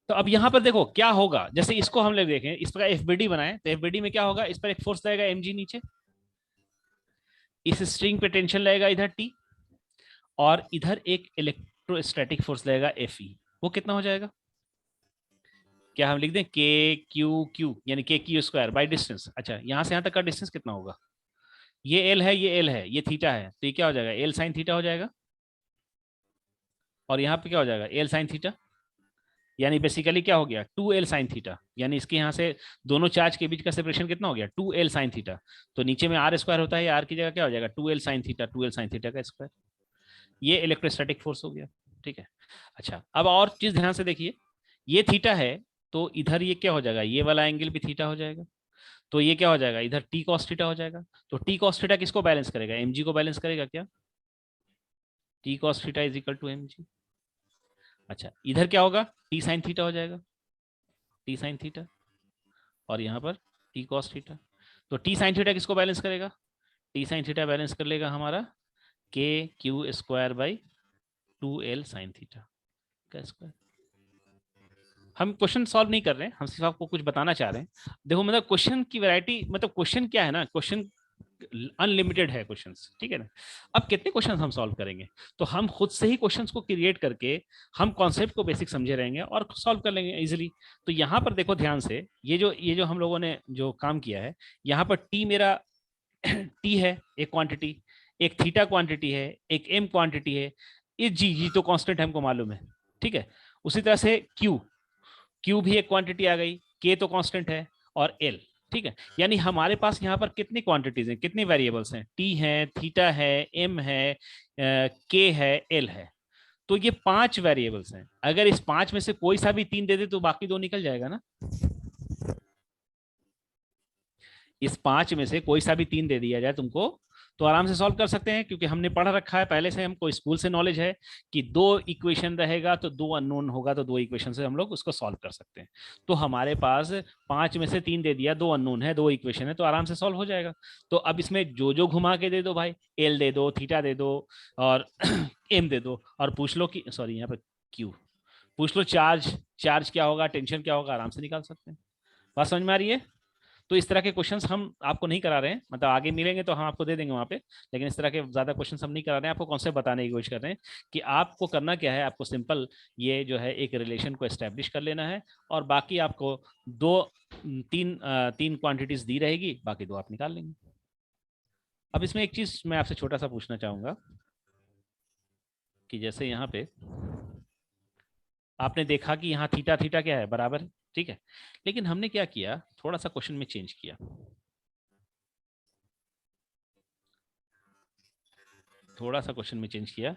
तो अब यहाँ पर देखो क्या होगा, जैसे इसको हम लोग देखें, इस पर एफबीडी बनाए तो एफबीडी में क्या होगा, इस पर एक फोर्स लगेगा mg नीचे, इस स्ट्रिंग पे टेंशन लगेगा इधर T, और इधर एक इलेक्ट्रोस्टैटिक फोर्स लगेगा Fe। वो कितना हो जाएगा, क्या हम लिख दें के क्यू क्यू, यानी के क्यू स्क्वायर बाई डिस्टेंस। अच्छा, यहाँ से यहाँ तक का डिस्टेंस कितना होगा, ये L है, ये L है, ये थीटा है, तो ये क्या हो जाएगा, L साइन थीटा हो जाएगा, और यहाँ पे क्या हो जाएगा, L साइन थीटा, यानी बेसिकली क्या हो गया, 2L साइन थीटा, यानी इसके यहाँ से दोनों चार्ज के बीच का सेपरेशन कितना हो गया, 2L साइन थीटा। तो नीचे में R स्क्वायर होता है, R की जगह क्या हो जाएगा, 2L sine theta, 2L sine theta का स्क्वायर। ये इलेक्ट्रोस्टैटिक फोर्स हो गया, ठीक है। अच्छा, अब और चीज ध्यान से देखिए, ये थीटा है तो इधर ये क्या हो जाएगा, ये वाला एंगल भी थीटा हो जाएगा, तो ये क्या हो जाएगा, इधर टी कॉस थीटा हो जाएगा। तो टी कॉस थीटा किसको बैलेंस करेगा, mg को बैलेंस करेगा क्या, T cos theta is equal to mg। अच्छा, इधर क्या होगा, टी साइन थीटा हो जाएगा, टी साइन थीटा, और यहाँ पर टी कॉस थीटा। तो टी साइन थीटा किसको बैलेंस करेगा, टी साइन थीटा बैलेंस कर लेगा हमारा के Q square by 2L sine theta का स्क्वायर। हम क्वेश्चन सॉल्व नहीं कर रहे हैं, हम सिर्फ आपको कुछ बताना चाह रहे हैं। देखो मतलब क्वेश्चन की वैरायटी, मतलब क्वेश्चन क्या है ना, क्वेश्चन अनलिमिटेड है क्वेश्चंस, ठीक है ना। अब कितने क्वेश्चन हम सॉल्व करेंगे, तो हम खुद से ही क्वेश्चंस को क्रिएट करके हम कॉन्सेप्ट को बेसिक समझे रहेंगे और सॉल्व कर लेंगे इजीली। तो यहाँ पर देखो ध्यान से, ये जो हम लोगों ने जो काम किया है, यहाँ पर टी मेरा टी है एक क्वांटिटी, एक थीटा क्वांटिटी है, एक एम क्वांटिटी है, ये जी तो कांस्टेंट हमको मालूम है, ठीक है। उसी तरह से क्यू भी एक क्वांटिटी आ गई, के तो कांस्टेंट है, और एल, ठीक है। यानी हमारे पास यहाँ पर कितनी क्वांटिटीज हैं, कितने वेरिएबल्स हैं, टी है, थीटा है, एम है, के है, एल है। तो ये 5 वेरिएबल्स हैं। अगर इस 5 में से कोई सा भी 3 दे दे तो बाकी 2 निकल जाएगा ना। इस 5 में से कोई सा भी 3 दे दिया जाए तुमको तो आराम से सॉल्व कर सकते हैं, क्योंकि हमने पढ़ रखा है पहले से, हमको स्कूल से नॉलेज है कि 2 इक्वेशन रहेगा तो 2 अननोन होगा, तो 2 इक्वेशन से हम लोग उसको सॉल्व कर सकते हैं। तो हमारे पास 5 में से 3 दे दिया, 2 अननोन है, 2 इक्वेशन है, तो आराम से सॉल्व हो जाएगा। तो अब इसमें जो जो घुमा के दे दो भाई, एल दे दो, थीटा दे दो और एम दे दो, और पूछ लो कि सॉरी यहाँ पर क्यू पूछ लो, चार्ज क्या होगा, टेंशन क्या होगा, आराम से निकाल सकते हैं। बात समझ में आ रही है? तो इस तरह के क्वेश्चंस हम आपको नहीं करा रहे हैं, मतलब आगे मिलेंगे तो हम आपको दे देंगे वहां पे, लेकिन इस तरह के ज्यादा क्वेश्चंस हम नहीं करा रहे हैं। आपको कॉन्सेप्ट बताने की कोशिश कर रहे हैं कि आपको करना क्या है। आपको सिंपल ये जो है एक रिलेशन को एस्टेब्लिश कर लेना है, और बाकी आपको तीन क्वांटिटीज दी रहेगी, बाकी 2 आप निकाल लेंगे। अब इसमें एक चीज मैं आपसे छोटा सा पूछना चाहूंगा कि जैसे यहाँ पे आपने देखा कि यहाँ थीटा थीटा क्या है, बराबर है, ठीक है। लेकिन हमने क्या किया, थोड़ा सा क्वेश्चन में चेंज किया,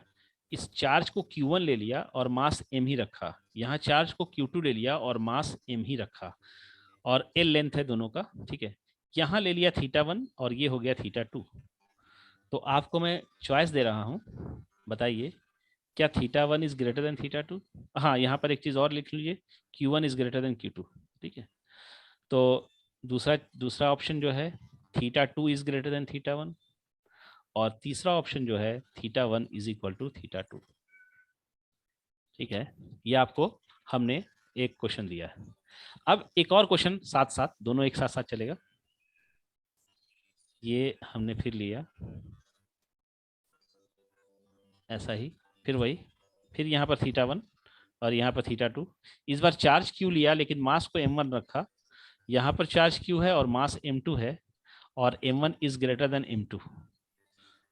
इस चार्ज को Q1 ले लिया और मास m ही रखा, यहाँ चार्ज को Q2 ले लिया और मास m ही रखा, और L लेंथ है दोनों का, ठीक है। यहाँ ले लिया θ1 और ये हो गया θ2। तो आपको मैं चॉइस दे रहा हूँ, बताइए क्या θ1 इज ग्रेटर देन θ2? हाँ, यहाँ पर एक चीज और लिख लीजिए, Q1 is greater than Q2, ठीक है। तो दूसरा ऑप्शन जो है θ2 इज ग्रेटर देन θ1, और तीसरा ऑप्शन जो है θ1 इज इक्वल टू θ2, ठीक है। ये आपको हमने एक क्वेश्चन दिया है। अब एक और क्वेश्चन साथ साथ, दोनों एक साथ साथ चलेगा। ये हमने फिर लिया ऐसा ही, फिर वही, फिर यहाँ पर θ1 और यहाँ पर θ2। इस बार चार्ज Q लिया लेकिन मास को m1 रखा, यहाँ पर चार्ज Q है और मास m2 है, और m1 is greater than m2।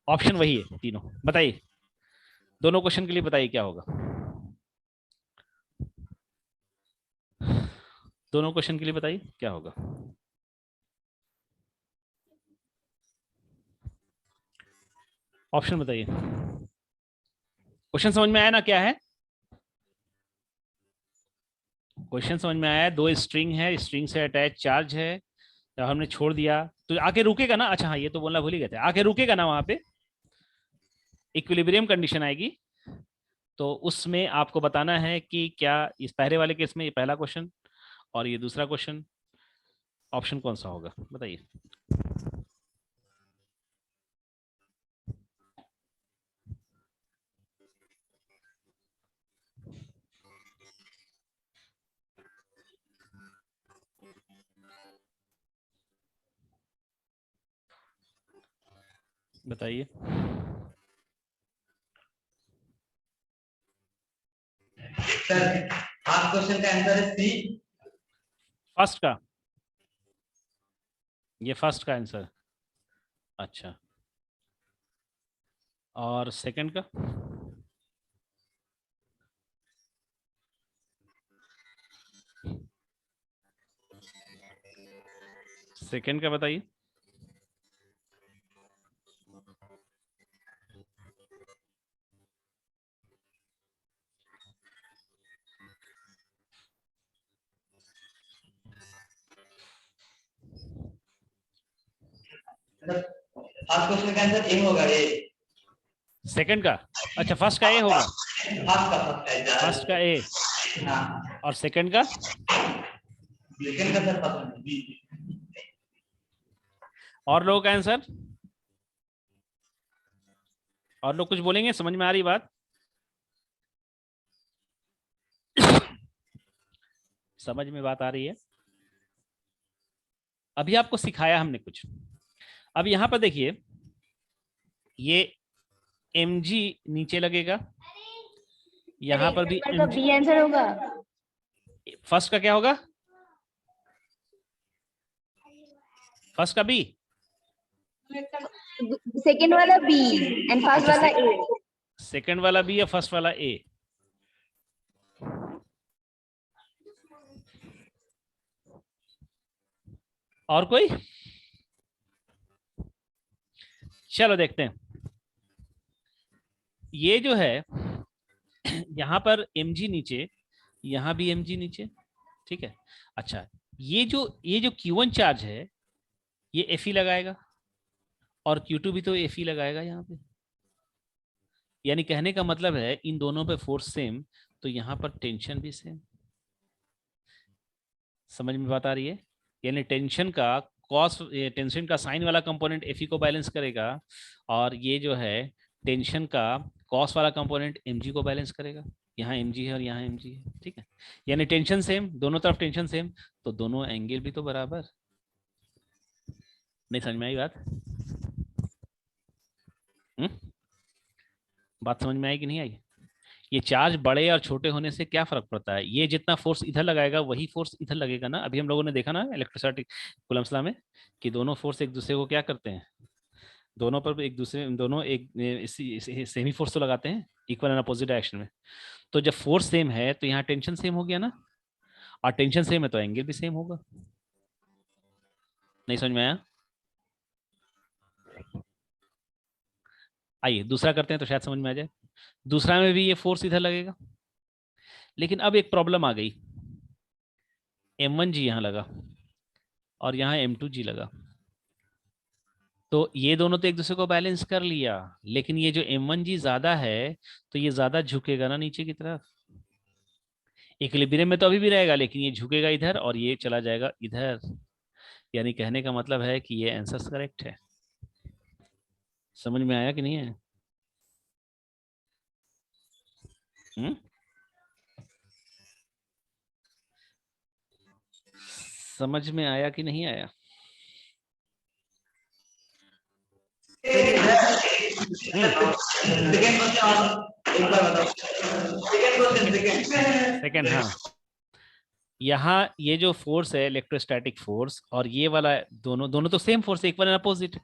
Option वही है तीनों। बताइए दोनों क्वेश्चन के लिए, बताइए क्या होगा। दोनों क्वेश्चन के लिए बताइए क्या होगा। ऑप्शन बताइए। क्वेश्चन समझ में आया ना क्या है? क्वेश्चन समझ में आया? 2 स्ट्रिंग है, स्ट्रिंग से अटैच चार्ज है, जब हमने छोड़ दिया तो आके रुकेगा ना। अच्छा हाँ, ये तो बोलना भूल ही गए थे, आके रुकेगा ना, वहां पे इक्विलिब्रियम कंडीशन आएगी। तो उसमें आपको बताना है कि क्या इस पहले वाले केस में ये पहला क्वेश्चन और ये दूसरा क्वेश्चन, ऑप्शन कौन सा होगा, बताइए। बताइए। सर आप क्वेश्चन का आंसर है सी। फर्स्ट का, ये फर्स्ट का आंसर। अच्छा, और सेकंड का? सेकंड का बताइए। फर्स्ट क्वेश्चन का आंसर ए होगा, ए। सेकंड का? अच्छा, फर्स्ट का ए होगा। फर्स्ट का ए, हाँ। और सेकंड का? सेकंड का सर पता नहीं, बी। और लोगों का आंसर? और लोग कुछ बोलेंगे? समझ में आ रही बात? समझ में बात आ रही है? अभी आपको सिखाया हमने कुछ। अब यहां पर देखिए, ये mg नीचे लगेगा, यहां पर भी तो बी आंसर होगा। फर्स्ट का क्या होगा? फर्स्ट का बी, सेकंड वाला बी एंड फर्स्ट वाला ए। सेकंड वाला बी या फर्स्ट वाला ए? और कोई? चलो देखते हैं। ये जो है यहां पर mg नीचे, यहां भी mg नीचे, ठीक है। अच्छा, ये जो Q1 चार्ज है ये Fe लगाएगा, और Q2 भी तो Fe लगाएगा यहाँ पे। यानी कहने का मतलब है इन दोनों पे फोर्स सेम, तो यहाँ पर टेंशन भी सेम। समझ में बात आ रही है? यानी टेंशन का कॉस, टेंशन का साइन वाला कंपोनेंट Fe को बैलेंस करेगा, और ये जो है टेंशन का कॉस वाला कंपोनेंट Mg को बैलेंस करेगा। यहाँ Mg है और यहाँ Mg है, ठीक है। यानी टेंशन सेम, दोनों तरफ टेंशन सेम, तो दोनों एंगल भी तो बराबर। नहीं समझ में आई बात? बात समझ में आई कि नहीं आई? ये चार्ज बड़े और छोटे होने से क्या फर्क पड़ता है? ये जितना फोर्स इधर लगाएगा वही फोर्स इधर लगेगा ना। अभी हम लोगों ने देखा ना इलेक्ट्रोस्टैटिक कूलम्ब्स लॉ में कि दोनों फोर्स एक दूसरे को क्या करते हैं, दोनों पर एक दूसरे, दोनों एक सेमी फोर्स तो लगाते हैं इक्वल एंड अपोजिट डायरेक्शन में। तो जब फोर्स सेम है तो यहाँ टेंशन सेम हो गया ना, और टेंशन सेम है तो एंगल भी सेम होगा। नहीं समझ में आया? आइए दूसरा करते हैं तो शायद समझ में आ जाए। दूसरा में भी ये फोर्स इधर लगेगा, लेकिन अब एक प्रॉब्लम आ गई। M1G यहाँ लगा और यहाँ M2G लगा, तो ये दोनों तो एक दूसरे को बैलेंस कर लिया, लेकिन ये जो M1G ज्यादा है तो ये ज्यादा झुकेगा ना नीचे की तरफ। इक्विलिब्रियम में तो अभी भी रहेगा, लेकिन ये झुकेगा इधर और ये चला जाएगा इधर। यानी कहने का मतलब है कि ये आंसर करेक्ट है। समझ में आया कि नहीं है? समझ में आया कि नहीं आया? सेकेंड, हाँ। यहाँ ये जो फोर्स है इलेक्ट्रोस्टैटिक फोर्स, और ये वाला दोनों तो सेम फोर्स है, इक्वल एंड अपोजिट।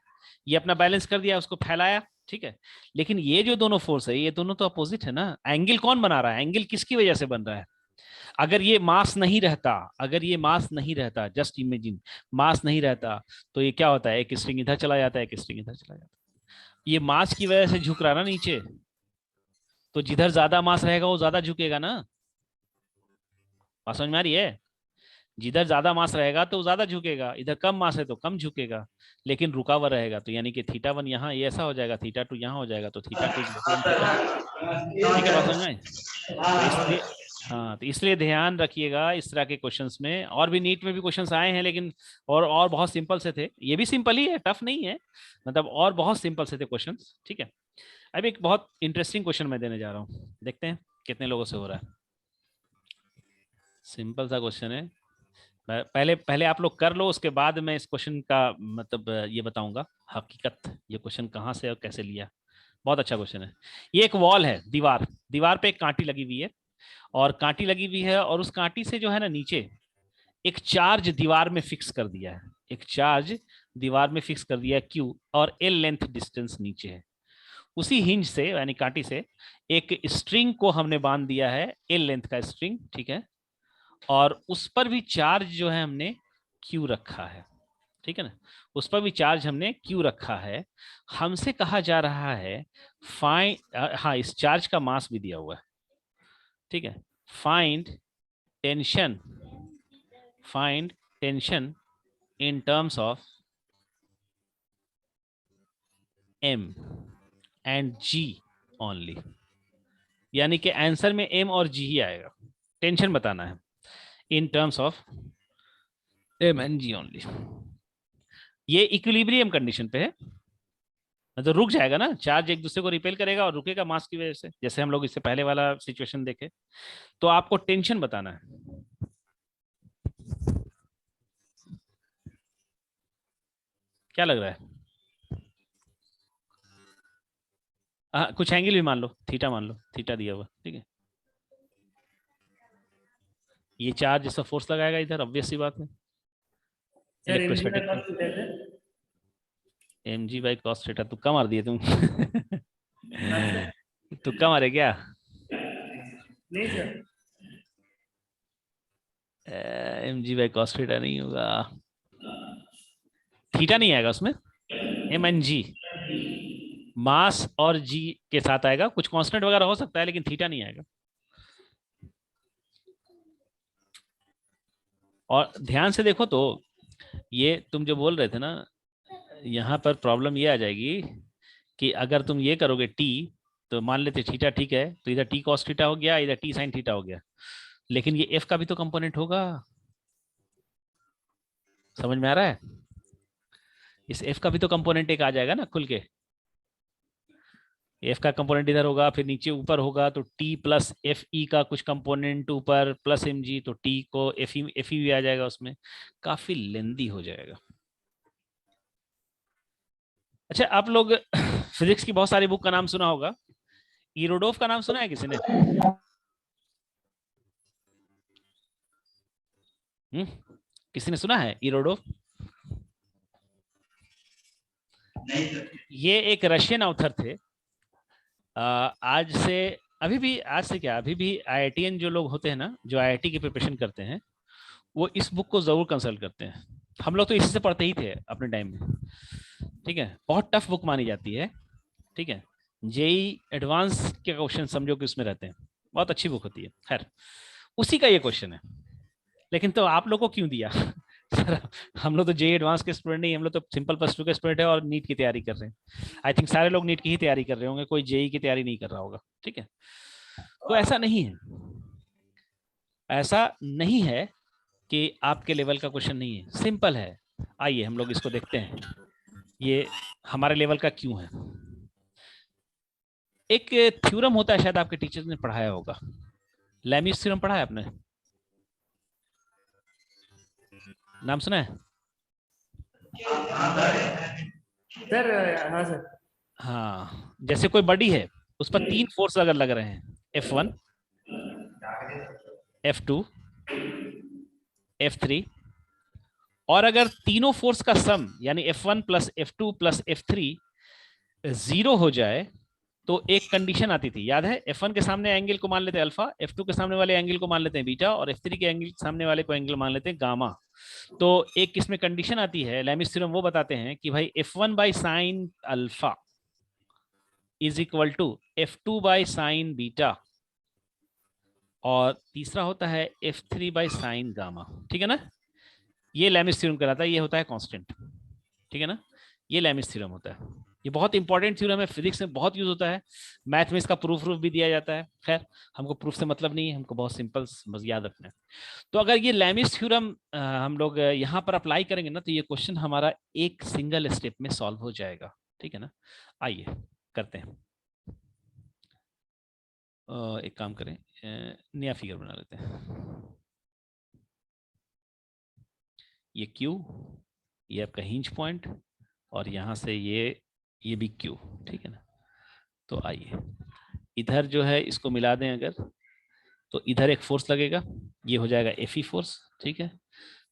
ये अपना बैलेंस कर दिया, उसको फैलाया, ठीक है। लेकिन ये जो दोनों फोर्स है ये दोनों तो अपोजिट है ना। एंगल कौन बना रहा है? एंगल किसकी वजह से बन रहा है? अगर ये मास नहीं रहता, अगर ये मास नहीं रहता, जस्ट इमेजिन मास नहीं रहता, तो ये क्या होता है, एक स्ट्रिंग इधर चला जाता है, एक स्ट्रिंग इधर चला जाता है। ये मास की वजह से झुक रहा ना नीचे, तो जिधर ज्यादा मास रहेगा वो ज्यादा झुकेगा ना। बात समझ में आ रही है? जिधर ज्यादा मास रहेगा तो ज्यादा झुकेगा, इधर कम मास है तो कम झुकेगा, लेकिन रुका हुआ रहेगा। तो यानी कि θ1 यहाँ ये ऐसा हो जाएगा, θ2 यहाँ हो जाएगा, तो θ2 ठीक है। बात समझ में? तो इसलिए, हाँ, तो इसलिए ध्यान रखिएगा इस तरह के क्वेश्चंस में। और भी नीट में भी क्वेश्चंस आए हैं, लेकिन और बहुत सिंपल से थे। ये भी सिंपल ही है, टफ नहीं है, मतलब और बहुत सिंपल से थे क्वेश्चंस, ठीक है। अब एक बहुत इंटरेस्टिंग क्वेश्चन मैं देने जा रहा हूँ, देखते हैं कितने लोगों से हो रहा है। सिंपल सा क्वेश्चन है, पहले आप लोग कर लो, उसके बाद मैं इस क्वेश्चन का मतलब ये बताऊंगा हकीकत, ये क्वेश्चन कहाँ से और कैसे लिया। बहुत अच्छा क्वेश्चन है। ये एक वॉल है, दीवार पे एक कांटी लगी हुई है, और कांटी लगी हुई है, और उस कांटी से जो है ना नीचे एक चार्ज दीवार में फिक्स कर दिया है, एक चार्ज दीवार में फिक्स कर दिया है Q, और L लेंथ डिस्टेंस नीचे है। उसी हिंज से यानी कांटी से एक स्ट्रिंग को हमने बांध दिया है, L लेंथ का स्ट्रिंग, ठीक है, और उस पर भी चार्ज जो है हमने Q रखा है, ठीक है ना, उस पर भी चार्ज हमने Q रखा है। हमसे कहा जा रहा है हाँ, इस चार्ज का मास भी दिया हुआ है, ठीक है। Find tension in terms of M and G only. यानी कि आंसर में M और G ही आएगा, टेंशन बताना है in terms of M and G only. ये इक्विलिब्रियम कंडीशन पे है, मतलब रुक जाएगा ना, चार्ज एक दूसरे को रिपेल करेगा और रुकेगा मास की वजह से, जैसे हम लोग इससे पहले वाला सिचुएशन देखे। तो आपको टेंशन बताना है। क्या लग रहा है? कुछ एंगल भी मान लो, थीटा मान लो, थीटा दिया हुआ, ठीक है। ये चार्ज जैसा फोर्स लगाएगा इधर, ऑब्वियस सी बात है। Electrostatic mg by cos theta, तुक्का मार दिए तुम। तुक्का मारे क्या? नहीं sir, mg by cos theta नहीं होगा, थीटा नहीं आएगा उसमें, m एंड g मास और g के साथ आएगा, कुछ कांस्टेंट वगैरह हो सकता है, लेकिन थीटा नहीं आएगा। और ध्यान से देखो तो ये तुम जो बोल रहे थे ना यहाँ पर प्रॉब्लम ये आ जाएगी कि अगर तुम ये करोगे टी, तो मान लेते थीटा ठीक है, तो इधर टी कॉस थीटा हो गया, इधर टी साइन थीटा हो गया, लेकिन ये एफ का भी तो कंपोनेंट होगा। समझ में आ रहा है? इस एफ का भी तो कंपोनेंट एक आ जाएगा ना खुल के। एफ का कंपोनेंट इधर होगा, फिर नीचे ऊपर होगा तो टी प्लस एफ ई का कुछ कंपोनेंट ऊपर प्लस एम जी, तो टी को एफ ई भी आ जाएगा उसमें। काफी लेंदी हो जाएगा। अच्छा, आप लोग फिजिक्स की बहुत सारी बुक का नाम सुना होगा। इरोडोव का नाम सुना है किसी ने? किसी ने सुना है इरोडोव? नहीं सर। ये एक रशियन ऑथर थे। आज से अभी भी, आज से क्या, अभी भी आईआईटीएन जो लोग होते हैं ना, जो आईआईटी की प्रिपरेशन करते हैं, वो इस बुक को जरूर कंसल्ट करते हैं। हम लोग तो इसी से पढ़ते ही थे अपने टाइम में। ठीक है, बहुत टफ बुक मानी जाती है। ठीक है, जेई एडवांस के क्वेश्चन समझो कि उसमें रहते हैं, बहुत अच्छी बुक होती है। खैर, उसी का ये क्वेश्चन है, लेकिन तो आप लोग को क्यों दिया? सर, हम लोग तो जेई एडवांस के स्टूडेंट नहीं, हम लोग तो सिंपल प्लस टू के स्टूडेंट है और नीट की तैयारी कर रहे हैं। आई थिंक सारे लोग नीट की ही तैयारी कर रहे होंगे, कोई जेई की तैयारी नहीं कर रहा होगा। ठीक है, तो ऐसा नहीं है, ऐसा नहीं है कि आपके लेवल का क्वेश्चन नहीं है, सिंपल है। आइए हम लोग इसको देखते हैं, ये हमारे लेवल का क्यों है। एक थ्योरम होता है, शायद आपके टीचर्स ने पढ़ाया होगा, लैमिस थ्योरम पढ़ा है आपने? नाम सुना है? सर हाँ सर। हाँ, जैसे कोई बॉडी है, उस पर 3 फोर्स अगर लग रहे हैं, F1, F2, F3, और अगर तीनों फोर्स का सम यानी F1 plus F2 plus F3 0 हो जाए, तो एक कंडीशन आती थी, याद है? F1 के सामने एंगल को मान लेते हैं अल्फा, F2 के सामने वाले एंगल को मान लेते हैं बीटा, और F3 के एंगल सामने वाले को एंगल मान लेते हैं गामा। तो एक इसमें कंडीशन आती है, लैमिस थ्योरम वो बताते हैं कि भाई F1 by sine alpha is equal to F2 by sine beta, और तीसरा होता है F3 बाई साइन गामा। ठीक है ना? ये लैमिस थ्योरम कहलाता है, ये होता है कांस्टेंट। ठीक है ना? ये लैमिस थ्योरम होता है। ये बहुत इंपॉर्टेंट थ्योरम है, फिजिक्स में बहुत यूज होता है, मैथ में इसका प्रूफ भी दिया जाता है। खैर, हमको प्रूफ से मतलब नहीं है, हमको बहुत सिंपल बस याद रखना है। तो अगर ये लैमिस थ्योरम हम लोग यहाँ पर अप्लाई करेंगे ना, तो ये क्वेश्चन हमारा एक सिंगल स्टेप में सॉल्व हो जाएगा। ठीक है ना? आइए करते हैं। एक काम करें, नया फिगर बना लेते हैं। ये Q, ये आपका हिंज पॉइंट, और यहाँ से ये भी Q। ठीक है ना? तो आइए इधर जो है इसको मिला दें अगर, तो इधर एक फोर्स लगेगा, ये हो जाएगा Fe फोर्स। ठीक है,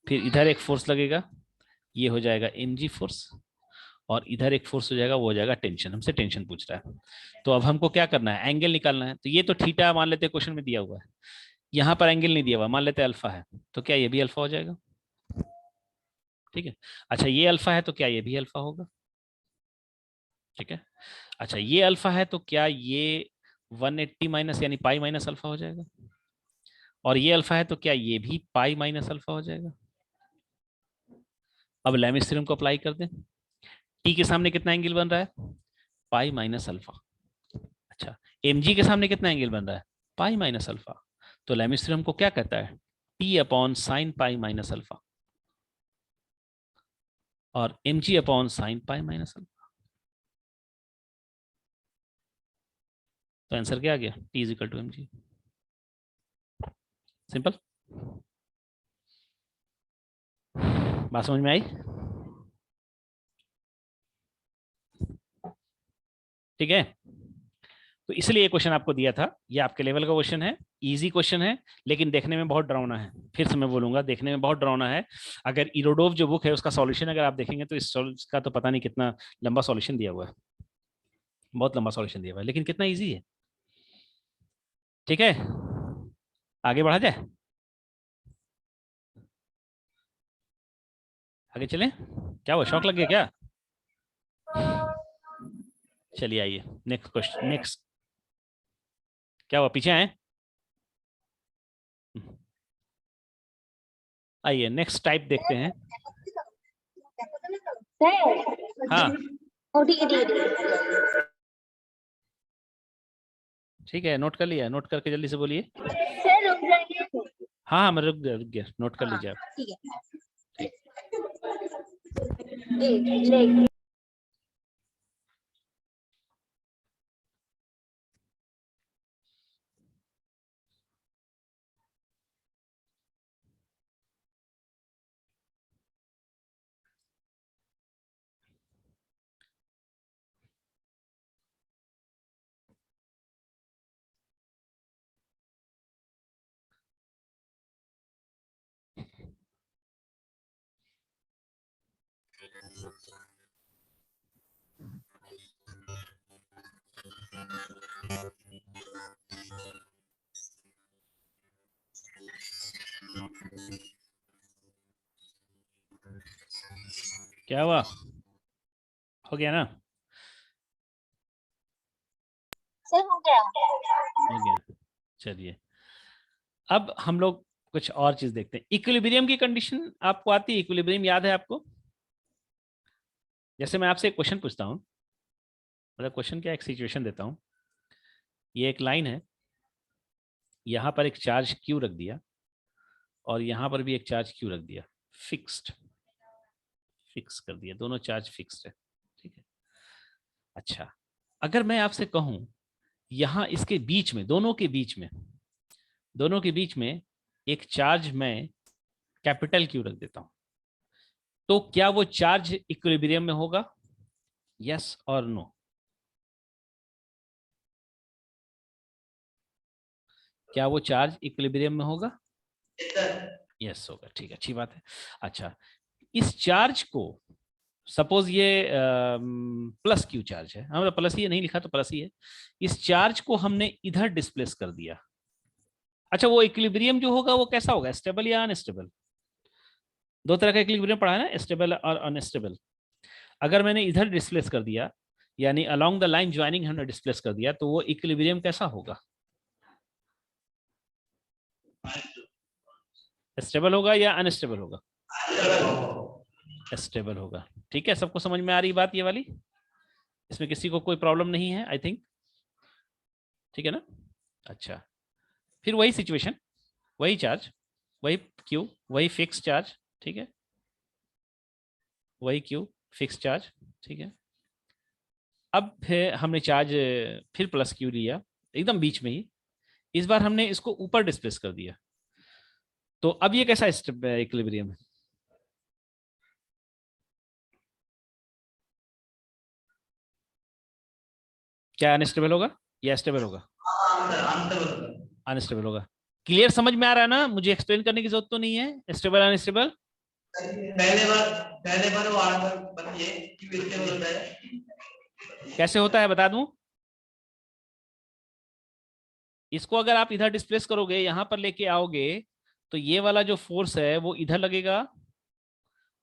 फिर इधर एक फोर्स लगेगा, ये हो जाएगा Mg फोर्स, और इधर एक फोर्स हो जाएगा, वो हो जाएगा टेंशन। हमसे टेंशन पूछ रहा है, तो अब हमको क्या करना है, एंगल निकालना है। तो ये तो थीटा मान लेते हैं, क्वेश्चन में दिया हुआ है, यहाँ पर एंगल नहीं दिया हुआ, मान लेते हैं अल्फा है, तो क्या ये भी अल्फा हो जाएगा? ठीक है, अच्छा ये अल्फा है तो क्या ये भी अल्फा होगा? ठीक है, अच्छा ये अल्फा है तो क्या ये 180 माइनस यानी पाई माइनस अल्फा हो जाएगा? और ये अल्फा है तो क्या ये भी पाई माइनस अल्फा हो जाएगा? अब लैमिस थ्योरम को अप्लाई कर दें, टी के सामने कितना एंगल बन रहा है? Pi minus alpha. अच्छा, mg के सामने कितना एंगल बन रहा है? Pi minus alpha. तो लैमिस थ्योरम को क्या कहता है? T upon sine pi minus alpha, और mg upon sine pi minus alpha. तो आंसर क्या आ गया? T is equal to mg। Simple. बात समझ में आई? ठीक है, तो इसलिए ये क्वेश्चन आपको दिया था, ये आपके लेवल का क्वेश्चन है, इजी क्वेश्चन है, लेकिन देखने में बहुत डरावना है। फिर से मैं बोलूंगा, देखने में बहुत डरावना है। अगर इरोडोव जो बुक है उसका सॉल्यूशन अगर आप देखेंगे तो इसका तो पता नहीं कितना लंबा सॉल्यूशन दिया हुआ है, बहुत लंबा सॉल्यूशन दिया हुआ है, लेकिन कितना ईजी है। ठीक है, आगे बढ़ा जाए, आगे चलें? क्या हुआ, शौक लग गया क्या? चलिए आइए नेक्स्ट क्वेश्चन, नेक्स्ट। क्या हुआ, पीछे आए? आइए नेक्स्ट टाइप देखते हैं। सर हाँ ओ ठीक है ठीक है ठीक है। ठीक है, नोट कर लिया, नोट करके जल्दी से बोलिए। सर रुक जाइए। हाँ हाँ मैं रुक गया, नोट कर लीजिए आप। ठीक है ठीक। लेग क्या हुआ, हो गया ना? सर हो गया। हो गया, चलिए अब हम लोग कुछ और चीज देखते हैं। इक्विलिब्रियम की कंडीशन आपको आती है? इक्विलिब्रियम याद है आपको? जैसे मैं आपसे एक क्वेश्चन पूछता हूँ, मतलब क्वेश्चन क्या, एक सिचुएशन देता हूँ। ये एक लाइन है, यहाँ पर एक चार्ज क्यू रख दिया और यहाँ पर भी एक चार्ज क्यू रख दिया, फिक्स्ड, फिक्स कर दिया, दोनों चार्ज फिक्स्ड है, ठीक है। अच्छा, अगर मैं आपसे कहूँ यहाँ इसके बीच में, दोनों के बीच में, दोनों के बीच में एक चार्ज मैं कैपिटल क्यू रख देता हूं, तो क्या वो चार्ज इक्विलिब्रियम में होगा? यस और नो? क्या वो चार्ज इक्विलिब्रियम में होगा? यस होगा, ठीक है, अच्छी बात है। अच्छा, इस चार्ज को सपोज ये प्लस क्यू चार्ज है, हमारा प्लस ही है, नहीं लिखा तो प्लस ही है। इस चार्ज को हमने इधर डिस्प्लेस कर दिया। अच्छा, वो इक्विलिब्रियम जो होगा वो कैसा होगा, स्टेबल या अनस्टेबल? दो तरह का इक्विलिब्रियम पढ़ा है ना, स्टेबल और अनस्टेबल। अगर मैंने इधर डिस्प्लेस कर दिया, यानी अलोंग द लाइन ज्वाइनिंग हमने डिस्प्लेस कर दिया, तो वो इक्विलिब्रियम कैसा होगा? स्टेबल होगा या अनस्टेबल होगा? स्टेबल होगा, ठीक है। सबको समझ में आ रही बात ये वाली? इसमें किसी को कोई प्रॉब्लम नहीं है आई थिंक, ठीक है ना? अच्छा, फिर वही सिचुएशन, वही चार्ज, वही क्यू, वही फिक्स चार्ज, ठीक है, वही क्यू फिक्स चार्ज, ठीक है। अब फिर हमने चार्ज फिर प्लस क्यू लिया एकदम बीच में ही, इस बार हमने इसको ऊपर डिस्प्लेस कर दिया, तो अब ये कैसा इक्विलिब्रियम है? क्या अनस्टेबल होगा या स्टेबल होगा? अनस्टेबल होगा। क्लियर, समझ में आ रहा है ना? मुझे एक्सप्लेन करने की जरूरत तो नहीं है, स्टेबल अनस्टेबल। पहले बार वो आंसर बताइए कि स्टेबल होता है। कैसे होता है बता दूं? इसको अगर आप इधर डिस्प्लेस करोगे, यहां पर लेके आओगे, तो ये वाला जो फोर्स है वो इधर लगेगा,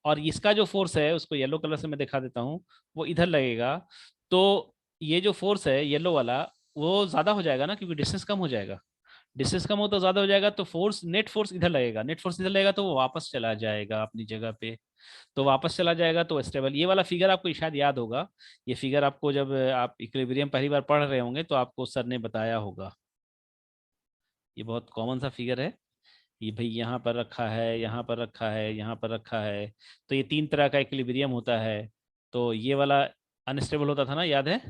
और इसका जो फोर्स है उसको येलो कलर से मैं दिखा देता हूं, वो इधर लगेगा। तो ये जो फोर्स है येलो वाला, वो ज्यादा हो जाएगा ना, क्योंकि डिस्टेंस कम हो जाएगा। डिस्टेंस कम हो तो ज्यादा हो जाएगा, तो फोर्स, नेट फोर्स इधर लगेगा, नेट फोर्स इधर लगेगा, तो वो वापस चला जाएगा अपनी जगह पे। तो वापस चला जाएगा तो स्टेबल। ये वाला फिगर आपको शायद याद होगा, ये फिगर आपको जब आप इक्विलिब्रियम पहली बार पढ़ रहे होंगे तो आपको सर ने बताया होगा। ये बहुत कॉमन सा फिगर है, ये भाई यहाँ पर रखा है, यहाँ पर रखा है, यहाँ पर रखा है, तो ये तीन तरह का इक्विलिब्रियम होता है। तो ये वाला अनस्टेबल होता था ना, याद है?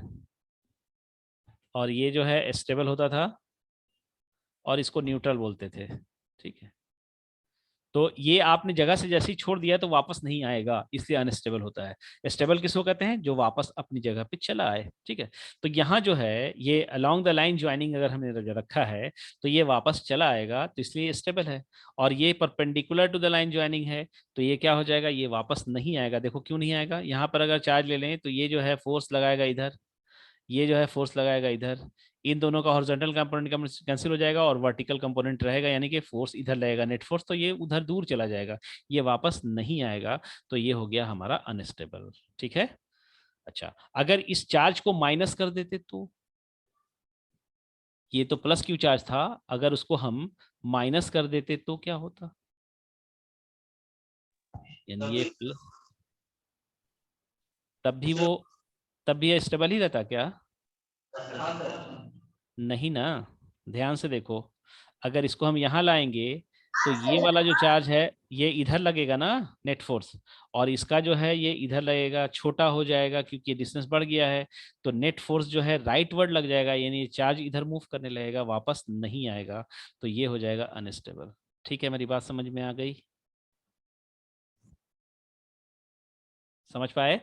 और ये जो है स्टेबल होता था, और इसको न्यूट्रल बोलते थे, ठीक है। तो ये आपने जगह से जैसे ही छोड़ दिया तो वापस नहीं आएगा, इसलिए अनस्टेबल होता है। स्टेबल किसको कहते हैं? जो वापस अपनी जगह पे चला आए, ठीक है। तो यहाँ जो है ये अलोंग द लाइन ज्वाइनिंग अगर हमने रखा है, तो ये वापस चला आएगा, तो इसलिए स्टेबल है। और ये perpendicular to the line joining है, तो ये क्या हो जाएगा, ये वापस नहीं आएगा। देखो क्यों नहीं आएगा, यहाँ पर अगर चार्ज ले लें तो ये जो है फोर्स लगाएगा इधर, ये जो है फोर्स लगाएगा इधर, इन दोनों का हॉरिजॉन्टल कंपोनेंट कैंसिल हो जाएगा और वर्टिकल कंपोनेंट रहेगा, यानी कि फोर्स इधर लगेगा नेट फोर्स, तो ये उधर दूर चला जाएगा, ये वापस नहीं आएगा। तो ये हो गया हमारा अनस्टेबल, ठीक है। अच्छा, अगर इस चार्ज को माइनस कर देते तो, ये तो प्लस क्यू चार्ज था, अगर उसको हम माइनस कर देते तो क्या होता? यानी ये प्लस, तब भी ये स्टेबल ही रहता क्या? हाँ सर। नहीं ना, ध्यान से देखो, अगर इसको हम यहाँ लाएंगे तो ये वाला जो चार्ज है ये इधर लगेगा ना नेट फोर्स, और इसका जो है ये इधर लगेगा, छोटा हो जाएगा क्योंकि डिस्टेंस बढ़ गया है, तो नेट फोर्स जो है राइट वर्ड लग जाएगा, यानी चार्ज इधर मूव करने लगेगा, वापस नहीं आएगा, तो ये हो जाएगा अनस्टेबल। ठीक है, मेरी बात समझ में आ गई? समझ पाए?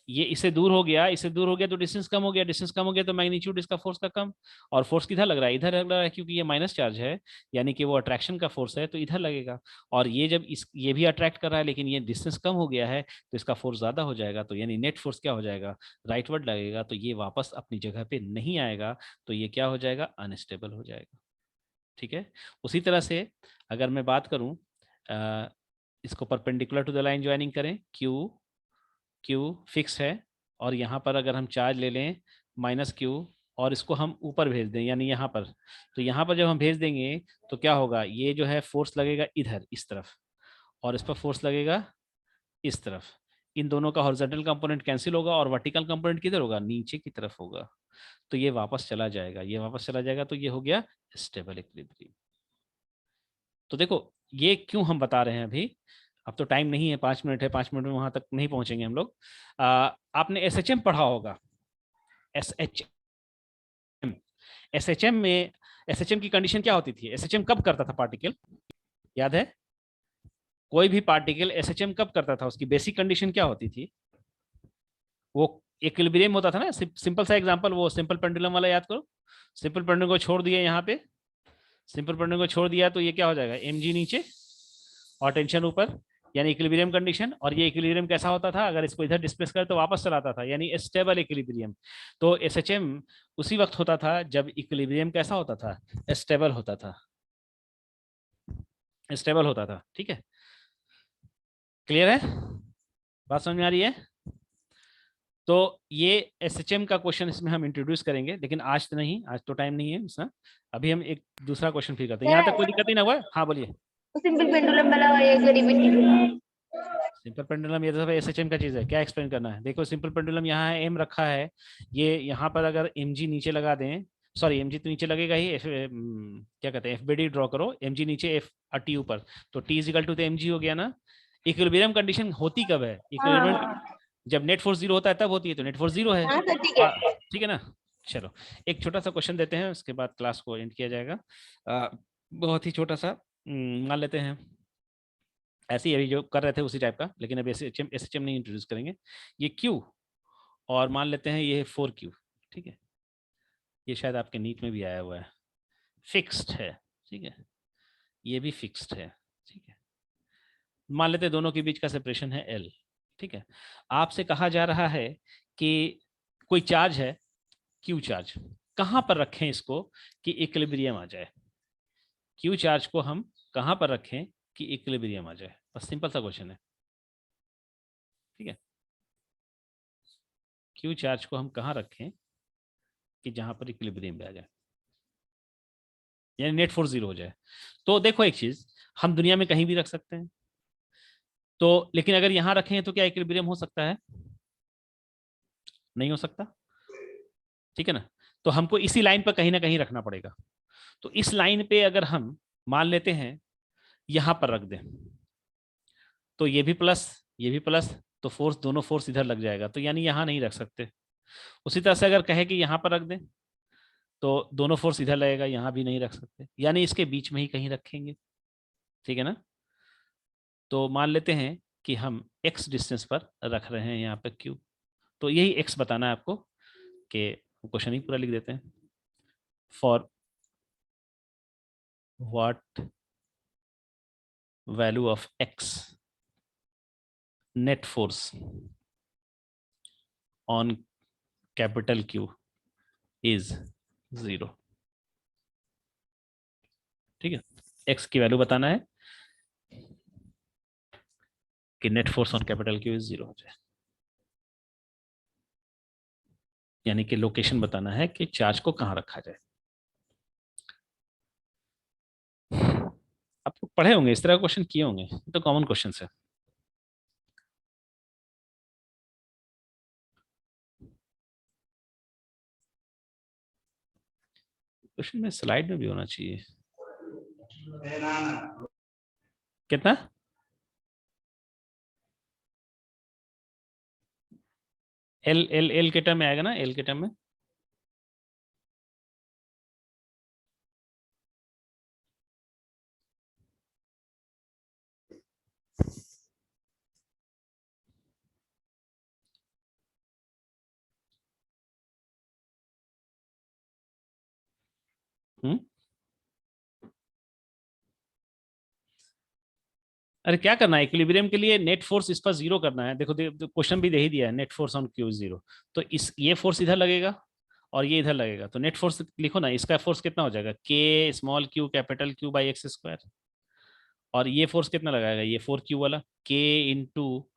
ये इससे दूर हो गया, इससे दूर हो गया तो डिस्टेंस कम हो गया, डिस्टेंस कम हो गया तो मैग्नीट्यूड इसका फोर्स का कम, और फोर्स किधर लग रहा है? इधर लग रहा है, क्योंकि ये माइनस चार्ज है, यानी कि वो अट्रैक्शन का फोर्स है तो इधर लगेगा, और ये जब ये भी अट्रैक्ट कर रहा है लेकिन ये डिस्टेंस कम हो गया है तो इसका फोर्स ज्यादा हो जाएगा, तो यानी नेट फोर्स क्या हो जाएगा? राइटवर्ड लगेगा, तो ये वापस अपनी जगह पे नहीं आएगा, तो ये क्या हो जाएगा? अनस्टेबल हो जाएगा। ठीक है, उसी तरह से अगर मैं बात करूं, इसको perpendicular to the line joining करें, क्यू फिक्स है, और यहाँ पर अगर हम चार्ज ले लें माइनस क्यू और इसको हम ऊपर भेज दें यानी यहाँ पर, तो यहाँ पर जब हम भेज देंगे तो क्या होगा? ये जो है फोर्स लगेगा इधर इस तरफ, और इस पर फोर्स लगेगा इस तरफ, इन दोनों का हॉरिजॉन्टल कंपोनेंट कैंसिल होगा और वर्टिकल कंपोनेंट किधर होगा? नीचे की तरफ होगा, तो ये वापस चला जाएगा, ये वापस चला जाएगा, तो ये हो गया स्टेबल इक्विलिब्रियम। तो देखो ये क्यों हम बता रहे हैं अभी, अब तो टाइम नहीं है, 5 मिनट है, 5 मिनट में वहां तक नहीं पहुंचेंगे हम लोग। आपने एसएचएम पढ़ा होगा, एसएचएम, एसएचएम में एसएचएम की कंडीशन क्या होती थी? एसएचएम कब करता था पार्टिकल, याद है? कोई भी पार्टिकल एसएचएम कब करता था, उसकी बेसिक कंडीशन क्या होती थी? वो इक्विलिब्रियम होता था ना। सिंपल सा एग्जांपल, वो सिंपल पेंडुलम वाला याद करो, सिंपल पेंडुलम को छोड़ दिया यहाँ पे, सिंपल पेंडुलम को छोड़ दिया तो ये क्या हो जाएगा? mg नीचे और टेंशन ऊपर, यानी इक्विलिब्रियम कंडीशन। और ये इक्विलिब्रियम कैसा होता था? अगर इसको इधर डिस्प्लेस करे तो वापस चलाता था, यानी स्टेबल इक्विलिब्रियम। तो एसएचएम उसी वक्त होता था जब इक्विलिब्रियम कैसा होता था? स्टेबल होता था, स्टेबल होता था। ठीक है, क्लियर है? बात समझ में आ रही है? तो ये एसएचएम का क्वेश्चन इसमें हम इंट्रोड्यूस करेंगे, लेकिन आज तो नहीं, आज तो टाइम नहीं है उसका। अभी हम एक दूसरा क्वेश्चन फिर करते हैं, यहाँ तक कोई दिक्कत नहीं ना हुआ है? हाँ बोलिए। सिंपल पेंडुलम वाला एक रिपीट कीजिए। सिंपल पेंडुलम ये तो एसएचएम का चीज है, क्या एक्सप्लेन करना है? देखो सिंपल पेंडुलम यहाँ है, एम रखा है, ये यहाँ पर अगर mg नीचे लगा दें, सॉरी mg तो नीचे लगेगा ही, क्या कहते हैं, fbd ड्रॉ करो, mg नीचे f t ऊपर, तो t इजिकल टू mg हो गया ना। इक्विलिब्रियम कंडीशन होती कब है? इक्विलिब्रियम जब नेट फोर्स 0 होता है तब होती है, तो नेट फोर्स 0 है। हाँ सर ठीक है। ठीक है ना? चलो एक छोटा सा क्वेश्चन देते हैं, उसके बाद क्लास को एंड किया जाएगा। बहुत ही छोटा सा मान लेते हैं, ऐसे ही अभी जो कर रहे थे उसी टाइप का, लेकिन अब एसएचएम नहीं इंट्रोड्यूस करेंगे। ये क्यू, और मान लेते हैं ये 4Q। ठीक है, ये शायद आपके नीट में भी आया हुआ है, फिक्स्ड है। ठीक है, ये भी फिक्स्ड है। ठीक है, मान लेते हैं दोनों के बीच का सेपरेशन है L। ठीक है, आपसे कहा जा रहा है कि कोई चार्ज है Q चार्ज, कहाँ पर रखें इसको कि इक्विलिब्रियम आ जाए? Q चार्ज को हम कहाँ पर रखें कि इक्विलिब्रियम आ जाए? बस सिंपल सा क्वेश्चन है। ठीक है, Q चार्ज को हम कहाँ रखें कि जहां पर इक्विलिब्रियम आ जाए, यानी नेट फोर्स 0 हो जाए? तो देखो एक चीज, हम दुनिया में कहीं भी रख सकते हैं, तो लेकिन अगर यहां रखें तो क्या इक्विलिब्रियम हो सकता है? नहीं हो सकता। ठीक है ना? तो हमको इसी लाइन पर कहीं ना कहीं रखना पड़ेगा। तो इस लाइन पे अगर हम मान लेते हैं यहां पर रख दें, तो ये भी प्लस ये भी प्लस, तो फोर्स, दोनों फोर्स इधर लग जाएगा, तो यानी यहां नहीं रख सकते। उसी तरह से अगर कहे कि यहां पर रख दें तो दोनों फोर्स इधर लगेगा, यहां भी नहीं रख सकते, यानी इसके बीच में ही कहीं रखेंगे। ठीक है ना? तो मान लेते हैं कि हम x डिस्टेंस पर रख रहे हैं यहाँ पे Q, तो यही x बताना है आपको, कि क्वेश्चन ही पूरा लिख देते हैं। For what value of x net force on capital Q is 0। ठीक है, x की वैल्यू बताना है कि net force on capital Q is 0 हो जाए, यानी कि लोकेशन बताना है कि चार्ज को कहां रखा जाए। आप लोग पढ़े होंगे, इस तरह क्वेश्चन किए होंगे, तो कॉमन क्वेश्चन है। क्वेश्चन में स्लाइड में भी होना चाहिए। कितना? एल एल एल के टर्म में आएगा ना, एल के टर्म में। अरे क्या करना है इक्विलिब्रियम के लिए, नेट फोर्स इस पर जीरो करना है। देखो क्वेश्चन भी दे ही दिया है, net force on Q zero. तो इस ये फोर्स इधर लगेगा और ये इधर लगेगा, तो नेट फोर्स लिखो ना, इसका फोर्स कितना हो जाएगा, के small Q capital Q by x square. और ये फोर्स कितना लगाएगा, ये 4Q वाला, के into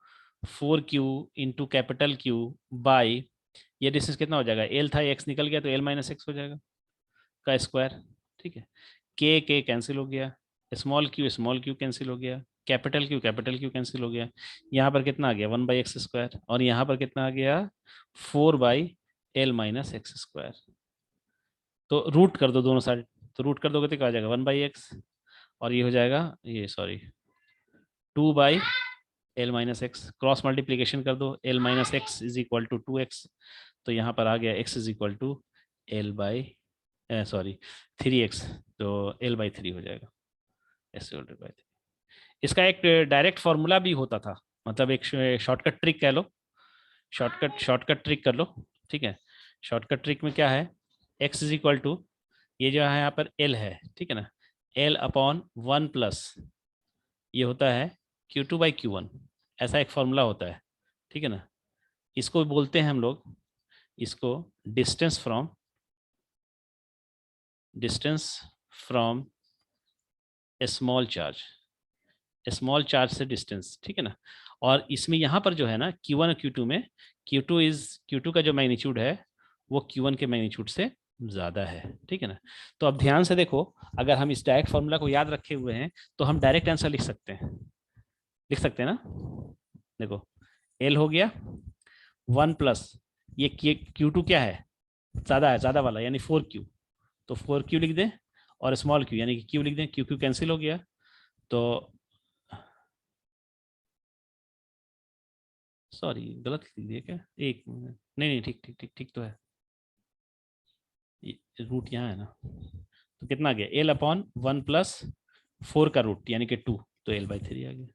4Q into capital Q by, ये डिस्टेंस कितना हो जाएगा, एल था, एक्स निकल गया तो एल माइनस एक्स हो जाएगा का स्क्वायर। ठीक है, के कैंसिल हो गया, स्मॉल क्यू कैंसिल हो गया, कैपिटल क्यू कैंसिल हो गया। यहाँ पर कितना आ गया 1/x², और यहाँ पर कितना आ गया 4/l माइनस एक्स स्क्वायर। तो रूट कर दो दोनों साइड, तो रूट कर दोगे तो क्या आ जाएगा 1/x, और ये हो जाएगा, ये sorry 2/l minus X, cross multiplication कर दो, l minus X is equal to 2x, तो यहाँ पर आ गया x is equal to l by 3x, तो l/3 हो जाएगा, s/3। इसका एक डायरेक्ट फॉर्मूला भी होता था, मतलब एक शॉर्टकट ट्रिक कह लो, शॉर्टकट ट्रिक कर लो। ठीक है, शॉर्टकट ट्रिक में क्या है, x इज इक्वल टू, ये जो है यहाँ पर l है, ठीक है ना, l/1+, ये होता है Q2/Q1, ऐसा एक फॉर्मूला होता है। ठीक है ना, इसको बोलते हैं हम लोग, इसको distance from A small charge से डिस्टेंस। ठीक है ना, और इसमें यहाँ पर जो है ना Q1 और Q2 में, Q2 का जो मैग्नीट्यूड है वो Q1 के मैग्नीट्यूड से ज़्यादा है। ठीक है ना, तो अब ध्यान से देखो, अगर हम इस डायरेक्ट फॉर्मूला को याद रखे हुए हैं तो हम डायरेक्ट आंसर लिख सकते हैं ना। देखो L हो गया 1+, ये Q2 क्या है, ज़्यादा वाला यानी 4Q, तो 4Q लिख दें, और स्मॉल q यानी कि Q लिख दें, Q कैंसिल हो गया, तो सॉरी गलत लिख दिया क्या, एक मिनट, नहीं ठीक तो है, रूट यहाँ है ना, तो कितना आ गया l/1+4 का रूट यानी कि 2, तो l/3 आ गया।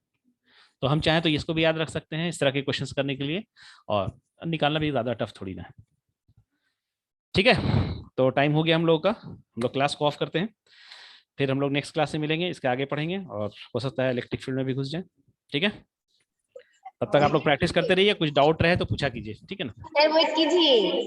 तो हम चाहें तो इसको भी याद रख सकते हैं इस तरह के क्वेश्चंस करने के लिए, और निकालना भी ज़्यादा टफ थोड़ी ना है। ठीक है, तो टाइम हो गया हम लोगों का, हम लोग क्लास को ऑफ करते हैं, फिर हम लोग नेक्स्ट क्लास में मिलेंगे, इसके आगे पढ़ेंगे, और हो सकता है इलेक्ट्रिक फील्ड में भी घुस जाए। ठीक है, तब तक आप लोग प्रैक्टिस करते रहिए, कुछ डाउट रहे तो पूछा कीजिए। ठीक है ना। सर वेट कीजिए।